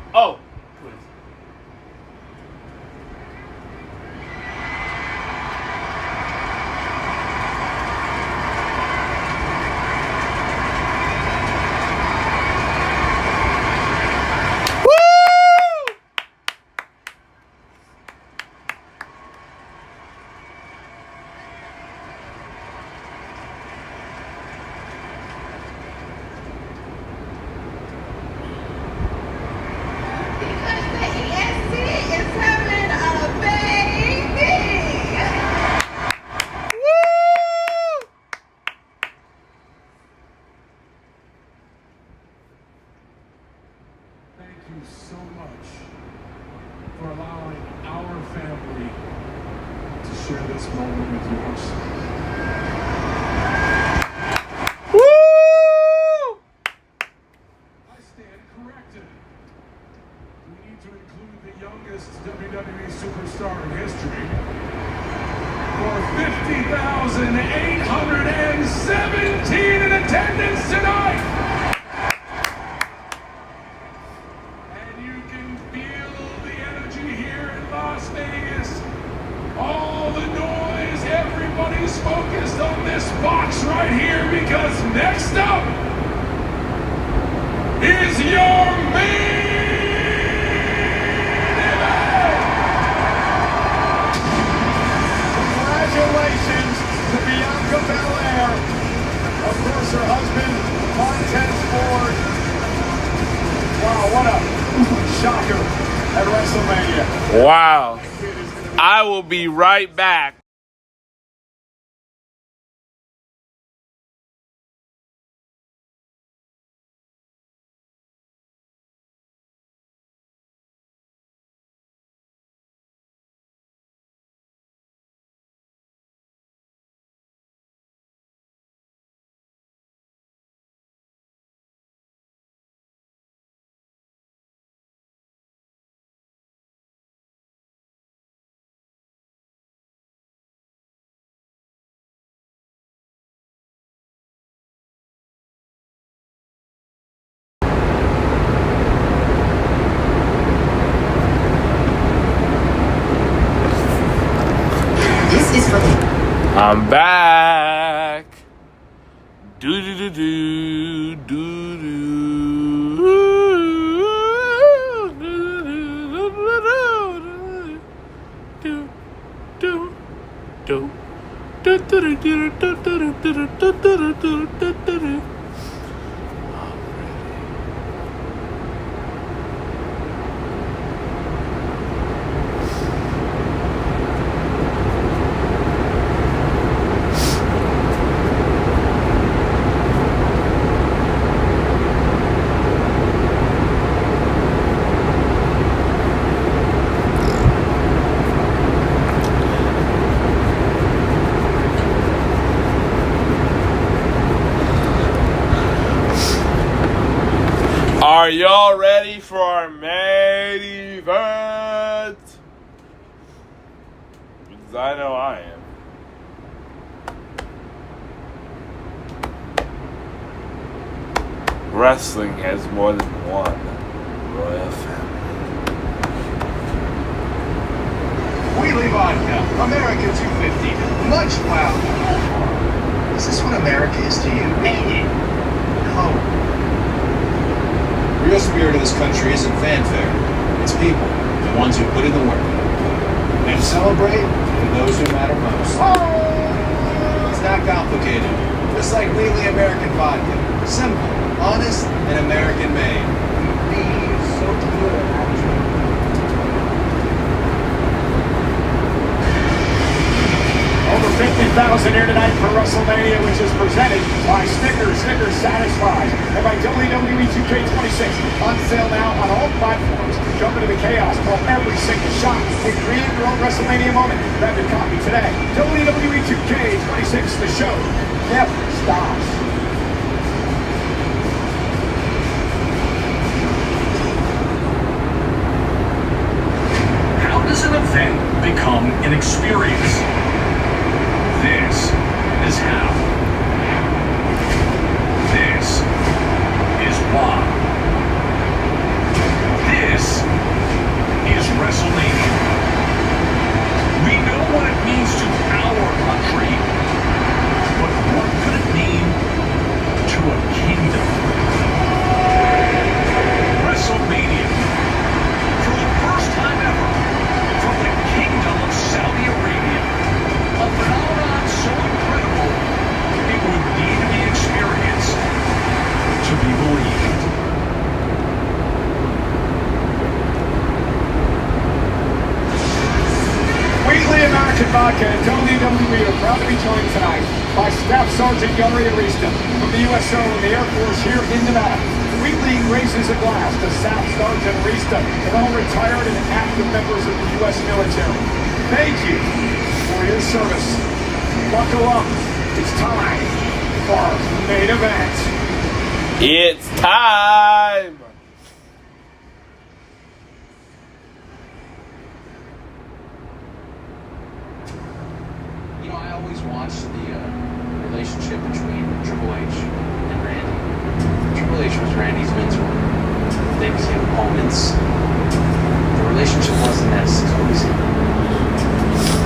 for allowing our family to share this moment with yours. Woo! I stand corrected. We need to include the youngest WWE superstar in history for 50,817 in attendance tonight. And you can feel the energy here in Las Vegas. All the noise, everybody's focused on this box right here because next up is your main event. Congratulations to Bianca Belair. Of course, her husband, Montez Ford. Wow, what a shocker at WrestleMania. Wow. I will be right back. I'm back. Do do do do do do. Are y'all ready for our main event? Because I know I am. Wrestling has more than one royal family. Wheatley Vodka, America 250, much louder. Is this what America is to you? Maybe. No. The real spirit of this country isn't fanfare. It's people, the ones who put in the work. And celebrate those who matter most. It's not complicated. Just like Wheatley American Vodka. Simple, honest, and American made. So good, actually. Over 50,000 here tonight for WrestleMania, which is presented by Snickers Satisfied, and by WWE 2K26. On sale now on all platforms. Jump into the chaos, call every single shot, and create your own WrestleMania moment. Grab your copy today. WWE 2K26, the show never stops. How does an event become an experience? This is how. This is why. This is WrestleMania. We know what it means to our country, but what could it mean to a kingdom? WrestleMania. For the first time ever, from the Kingdom of Saudi Arabia. A phenomenon so incredible, it would need to be experienced to be believed. Wheatley American Vodka and WWE are proud to be joined tonight by Staff Sergeant Gunnery Arista from the USO and the Air Force here in Nevada. Wheatley raises a glass to Staff Sergeant Arista and all retired and active the members of the U.S. military. Thank you for your service. Buckle up. It's time for main event. It's time. You know, I always watched the relationship between Triple H and Randy. Triple H was Randy's mentor. They became opponents. The relationship wasn't as cozy.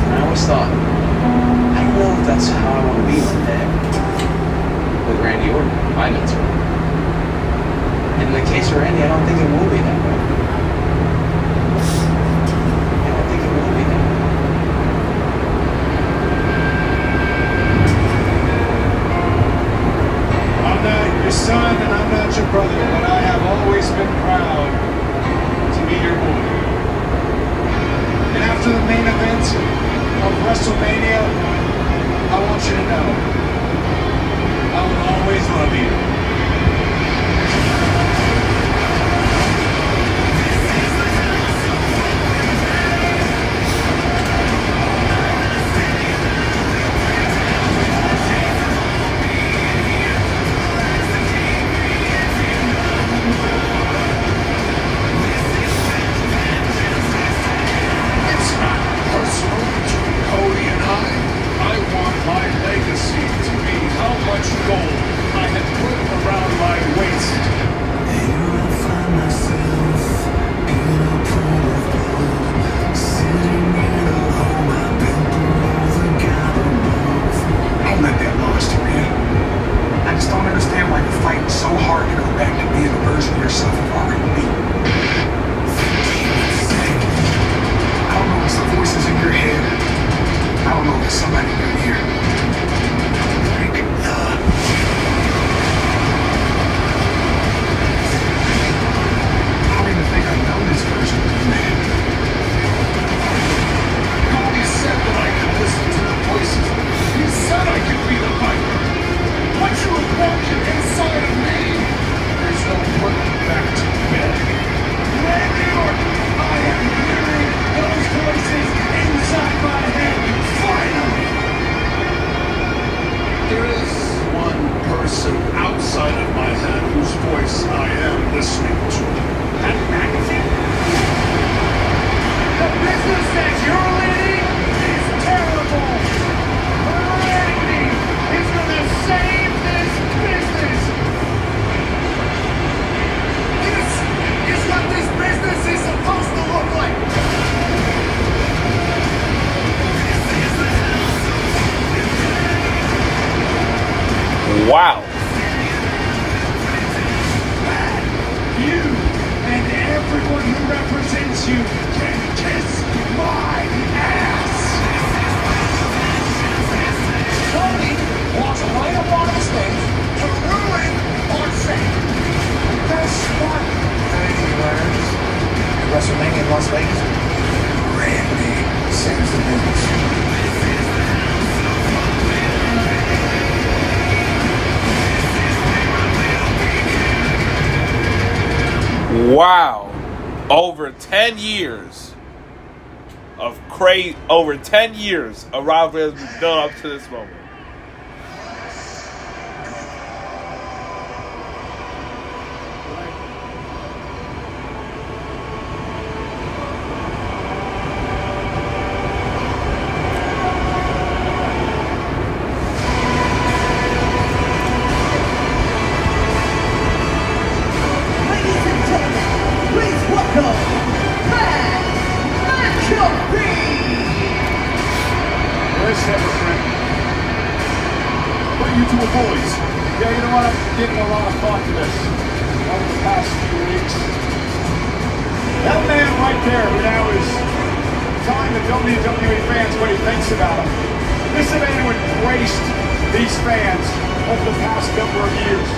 And I always thought, I don't know if that's how I want to be one day with Randy Orton, my mentor. And in the case of Randy, I don't think it will be that way. I don't think it will be that way. I'm not your son and I'm not your brother, but I have always been proud to be your boy. And after the main event of WrestleMania, I want you to know I will always love you. It's not personal between Cody and I want my legacy to be how much gold I have put around my waist. Here I find myself in a pool of blood, sitting in a home I've been below the God above. Don't let that monster in. I just don't understand why you're fighting so hard to go back to being a version of yourself you've already been. I don't know if it's the voices in your head. I don't know if it's somebody in your ear. I don't even think I know this version of you, man. Cody said that I could listen to the voices. He said I could be the fighter. Once you have broken inside of me, there's no putting back together. Randy Orton, I am hearing those voices inside my head. Finally! There is one person outside of my head whose voice I am listening to. That magazine? The business that you're leading is terrible. Randy is gonna save this business. This is what this business is supposed to look like. Wow. You and everyone who represents you can kiss my ass. Tony wants to light up on the stage to ruin our fame. That's smart. Anything he learns at WrestleMania in Las Vegas, Randy saves the business. Wow. Over 10 years of over 10 years of rivalry has been built up to this moment. Ladies and gentlemen, please welcome Pat McAfee. Where's Everett? What are you two boys? Yeah, you know what? I'm giving a lot of thought to this over the past few weeks. That man right there who now is telling the WWE fans what he thinks about them. This is a man who embraced these fans over the past number of years.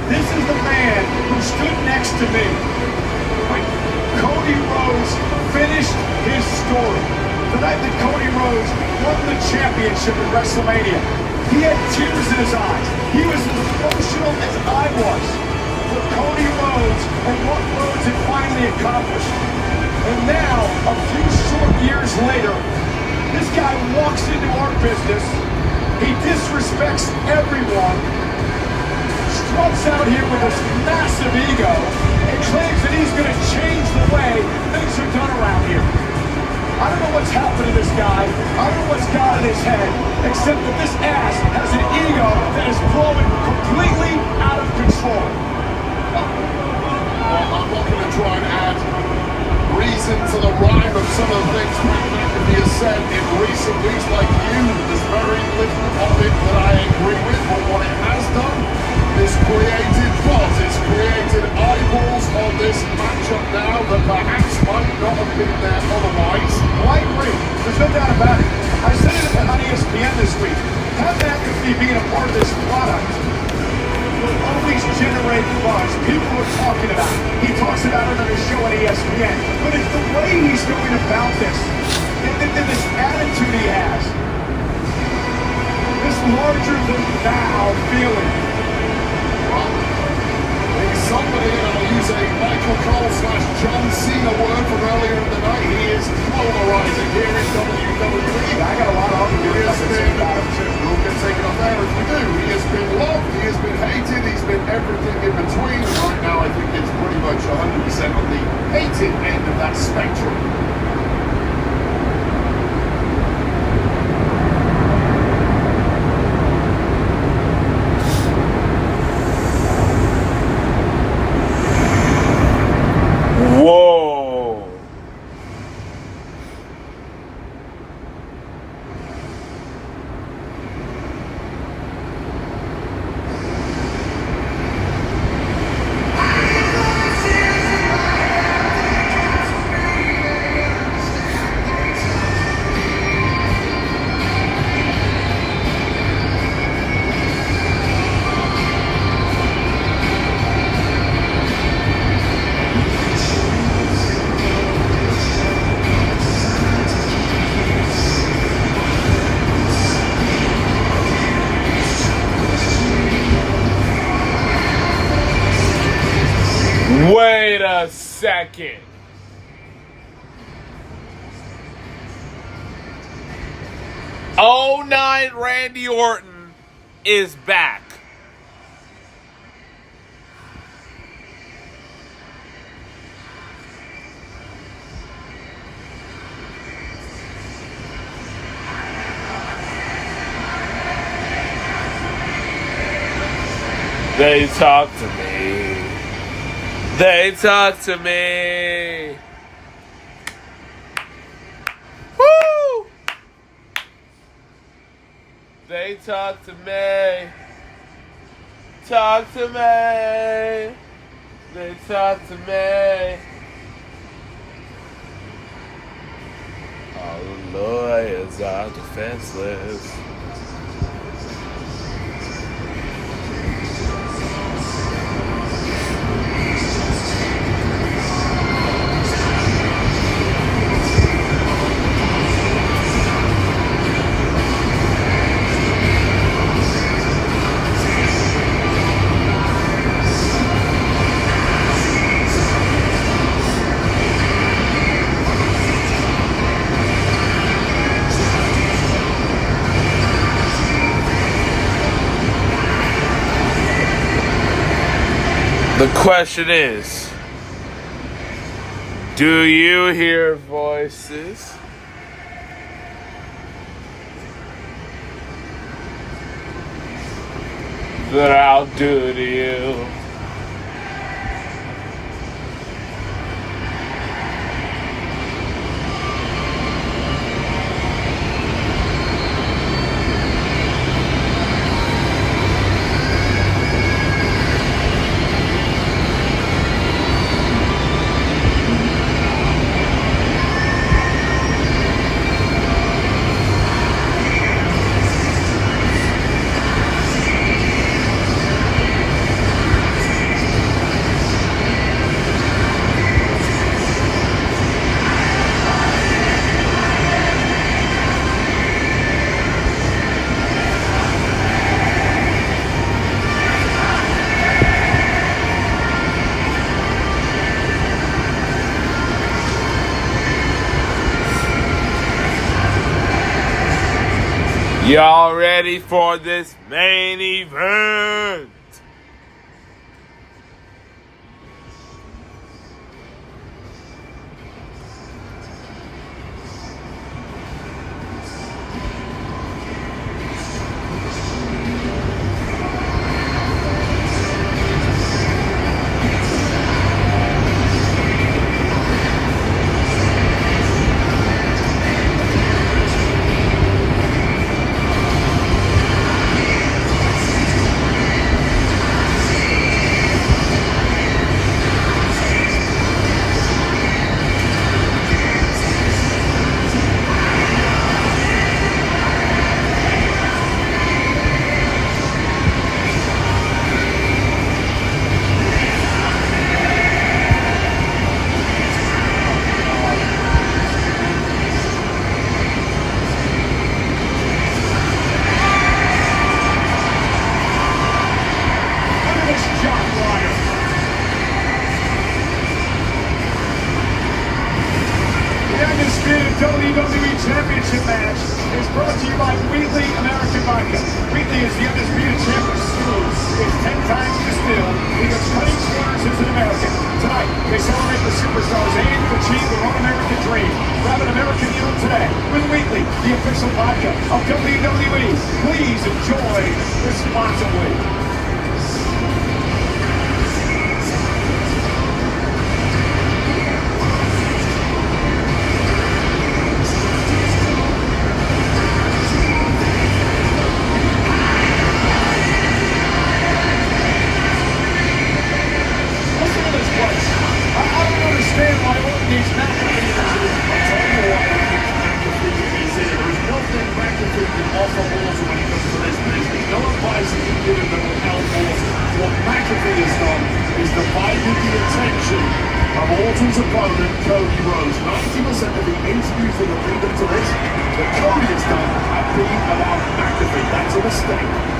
This is the man who stood next to me when Cody Rhodes finished his story. The night that Cody Rhodes won the championship at WrestleMania, he had tears in his eyes. He was as emotional as I was for Cody Rhodes and what Rhodes had finally accomplished. And now, years later, this guy walks into our business, he disrespects everyone, struts out here with this massive ego, and claims that he's going to change the way things are done around here. I don't know what's happened to this guy. I don't know what's got in his head, except that this ass has an ego that is blowing completely out of control. Well, I'm not going to try and add reason to the rhyme of some of the things Pat McAfee has said in recent weeks. Like you, there's very little of it that I agree with, but what it has done is created buzz. It's created eyeballs on this matchup now that perhaps might not have been there otherwise. Well, I agree. There's no doubt about it. I said it on ESPN this week. Pat McAfee being a part of this product will always generate buzz. People are talking about it. He talks about it on his show on ESPN. But it's the way he's going about this, and this attitude he has, this larger-than-thou feeling. Somebody, and I'll use a Michael Cole / John Cena word from earlier in the night, he is polarizing here in WWE. I got a lot of other He has been, about him too. we'll get taken off there if we do. He has been loved, he has been hated, he's been everything in between. Right now I think it's pretty much 100% on the hated end of that spectrum. Whoa. Wait a second. '09 Randy Orton is back. They talk to me. They talk to me. Woo! They talk to me. Talk to me. They talk to me. All the lawyers are defenseless. The question is, do you hear voices? That I'll do to you? Y'all ready for this main event? WWE Championship match is brought to you by Wheatley American Vodka. Wheatley is the undisputed champion of schools. It's 10 times distilled. He gets cutting corners as an American. Tonight, they celebrate the superstars aiming to achieve their own American dream. Grab an American Eagle today with Wheatley, the official vodka of WWE. Please enjoy responsibly. Orton's opponent, Cody Rhodes. 90% of the interviews that have lead up to this, that Cody has done have been about McAfee. That's a mistake.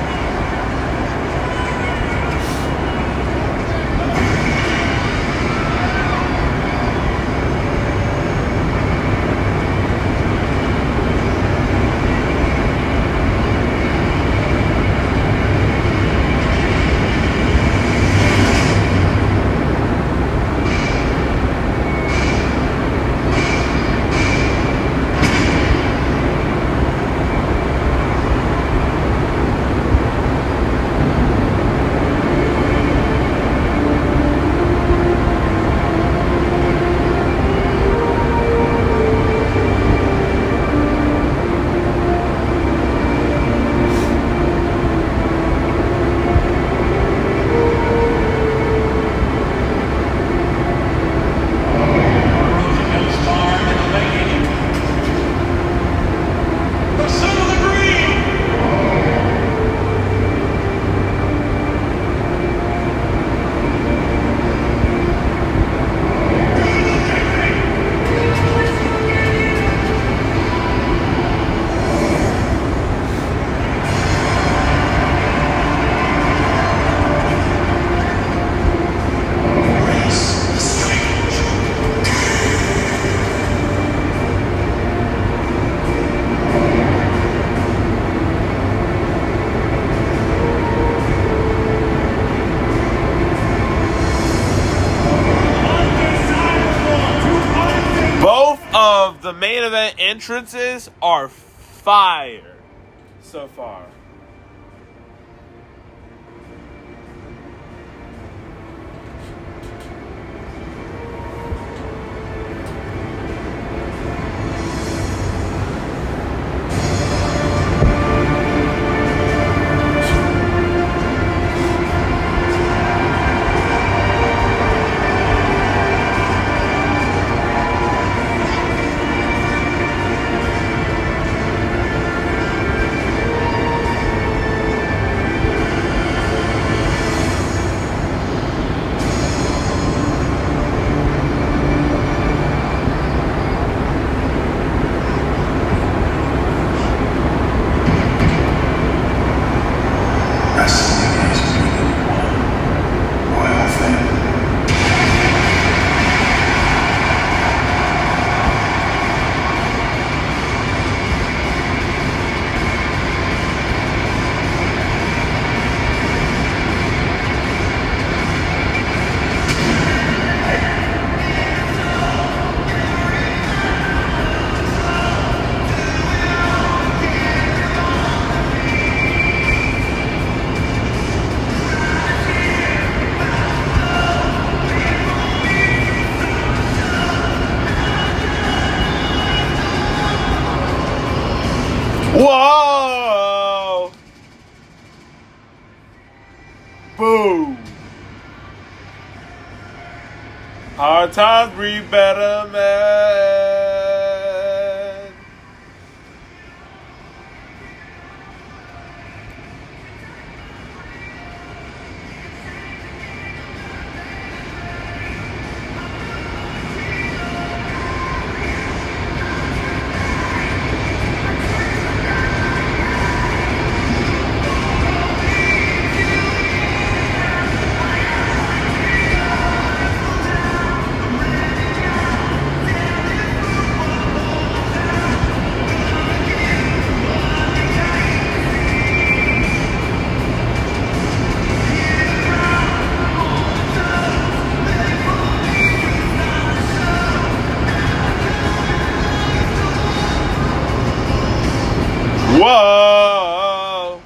The main event entrances are fire so far. Hard times breed better men. Whoa!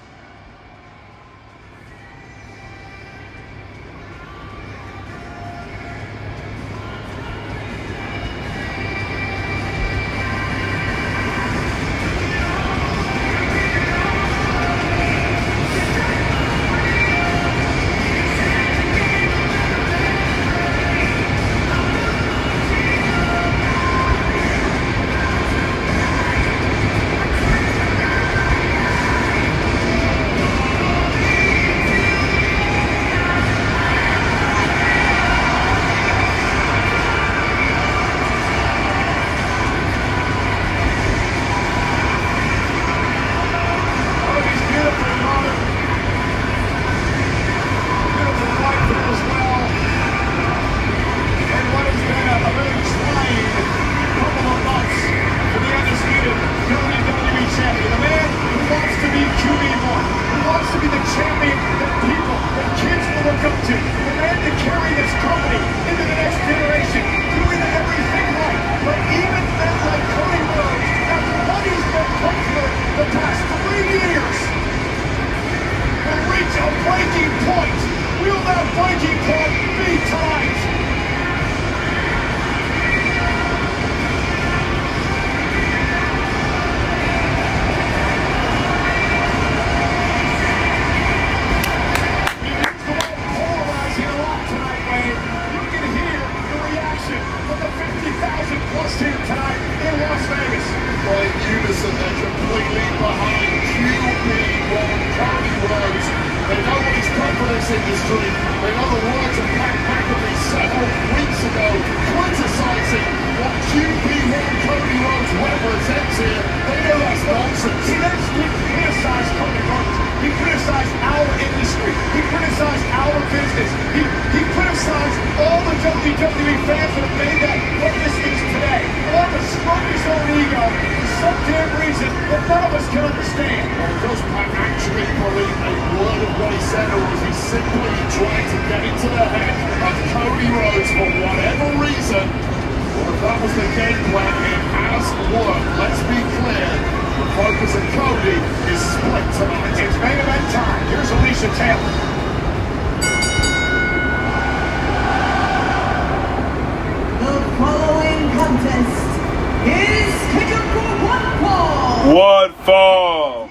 One fall.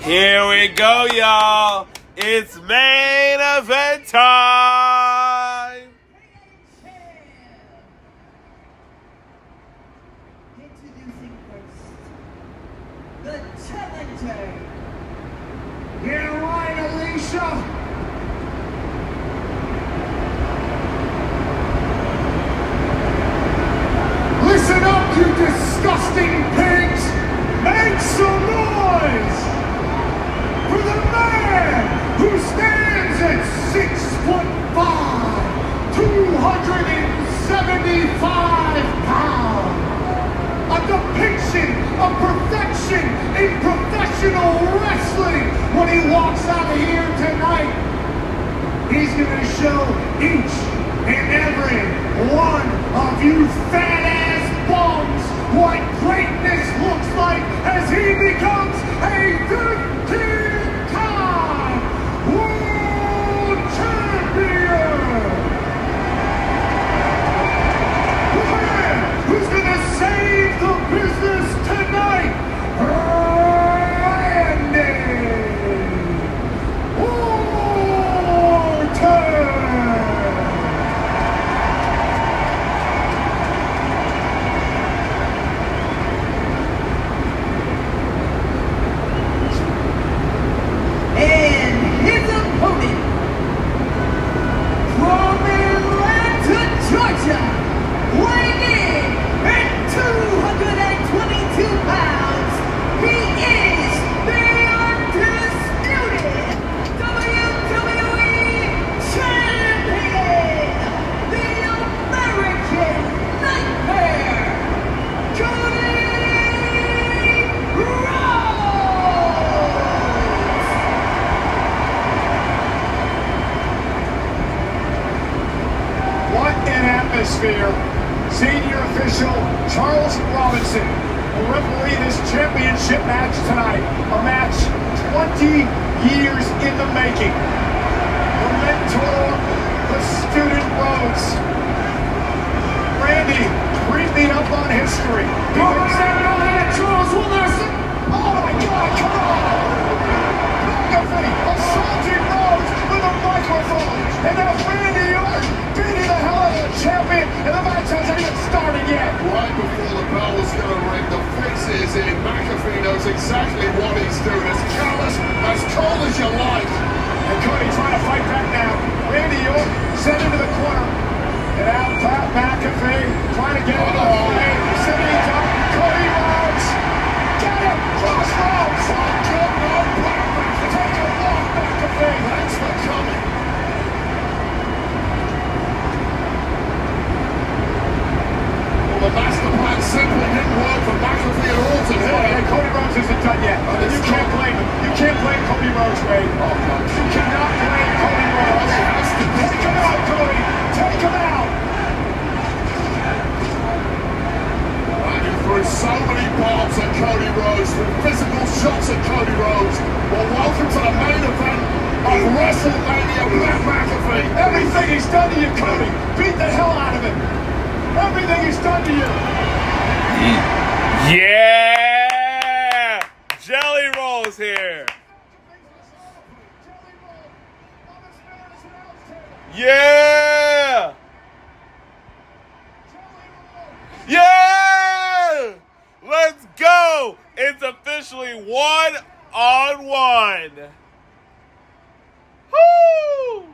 Here we go, y'all. It's main event time. Introducing first, the challenger. You're right, Alicia. Listen up, you disgusting pigs! Make some noise for the man who stands at 6'5", 275 pounds. A depiction of perfection in professional wrestling when he walks out of here tonight. He's going to show each and every one of you fat-ass bums what greatness looks like as he becomes a 15-time world champion. The man who's going to save the business tonight, Randy Orton. official Charles Robinson will referee this championship match tonight. A match 20 years in the making. The mentor, the student Rhodes. Randy creeping up on history. Charles Wilson. Oh my God, come on! McAfee assaulting Rhodes with a microphone. And now Randy Orton beating the hell out of the champion. And the match hasn't even started yet. Right before the bell was going to ring, the fix is in. McAfee knows exactly what he's doing. As callous, as cold as you like. And Cody trying to fight back now. Randy Orton sent into the corner. And out Pat McAfee trying to get him off the way. Sitting up. Cody Rhodes. Get him. Cross Rhodes. Good no back. Take a walk, McAfee. Thanks for coming. Well, the master plan simply didn't work for McAfee and Orton here. Hey, Cody Rhodes isn't done yet. You can't blame him. You can't blame Cody Rhodes, Ray. You cannot blame Cody Rhodes. Take him out, Cody. Take him out. Threw so many bombs at Cody Rhodes, physical shots at Cody Rhodes. Well, welcome to the main event of WrestleMania. Pat McAfee. Everything he's done to you, Cody. Beat the hell out of him. Everything he's done to you. Yeah! Jelly Roll's here. Yeah! Yeah! Let's go! It's officially 1-on-1. Woo!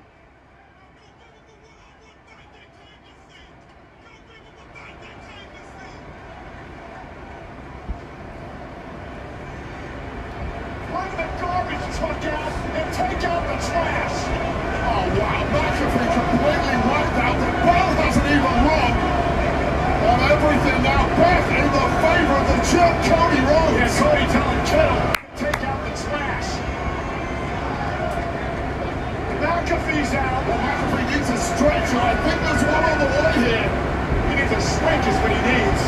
Bring the garbage truck out and take out the trash. Oh, wow. McAfee completely wiped out. The bell hasn't even rung. And everything now back in the favor of the champ, Cody Rhodes. Yeah, Cody telling Kittle, take out the trash. McAfee's out. Well, McAfee needs a stretcher. I think there's one on the way here. He needs a shrink is what he needs.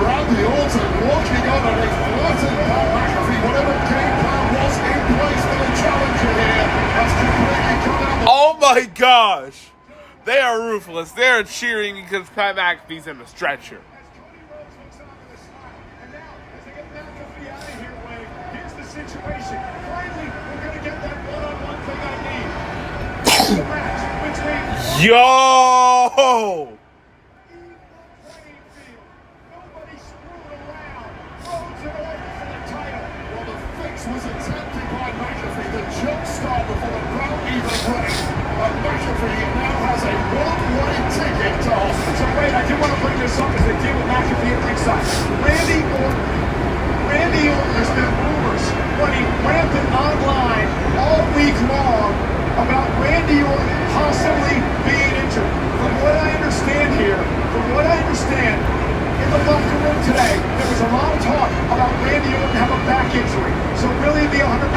Around the Orton, walking on and he's flirting Pat McAfee. Whatever game plan was in place for the challenger here has completely come out. Oh my gosh! They are ruthless. They are cheering because Pat McAfee's in the stretcher. Here's the situation. Finally, we're going to get that one-on-one thing I need. The match between Yo! nobody screwing around. Rhodes and Orton for the title. Well, the fix was attempted by McAfee. The jump start before the bell even rang. But McAfee now has a one-way ticket to Austin. So wait, I do want to bring this up as they deal with McAfee at ringside. Randy Orton has been rumors running rampant online all week long about Randy Orton possibly being injured. From what I understand, in the locker room today, there was a lot of talk about Randy Orton having a back injury. So really be 100%. You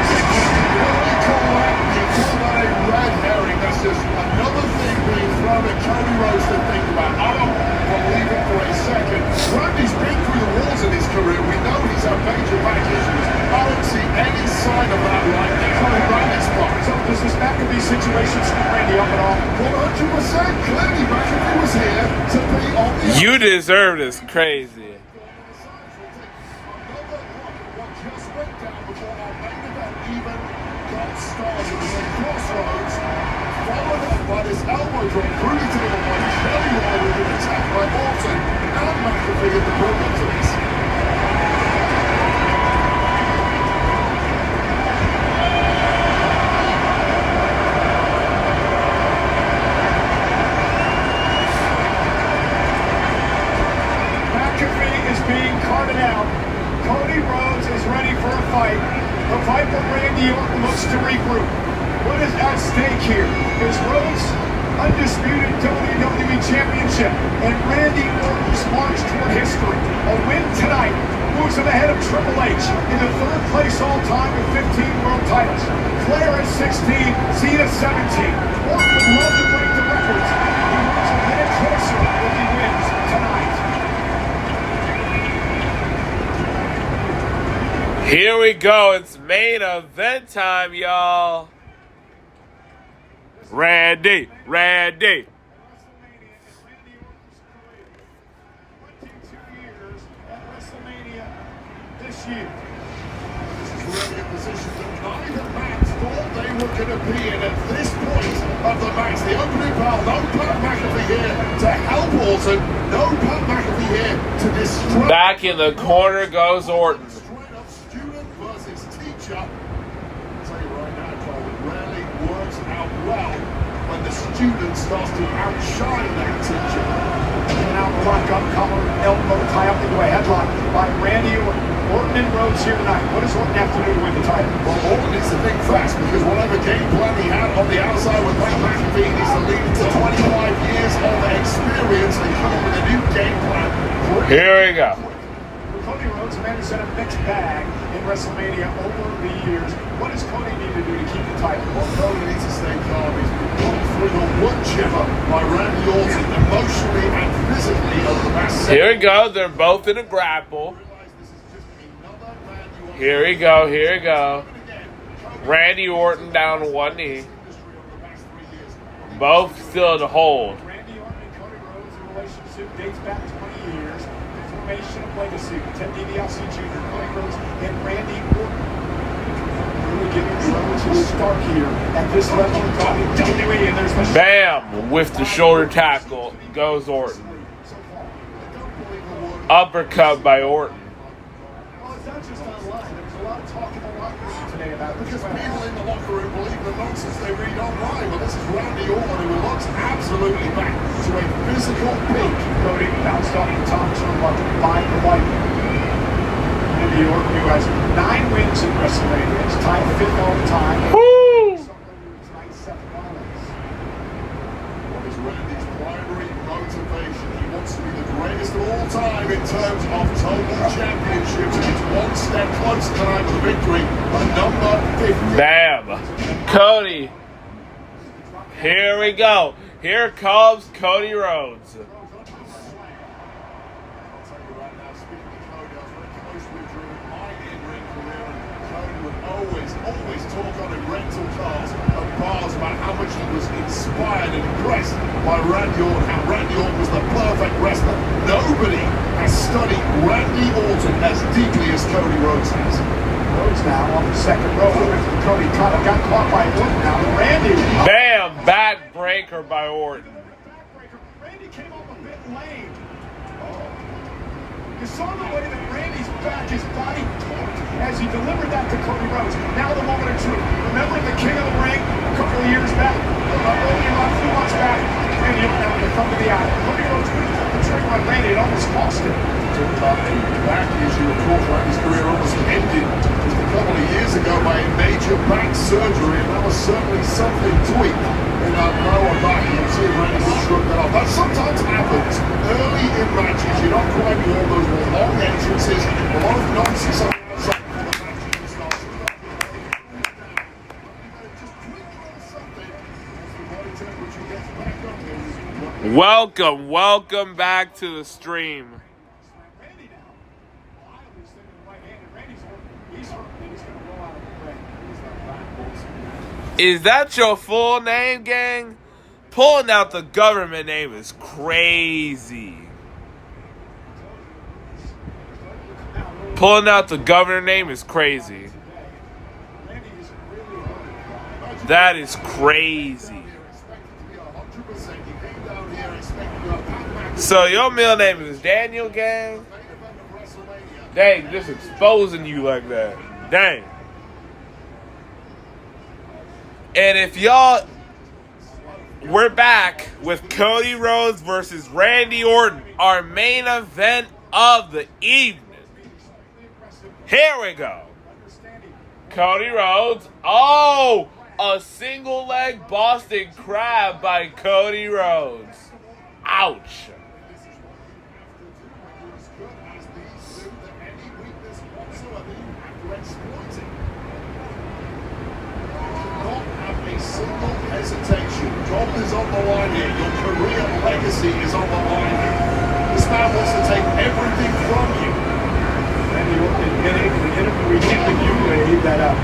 call that a red herring. That's just another thing being thrown at Cody Rhodes to think about. I don't believe it for a second. Randy's been through the walls in his career. We know he's had major back issues. I don't see any sign of that right now. Randy's fine. So does this McAfee situation screw Randy up at all? 100%. Clearly McAfee was here to be on the... You deserve this crazy. By this elbow drop through the table by Jelly Roll with an attack by Orton and McAfee in the build-up to this. McAfee is being carted out. Cody Rhodes is ready for a fight. The Viper Randy Orton looks to regroup. What is at stake here? Is Rhodes' undisputed WWE Championship and Randy Orton's march toward history. A win tonight moves him ahead of Triple H in the third place all-time with 15 world titles. Flair at 16, Cena 17. Orton would love to break the records. He moves a minute closer if he wins tonight. Here we go. It's main event time, y'all. Randy. This year. This is really a position that neither man thought they were going to be in at this point of the match. The opening bell, no Pat McAfee here to help Orton, no Pat McAfee here to distract. Back in the corner goes Orton. Straight up student versus teacher. I'll tell you right now, Cole, it rarely works out well when the student starts to outshine that teacher. And out the lock up, collar, elbow tie up into a headlock by Randy Orton. Orton and Rhodes here tonight. What does Orton have to do to win the title? Well, Orton needs to think fast because whatever game plan he had on the outside with Pat McAfee needs to lead into 25 years of experience and come up with a new game plan. Here we go. Cody Rhodes, a man who's had a mixed bag in WrestleMania over the years. What does Cody need to do to keep the title? Well, Cody needs to stay calm. He's been gone through the whichever by Randy Orton emotionally and physically over the past 7 Here we go. They're both in a grapple. Here we go. Randy Orton down on one knee. Both still in the hold. Randy Orton and Cody Rhodes' relationship dates back 20 years. The formation of Legacy with Ted DiBiase Jr., Cody Rhodes, and Randy Orton. Really giving Rhodes his start here at this level of WWE. And there's much Bam! With the shoulder tackle goes Orton. Uppercut by Orton. Well, it's not just online. There's a lot of talk in the locker room today about this. Because people in the locker room believe the nonsense they read online. But this is Randy Orton, who looks absolutely back to a physical peak. Cody bounced off the top turnbuckle by the white. Randy Orton, who has 9 wins in WrestleMania, is tied 5th all the time. Woo! What is Randy's primary motivation? He wants to be the greatest of all time in terms of total championships. And he's one step closer tonight to the victory. A number 50. Bam! Cody. Here we go. Here comes Cody Rhodes. Always talk on in rental cars and bars about how much he was inspired and impressed by Randy Orton, how Randy Orton was the perfect wrestler. Nobody has studied Randy Orton as deeply as Cody Rhodes has. Rhodes now on the second row. Cody kind of got caught by Orton now. Randy. Bam! Backbreaker by Orton. Randy came up a bit lame. You saw the way that Randy's back, his body torqued as he delivered that to Cody Rhodes. Now the moment of truth. Remember the King of the Ring a couple of years back? Only about a few months back. And you know, they come to the island. Cody Rhodes couldn't pull the trigger on Randy. It almost cost him. Back, as you recall, Randy's career almost ended just a couple of years ago by a major back surgery, and that was certainly something tweaked in that lower back. You can see Randy will shrug that off. That sometimes happens early in matches. You're not quite all those long entrances, a lot of nonsense on the outside before the match even starts. Just tweak a little something as the body temperature gets back up there. Welcome back to the stream. Is that your full name, gang? Pulling out the government name is crazy. Pulling out the governor name is crazy. That is crazy. So your middle name is Daniel, gang? Dang, just exposing you like that. Dang. And if y'all, we're back with Cody Rhodes versus Randy Orton, our main event of the evening. Here we go. Cody Rhodes. Oh, a single leg Boston Crab by Cody Rhodes. Ouch. Single hesitation. Job is on the line here. Your career legacy is on the line here. This man wants to take everything from you. Randy Orton admitted in the interview he did that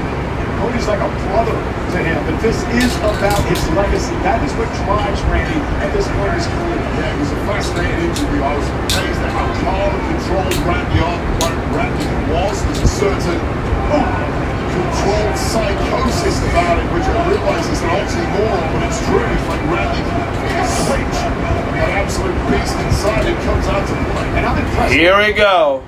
Cody's like a brother to him, but this is about his legacy. That is what drives Randy at this point in his career. Yeah, it was a fascinating interview. I was amazed at how calm and controlled Randy was. There's a certain controlled psychosis about it, which I realise is an oxymoron, but it's true. It's like Randy can switch. That absolute beast inside him comes out to play. And I'm impressed. Here we go.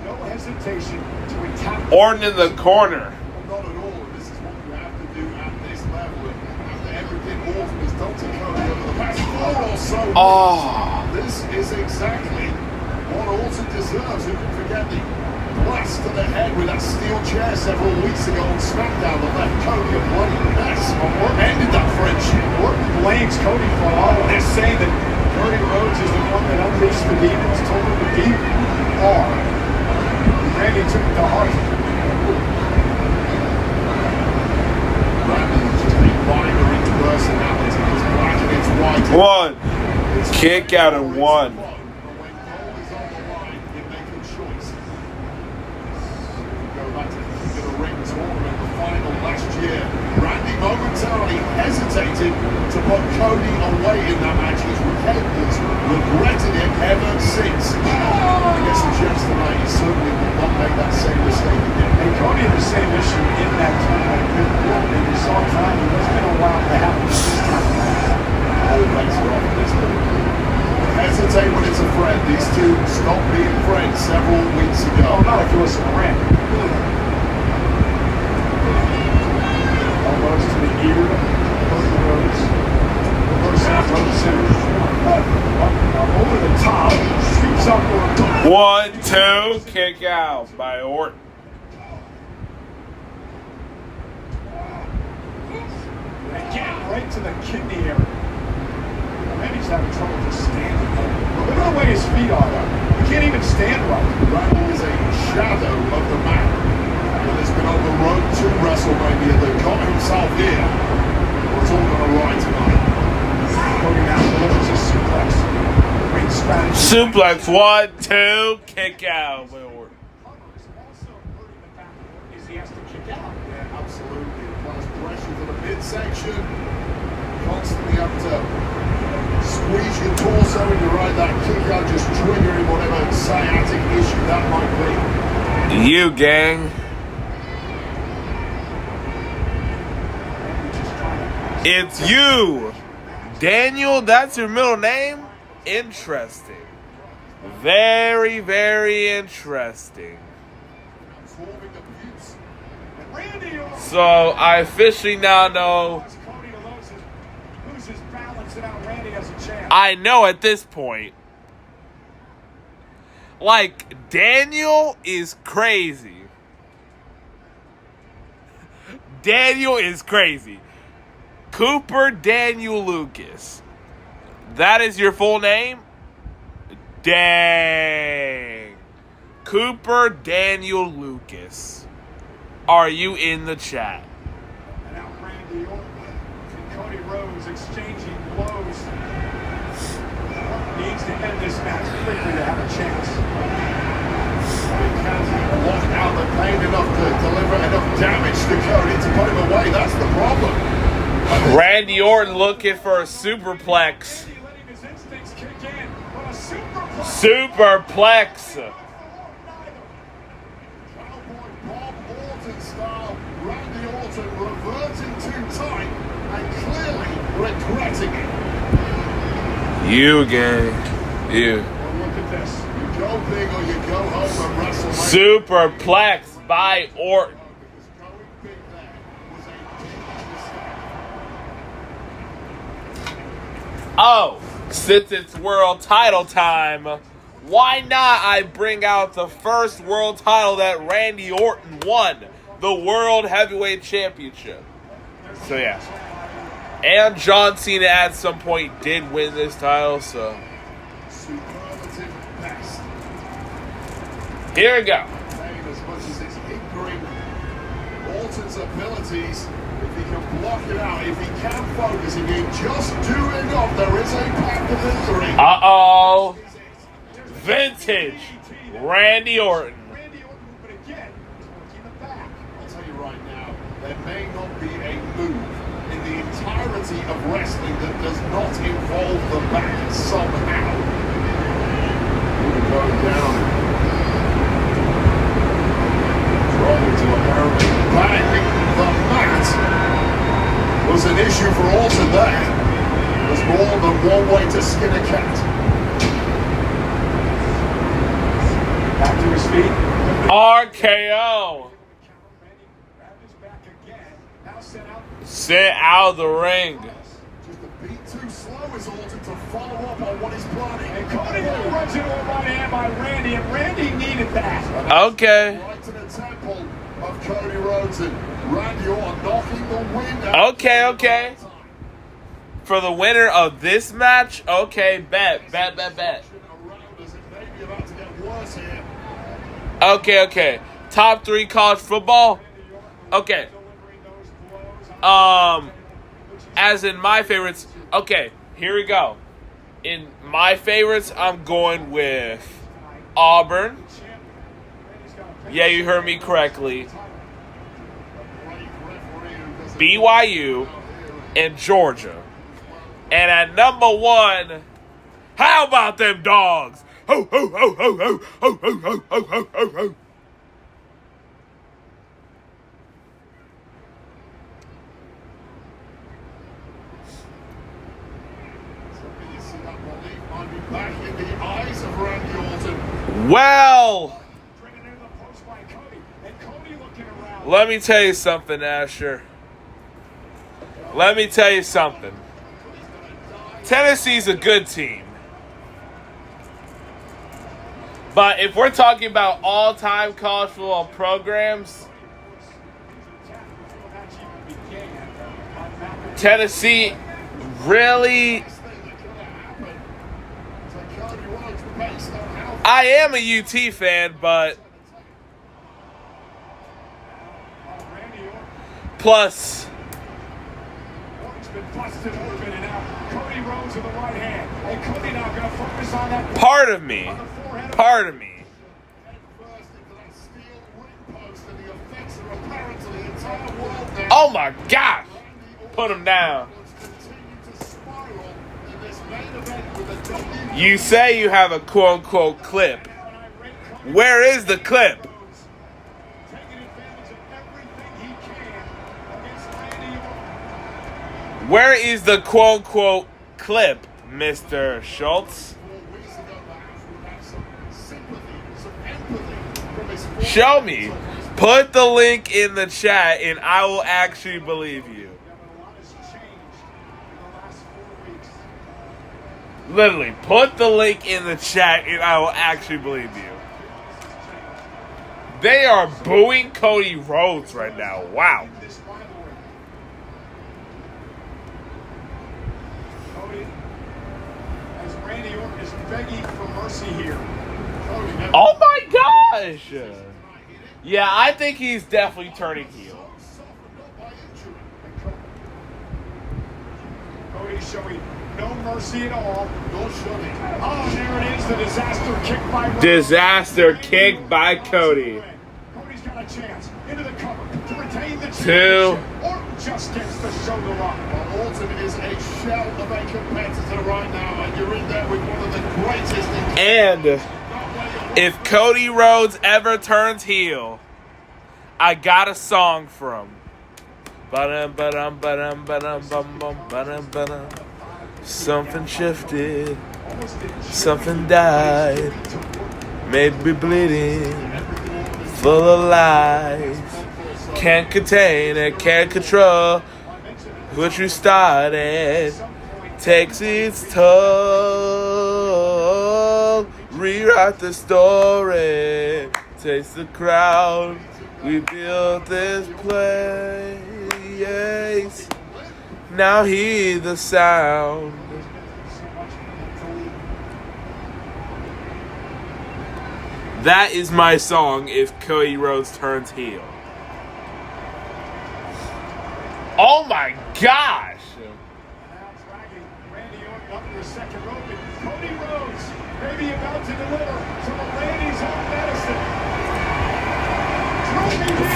No hesitation to attack. Orton in the corner. Not at all. This is what you have to do at this level. After everything Orton has done to Cody over the past 4 or so weeks, this is exactly what Orton deserves. Who can forget the blast to the head with that steel chair several weeks ago on SmackDown that left Cody a bloody mess? What ended that friendship? Orton blames Cody for all of this, saying that Cody Rhodes is the one that unleashed the demons, told him to be who you are. Randy took it to heart. Randy is just a binary personality. It's black and it's white. One. Kick out of one. But when goal is on the line, you make a choice. Go back to the ring tournament, the final last year. Randy momentarily hesitated to put Cody away in that match. He's regretted it ever since. I guess the chance tonight, he certainly will not make that same mistake again. And Cody had the same issue in that tournament with Orton, and you saw time. It wasn't going to allow it to happen this time. Always off this point. Hesitate when it's a friend. These two stopped being friends several weeks ago. Oh, not if it was a friend. Almost to the ear of Cody Rhodes. Rhodes center. Over the top. Sweeps up Orton. 1, 2. Kick out by Orton. Again, right to the kidney area. Randy's having trouble just standing. Look at the way his feet are, though. He can't even stand right. Randy is a shadow of the man that has been on the road to WrestleMania that got himself here. It's all going to ride tonight. Cody now delivers a suplex. Great strategy. Suplex. 1, 2. Kick out by Orton. Also hurting the back of Orton is he has to kick out. Yeah, absolutely. Applies pressure to the midsection. Constantly have to squeeze your torso and you ride that kick out, just triggering whatever sciatic issue that might be. You, gang. It's you. Daniel, that's your middle name? Interesting. Very, very interesting. So I officially now know. I know at this point. Like, Daniel is crazy. Daniel is crazy. Cooper Daniel Lucas. That is your full name? Dang. Cooper Daniel Lucas. Are you in the chat? And now Randy Orton and Cody Rhodes exchanging blows. Needs to end this match quickly to have a chance. He can't lock out the pain enough to deliver enough damage to Cody to put him away. That's the problem. Randy Orton looking for a superplex. Letting his instincts kick in. What a superplex. Superplex. Cowboy Bob Orton style. Randy Orton reverting too tight and clearly regretting it. You, gang. You. Well, look at this. You go big or you go home at WrestleMania. Superplex by Orton. Because going big there was a big mistake. Oh, since it's world title time, why not I bring out the first world title that Randy Orton won, the World Heavyweight Championship. So yeah. And John Cena at some point did win this title, so Superlative best. here we go. As much as it's hindering Orton's abilities, if he can block it out, if he can focus, if he just do enough, there is a path to victory. Uh-oh. Vintage Randy Orton. Randy Orton, but again, he's working the back. I'll tell you right there may not be a move in the entirety of wrestling that does not involve the back somehow. Going down. Trying to apparently bang the mat was an issue for Orton there. There's more than one way to skin a cat. Back to his feet. RKO. Sit out of the ring. Just a beat too slow is Orton to follow up on what he's planning. And Cody runs into a right hand by Randy, and Randy needed that. Okay. Right to the temple of Cody Rhodes, and Randy Orton knocking the wind out. Okay. For the winner of this match, okay, bet. Okay. Top 3 college football. Okay. As in my favorites. Okay, here we go. In my favorites, I'm going with Auburn. Yeah, you heard me correctly. BYU and Georgia. And at number 1, how about them dogs? Ho, ho, ho, ho, ho, ho, ho, ho, ho, ho, ho, ho. Well, let me tell you something, Asher. Let me tell you something. Tennessee's a good team. But if we're talking about all-time college football programs, Tennessee really... I am a UT fan, but... Plus... Part of me. Oh my gosh! Put him down. You say you have a quote-unquote clip. Where is the clip? Where is the quote-unquote clip, Mr. Schultz? Show me. Put the link in the chat and I will actually believe you. Literally, put the link in the chat and I will actually believe you. They are booing Cody Rhodes right now. Wow. As Randy Orton is begging for mercy here. Oh my gosh! Yeah, I think he's definitely turning heel. Cody showing no mercy at all. Oh, there it is, the disaster kick by Rhodes. Disaster kick by Cody. Cody's got a chance into the cover to retain the 2. Orton just gets the shoulder lock. Well, Orton is a shell of a competitor right now, and you're in there with one of the greatest. And if Cody Rhodes ever turns heel, I got a song from. Something shifted, something died, made me bleeding, full of lies. Can't contain it, can't control what you started. Takes its toll. Rewrite the story. Takes the crowd. We built this place. Now hear the sound. That is my song if Cody Rhodes turns heel. Oh my gosh! Cody Rhodes may be about to deliver some of Randy's own medicine.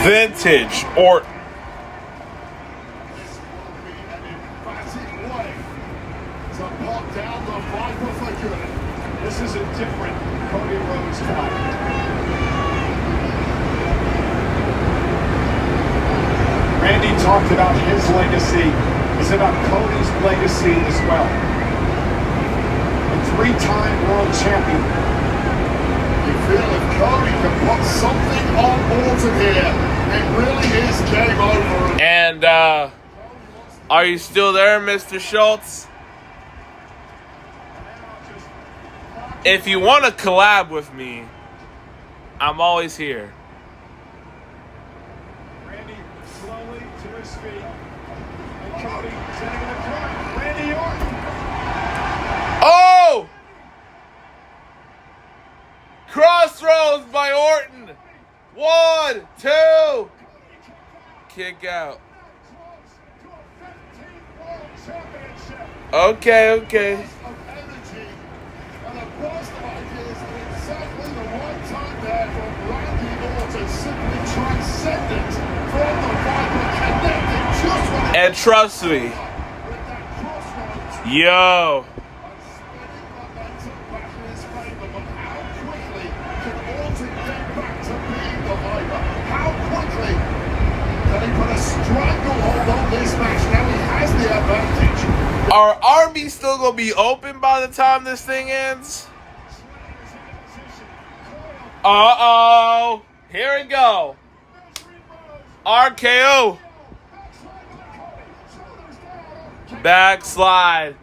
Vintage Orton. about his legacy. It's about Cody's legacy as well. A three-time world champion. You feel if Cody can put something on Orton here, it really is game over. And, are you still there, Mr. Schultz? If you want to collab with me, I'm always here. Randy slowly to his feet. And Cody sitting in the corner. Randy Orton. Oh! Crossroads by Orton. 1, 2. Kick out. Okay, okay. And a burst of ideas at exactly the right time there from Randy Orton, simply transcendent from the Viper, connected just when it And trust me, with that crossroads. yo, And spinning momentum back in his favor, but how quickly can Orton get back to being the Viper? How quickly can he put a stranglehold on this match? Now he has the advantage. are Arby's still gonna be open by the time this thing ends? Uh-oh. Here we go. RKO. Backslide.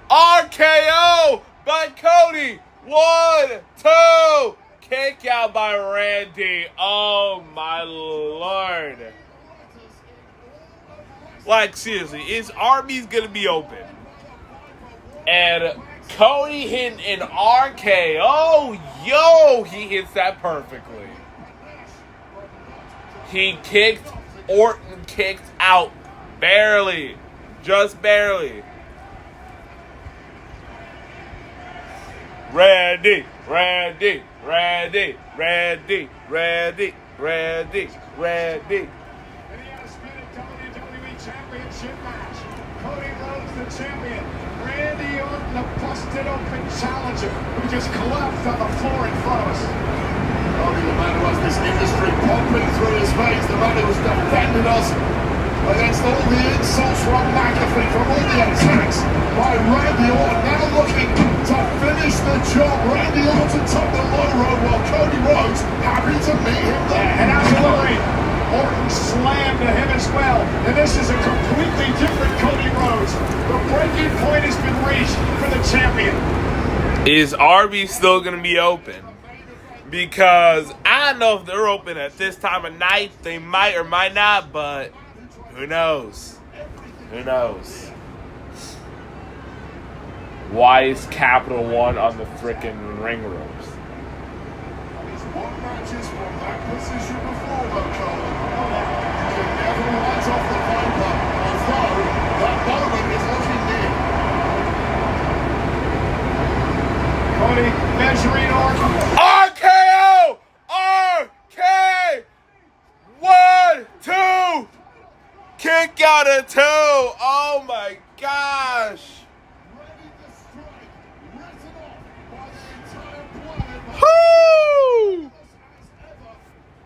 RKO by Cody. 1, 2. Kick out by Randy. Oh, my Lord. Like, seriously, is Arby's going to be open? And Cody hitting an RKO. Yo, he hits that perfectly. He kicked, Orton kicked out. Barely. Just barely. Randy, Randy, Randy, Randy, Randy, Randy, Randy. WWE Championship match. Cody Rhodes, the champion. Randy Orton, the busted open challenger, who just collapsed on the floor in front of us. Cody, the man who has this industry pumping through his veins, the man who has defended us against all the insults from McAfee, from all the attacks by Randy Orton, now looking to finish the job. Randy Orton took the low road while Cody Rhodes happy to meet him there. And absolutely, Orton slammed to him as well. And this is a completely different Cody Rhodes. The breaking point has been reached for the champion. Is Arby's still going to be open? Because I don't know if they're open at this time of night. They might or might not, but who knows? Who knows? Why is Capital One on the frickin' ring ropes? He's won matches from that position before, though, Cole. You can never write off the Viper, although that moment is looking near. Cody measuring Orton. RKO! RK! 1, 2! Kick out of 2! Oh my gosh! Ready to strike, written off by the entire planet. Woo! As ever,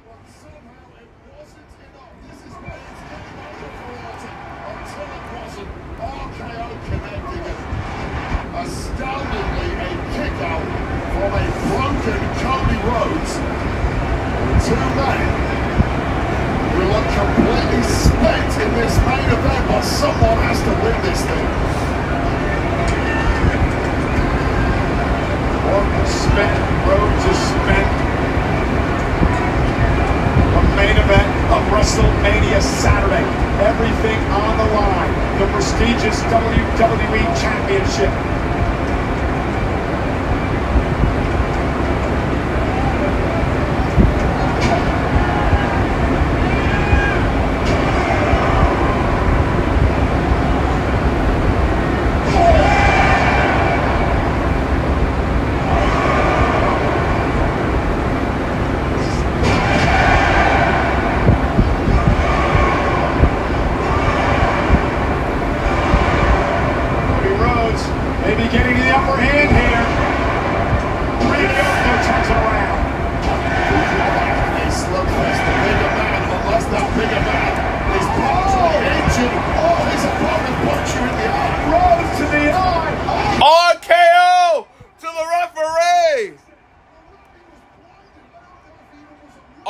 but somehow it wasn't enough. This is where it's getting over for Orton. Until it wasn't, RKO connecting it. Astoundingly, a kick out from a broken Cody Rhodes. Two men who look completely spent in this main event, but someone has to win this thing. Orton is spent. Rhodes is spent. The main event of WrestleMania Saturday. Everything on the line. The prestigious WWE Championship.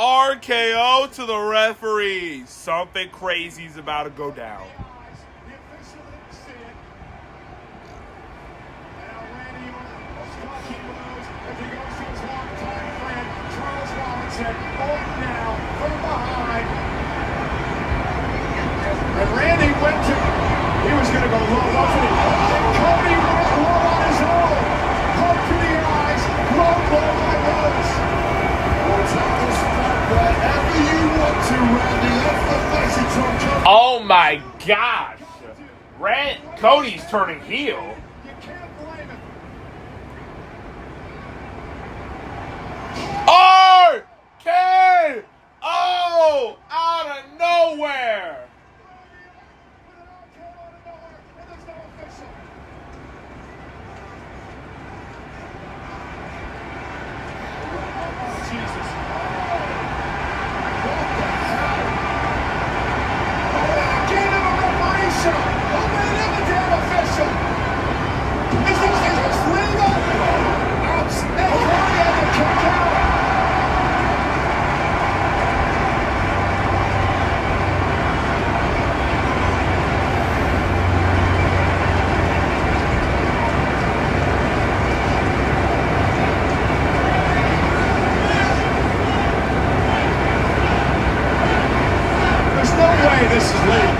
RKO to the referee. Something crazy is about to go down. And Randy went to, he was going to go low, wasn't he? And Cody went low on his own. Hook to the eyes, low blow by Rhodes. Well, tell us whatever you want to, Randy. That's the message from Cody. Oh my gosh. Cody's turning heel. You can't blame him. RKO out of nowhere. Jesus. Gave him a referee shot. Who made him a damn official? Is this legal? And Cody had to kick out. There's no way this is legal.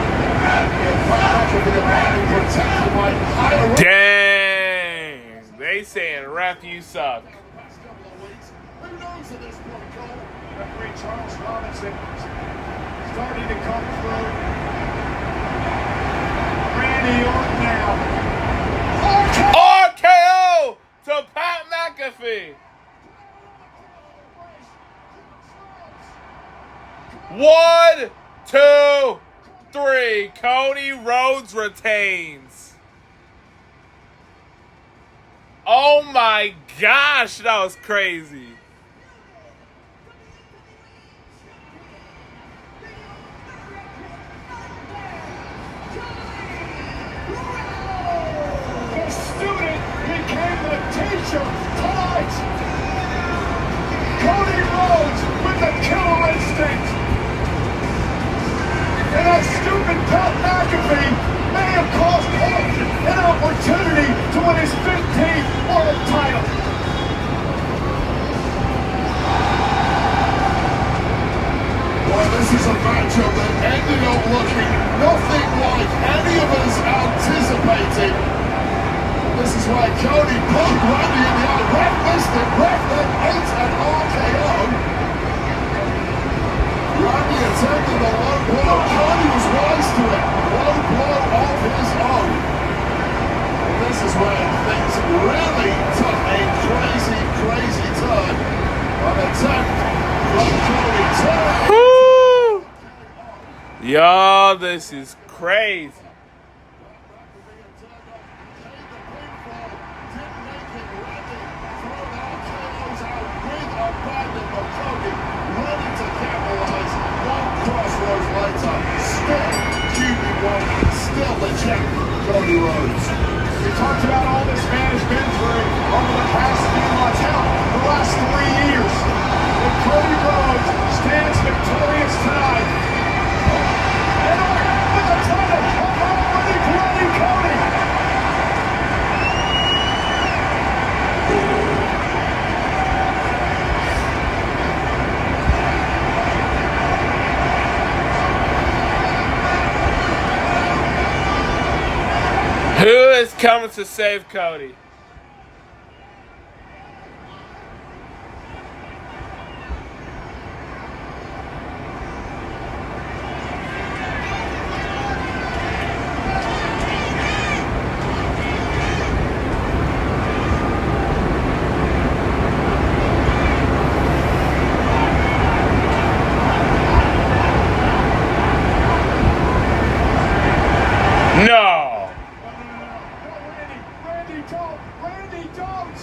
Dang. They saying ref, you suck. Who knows at this point, Cole? Referee Charles Robinson starting to come through. Randy Orton now. RKO to Pat McAfee. 1, 2, 3. Cody Rhodes retains. Oh my gosh, that was crazy. The student became the teacher tonight. Cody Rhodes with the killer instinct. And that stupid Pat McAfee may have cost him an opportunity to win his 15th world title. Well, this is a matchup that ended up looking nothing like any of us anticipated. This is why Cody poked Randy in the eye. Ref missed it. Ref then ate an RKO. Randy attempted a low blow. Cody was wise to it. Low blow of his own. And this is where things really took a crazy, crazy turn. An attempt from Cody to Woo! Y'all, this is crazy. Still the champ, Cody Rhodes. We talked about all this man has been through over the past few months, hell, the last 3 years. And Cody Rhodes stands victorious tonight. And with the title, already bloody Cody. Who is coming to save Cody? No. Randy, don't!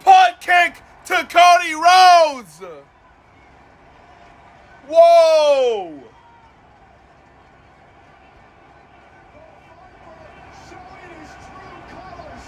Punt kick to Cody Rhodes. Whoa. Showing his true colors.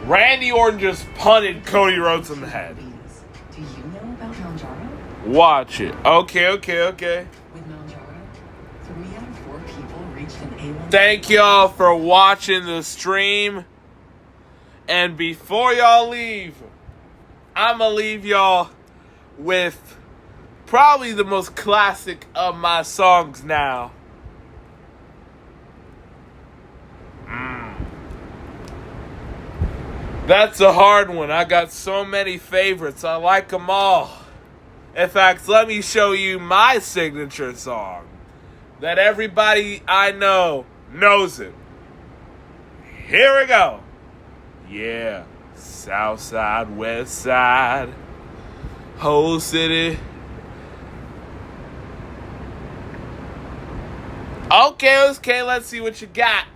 Randy Orton just punted Cody Rhodes in the head. Do you know about Manjaro? Watch it. Okay. With Manjaro, 3 out of 4 people reached an A1. Thank y'all for watching the stream. And before y'all leave, I'm going to leave y'all with probably the most classic of my songs now. That's a hard one. I got so many favorites. I like them all. In fact, let me show you my signature song that everybody I know knows it. Here we go. Yeah. South side, west side, whole city. Okay, let's see what you got.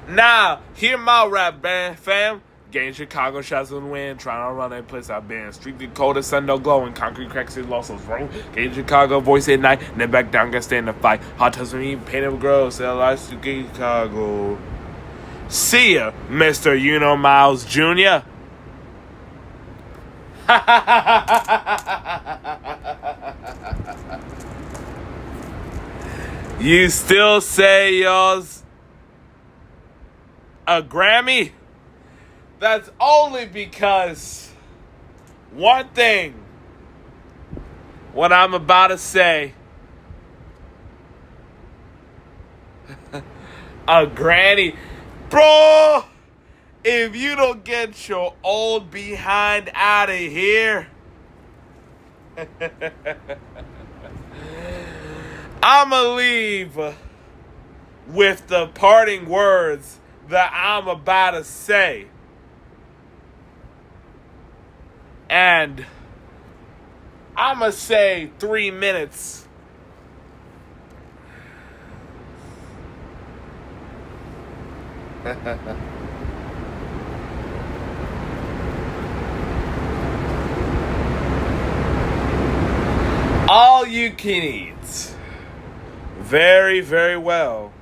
Now, hear my rap band, fam. Game Chicago, shots on the wind. Trying to run that place I've been. Street cold, the sun don't glowing. Concrete cracks in losses wrong. Game Chicago, voice at night. Then back down, got stand the fight. Hot tuss me, painted grow. Sell lights to Chicago. See ya, Mr. Miles Jr. You still say y'all's a Grammy? That's only because one thing, what I'm about to say, a granny. Bro, if you don't get your old behind out of here, I'ma leave with the parting words that I'm about to say. And I'ma say 3 minutes. All you can eat. Very, very well.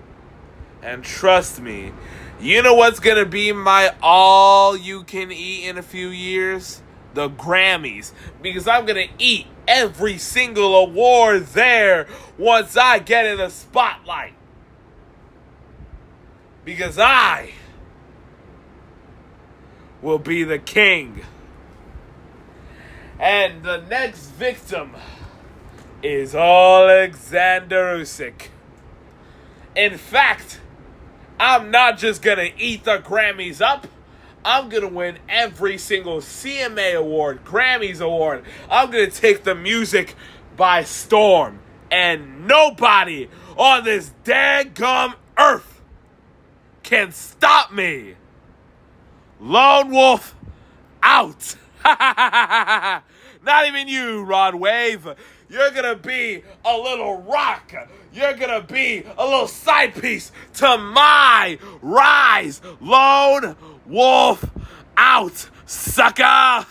And trust me, you know what's going to be my all you can eat in a few years? The Grammys. Because I'm going to eat every single award there once I get in the spotlight. Because I will be the king. And the next victim is Alexander Usyk. In fact, I'm not just going to eat the Grammys up. I'm going to win every single CMA award, Grammys award. I'm going to take the music by storm. And nobody on this daggum earth can stop me. Lone Wolf out. Not even you, Rod Wave. You're going to be a little rock. You're going to be a little side piece to my rise. Lone Wolf out, sucker.